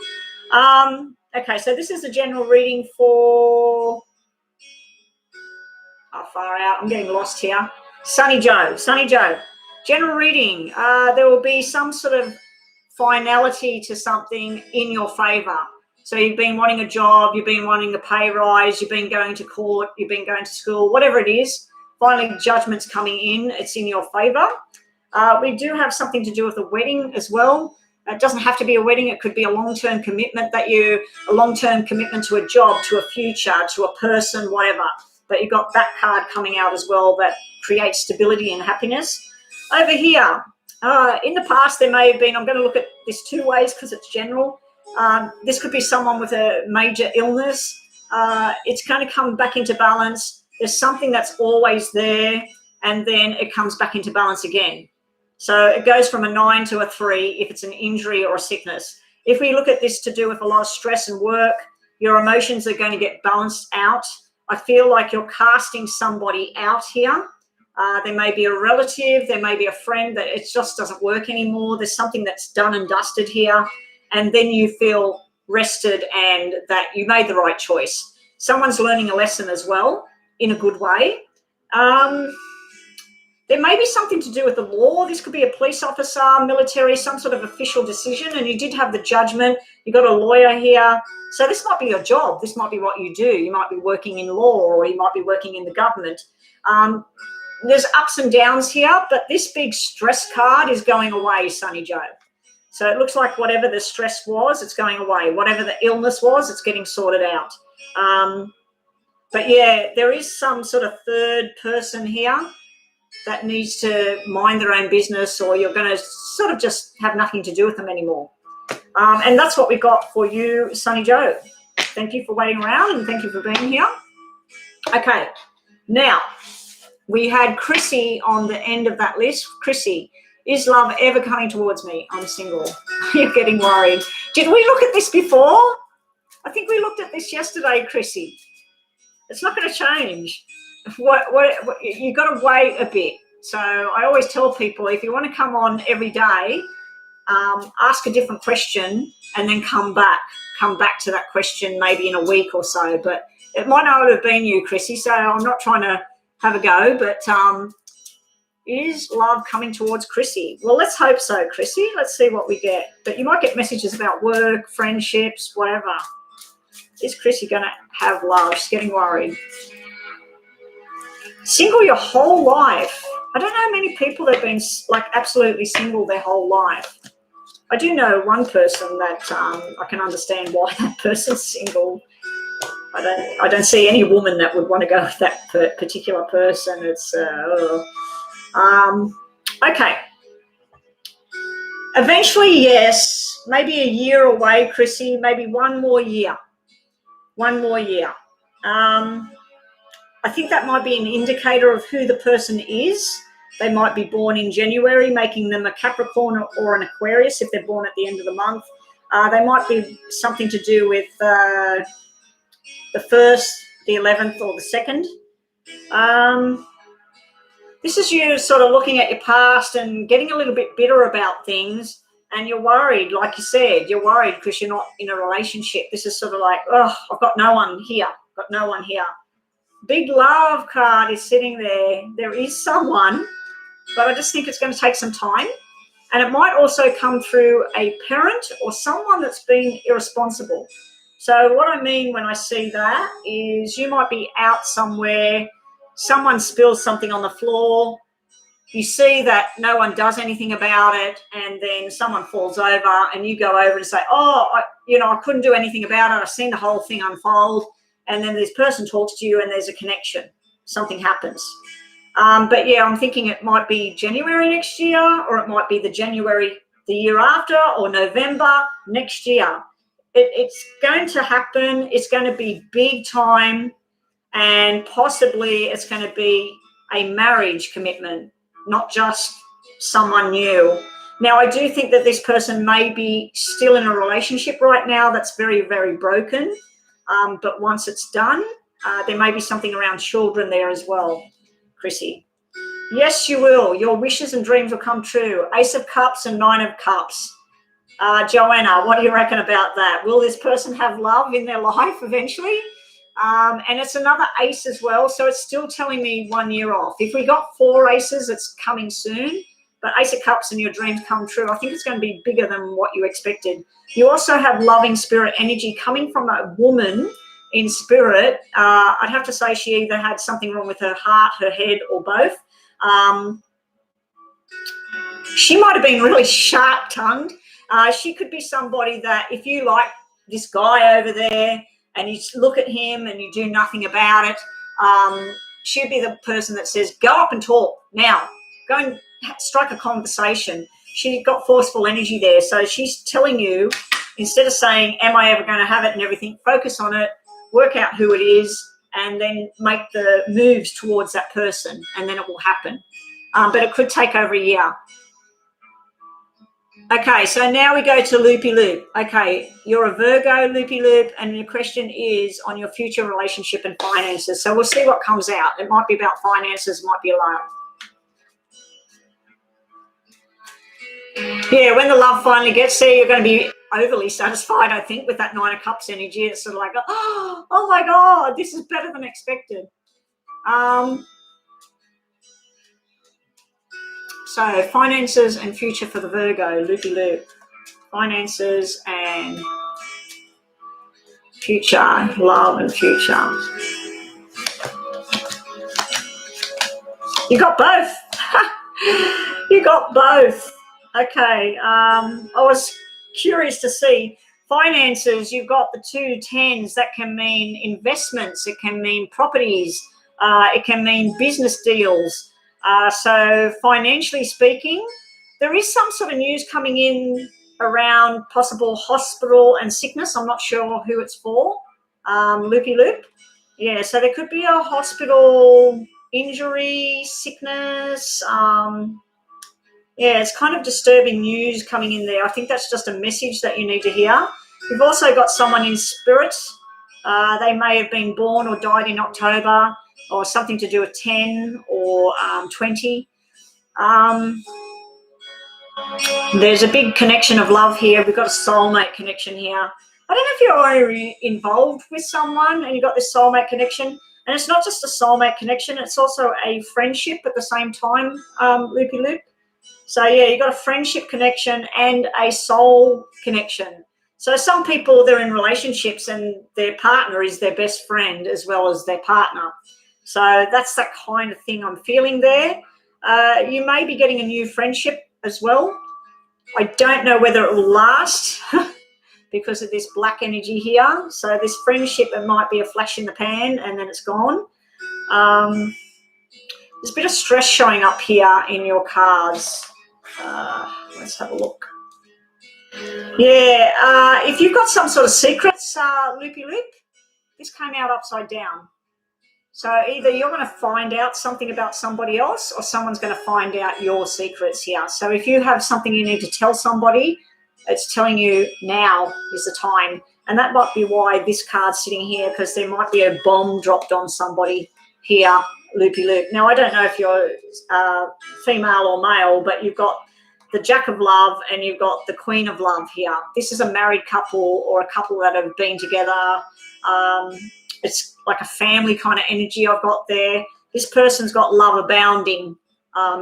Okay, so this is the general reading for... Oh, far out. I'm getting lost here. Sunny Joe. General reading. There will be some sort of finality to something in your favour. So you've been wanting a job, you've been wanting a pay rise, you've been going to court, you've been going to school, whatever it is. Finally, judgment's coming in. It's in your favour. We do have something to do with a wedding as well. It doesn't have to be a wedding. It could be a long-term commitment a long-term commitment to a job, to a future, to a person, whatever. But you've got that card coming out as well that creates stability and happiness. Over here, in the past, there may have been, I'm going to look at this two ways because it's general. This could be someone with a major illness. It's going to come back into balance. There's something that's always there, and then it comes back into balance again. So it goes from a 9 to a 3 if it's an injury or a sickness. If we look at this to do with a lot of stress and work, your emotions are going to get balanced out. I feel like you're casting somebody out here. There may be a relative, there may be a friend that it just doesn't work anymore. There's something that's done and dusted here. And then you feel rested and that you made the right choice. Someone's learning a lesson as well. in a good way. There may be something to do with the law. This could be a police officer, military, some sort of official decision, and you did have the judgment. You got a lawyer here. So this might be your job. This might be what you do. You might be working in law, or you might be working in the government. There's ups and downs here, but this big stress card is going away, Sunny Joe. So it looks like whatever the stress was, it's going away. Whatever the illness was, it's getting sorted out. But yeah, there is some sort of third person here that needs to mind their own business, or you're going to sort of just have nothing to do with them anymore. And that's what we got for you, Sunny Joe. Thank you for waiting around, and thank you for being here. Okay, now we had Chrissy on the end of that list. Chrissy, is love ever coming towards me? I'm single. You're getting worried. Did we look at this before? I think we looked at this yesterday, Chrissy. It's not going to change. What you got to wait a bit. So I always tell people, if you want to come on every day, ask a different question and then come back to that question maybe in a week or so. But it might not have been you, Chrissy, so I'm not trying to have a go, but is love coming towards Chrissy? Well, let's hope so, Chrissy. Let's see what we get. But you might get messages about work, friendships, whatever. Is Chrissy going to have love? She's getting worried. Single your whole life. I don't know many people that have been like absolutely single their whole life. I do know one person that I can understand why that person's single. I don't see any woman that would want to go with that particular person. It's okay. Eventually, yes. Maybe a year away, Chrissy. Maybe one more year. I think that might be an indicator of who the person is. They might be born in January, making them a Capricorn or an Aquarius if they're born at the end of the month. They might be something to do with the 1st, the 11th, or the 2nd. This is you sort of looking at your past and getting a little bit bitter about things, and you're worried, like you said, you're worried because you're not in a relationship. This is sort of like, oh, I've got no one here, Big love card is sitting there. There is someone, but I just think it's going to take some time. And it might also come through a parent or someone that's been irresponsible. So what I mean when I see that is you might be out somewhere, someone spills something on the floor, you see that no one does anything about it, and then someone falls over and you go over and say, oh, I couldn't do anything about it. I've seen the whole thing unfold. And then this person talks to you and there's a connection. Something happens. But, yeah, I'm thinking it might be January next year, or it might be the January the year after, or November next year. It's going to happen. It's going to be big time, and possibly it's going to be a marriage commitment, not just someone new. Now, I do think that this person may be still in a relationship right now that's very, very broken. But once it's done, there may be something around children there as well, Chrissy. Yes, you will. Your wishes and dreams will come true. Ace of Cups and Nine of Cups. Joanna, what do you reckon about that? Will this person have love in their life eventually? And it's another ace as well, so it's still telling me 1 year off. If we got 4 aces, it's coming soon. But Ace of Cups and your dreams come true. I think it's going to be bigger than what you expected. You also have loving spirit energy coming from a woman in spirit. I'd have to say she either had something wrong with her heart, her head, or both. She might have been really sharp-tongued. She could be somebody that if you like this guy over there and you look at him and you do nothing about it, she'd be the person that says, go up and talk now. Go and strike a conversation. She got forceful energy there. So she's telling you, instead of saying, am I ever going to have it and everything, focus on it, work out who it is, and then make the moves towards that person, and then it will happen. But it could take over a year. Okay, so now we go to Loopy Loop. Okay, you're a Virgo, Loopy Loop, and your question is on your future relationship and finances. So we'll see what comes out. It might be about finances, might be a love. Yeah, when the love finally gets there, you're going to be overly satisfied, I think, with that Nine of Cups energy. It's sort of like, oh my God, this is better than expected. So finances and future for the Virgo, loopy loop. Finances and future, love and future. You got both. You got both. Okay. I was curious to see finances. You've got the 2 tens. That can mean investments. It can mean properties. It can mean business deals. So financially speaking, there is some sort of news coming in around possible hospital and sickness. I'm not sure who it's for. Loopy loop. Yeah, so there could be a hospital injury, sickness. Yeah, it's kind of disturbing news coming in there. I think that's just a message that you need to hear. You've also got someone in spirit. They may have been born or died in October, or something to do with 10 or 20. There's a big connection of love here. We've got a soulmate connection here. I don't know if you're already involved with someone and you've got this soulmate connection. And it's not just a soulmate connection, it's also a friendship at the same time, loopy loop. So, yeah, you've got a friendship connection and a soul connection. So some people, they're in relationships and their partner is their best friend as well as their partner. So that's that kind of thing I'm feeling there. You may be getting a new friendship as well. I don't know whether it will last because of this black energy here. So this friendship, it might be a flash in the pan and then it's gone. There's a bit of stress showing up here in your cards. Let's have a look. Yeah, if you've got some sort of secrets, loopy loop, this came out upside down. So either you're going to find out something about somebody else or someone's going to find out your secrets here. So if you have something you need to tell somebody, it's telling you now is the time. And that might be why this card's sitting here, because there might be a bomb dropped on somebody here, loopy loop. Now, I don't know if you're female or male, but you've got the Jack of Love and you've got the Queen of Love here. This is a married couple or a couple that have been together. It's like a family kind of energy I've got there. This person's got love abounding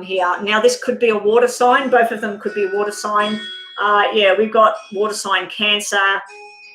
here. Now, this could be a water sign. Both of them could be a water sign. Yeah, we've got water sign Cancer,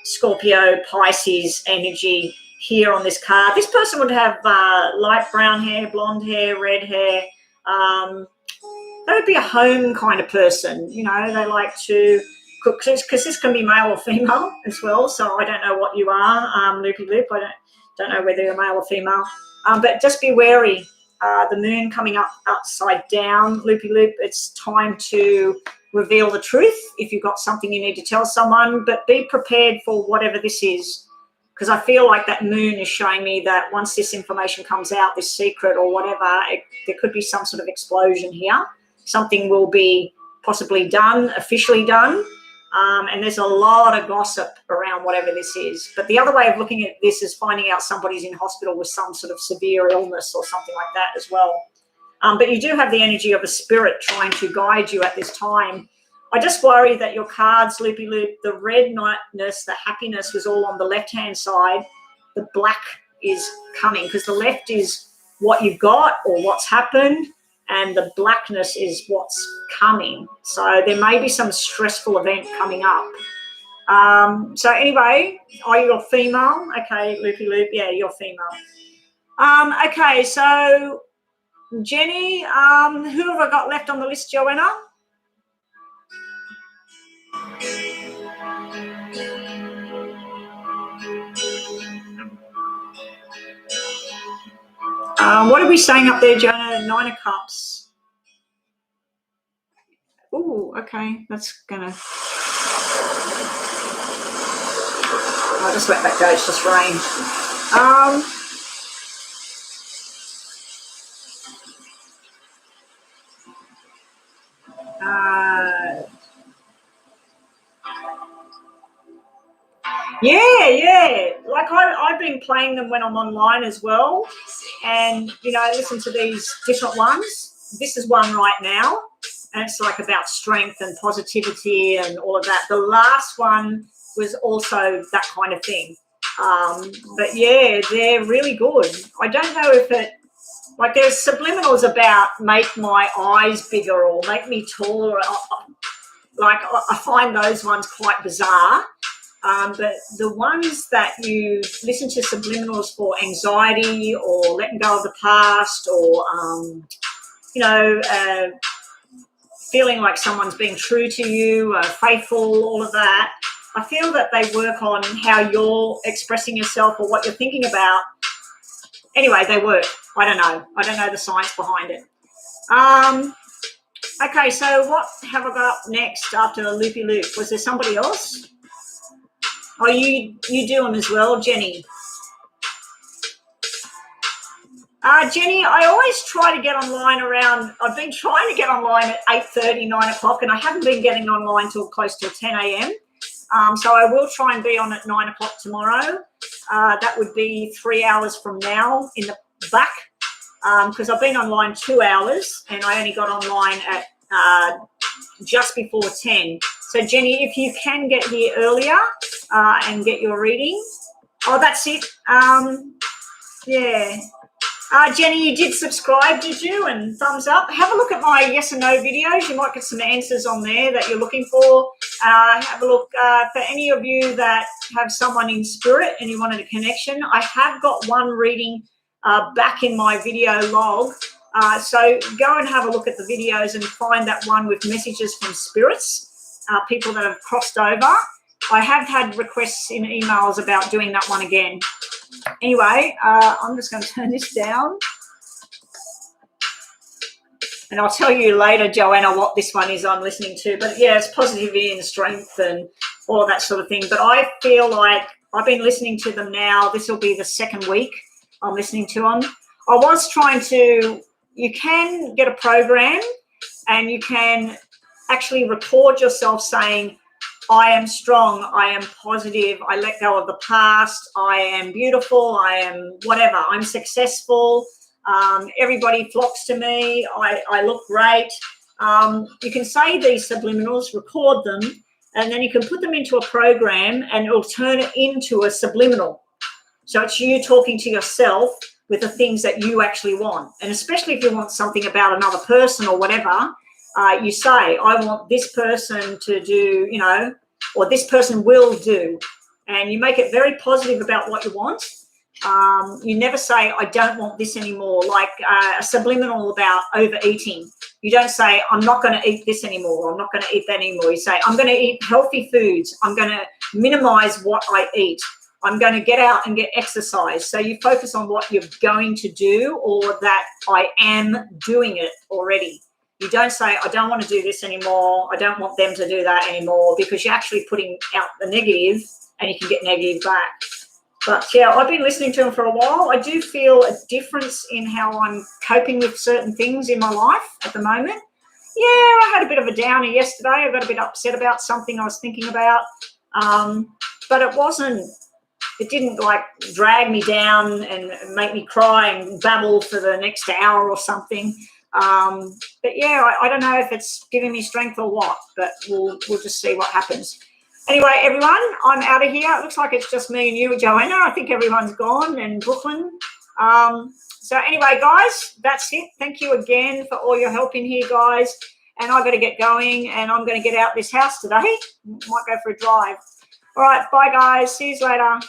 Scorpio, Pisces energy here on this card. This person would have light brown hair, blonde hair, red hair. They would be a home kind of person. You know, they like to cook, because this can be male or female as well. So I don't know what you are, loopy loop. I don't know whether you're male or female. But just be wary. The moon coming up upside down, loopy loop. It's time to reveal the truth if you've got something you need to tell someone, but be prepared for whatever this is, because I feel like that moon is showing me that once this information comes out, this secret or whatever, there could be some sort of explosion here. Something will be possibly done, officially done, and there's a lot of gossip around whatever this is. But the other way of looking at this is finding out somebody's in hospital with some sort of severe illness or something like that as well. But you do have the energy of a spirit trying to guide you at this time. I just worry that your cards, loopy loop, the redness, the happiness was all on the left-hand side. The black is coming, because the left is what you've got or what's happened, and the blackness is what's coming. So there may be some stressful event coming up. So anyway, are you a female? Okay, loopy loop, yeah, you're female. Okay, so Jenny, who have I got left on the list, Joanna? What are we saying up there, Joanna? 9 of Cups. Ooh, okay, that's gonna... I'll just let that go, it's just rain. Yeah. Like I've been playing them when I'm online as well, and listen to these different ones. This is one right now, and it's like about strength and positivity and all of that. The last one was also that kind of thing. But yeah, they're really good. I don't know if Like there's subliminals about make my eyes bigger or make me taller. Like I find those ones quite bizarre. But the ones that you listen to subliminals for anxiety or letting go of the past or, feeling like someone's being true to you, faithful, all of that, I feel that they work on how you're expressing yourself or what you're thinking about. Anyway, they work. I don't know. I don't know the science behind it. Okay, so what have I got up next after the loopy loop? Was there somebody else? Oh, you do them as well, Jenny. Jenny, I always try to get online around, I've been trying to get online at 8:30, 9 o'clock, and I haven't been getting online till close to 10 a.m. So I will try and be on at 9 o'clock tomorrow. That would be 3 hours from now in the back, because I've been online 2 hours and I only got online at just before 10. So, Jenny, if you can get here earlier and get your reading. Oh, that's it. Yeah. Jenny, you did subscribe, did you? And thumbs up. Have a look at my yes and no videos. You might get some answers on there that you're looking for. Have a look for any of you that have someone in spirit and you wanted a connection. I have got one reading back in my video log. So go and have a look at the videos and find that one with messages from spirits, people that have crossed over. I have had requests in emails about doing that one again. Anyway, I'm just going to turn this down. And I'll tell you later, Joanna, what this one is I'm listening to. But, yeah, it's positivity and strength and all of that sort of thing. But I feel like I've been listening to them now. This will be the second week I'm listening to them. I was trying to – you can get a program and you can actually record yourself saying, I am strong, I am positive, I let go of the past, I am beautiful, I am whatever, I'm successful, everybody flocks to me, I look great. You can say these subliminals, record them, and then you can put them into a program and it'll turn it into a subliminal. So it's you talking to yourself with the things that you actually want. And especially if you want something about another person or whatever, you say, I want this person to do, or this person will do. And you make it very positive about what you want. You never say, I don't want this anymore, like a subliminal about overeating. You don't say, I'm not going to eat this anymore. I'm not going to eat that anymore. You say, I'm going to eat healthy foods. I'm going to minimize what I eat. I'm going to get out and get exercise. So you focus on what you're going to do or that I am doing it already. You don't say, I don't want to do this anymore. I don't want them to do that anymore, because you're actually putting out the negative and you can get negative back. But, yeah, I've been listening to them for a while. I do feel a difference in how I'm coping with certain things in my life at the moment. Yeah, I had a bit of a downer yesterday. I got a bit upset about something I was thinking about. But it didn't like drag me down and make me cry and babble for the next hour or something. But yeah, I don't know if it's giving me strength or what, but we'll just see what happens. Anyway, everyone, I'm out of here. It looks like it's just me and you, Joanna. I think everyone's gone, and Brooklyn. So anyway, guys, that's it. Thank you again for all your help in here, guys. And I've got to get going, and I'm going to get out this house today. Might go for a drive. All right, bye, guys. See you later.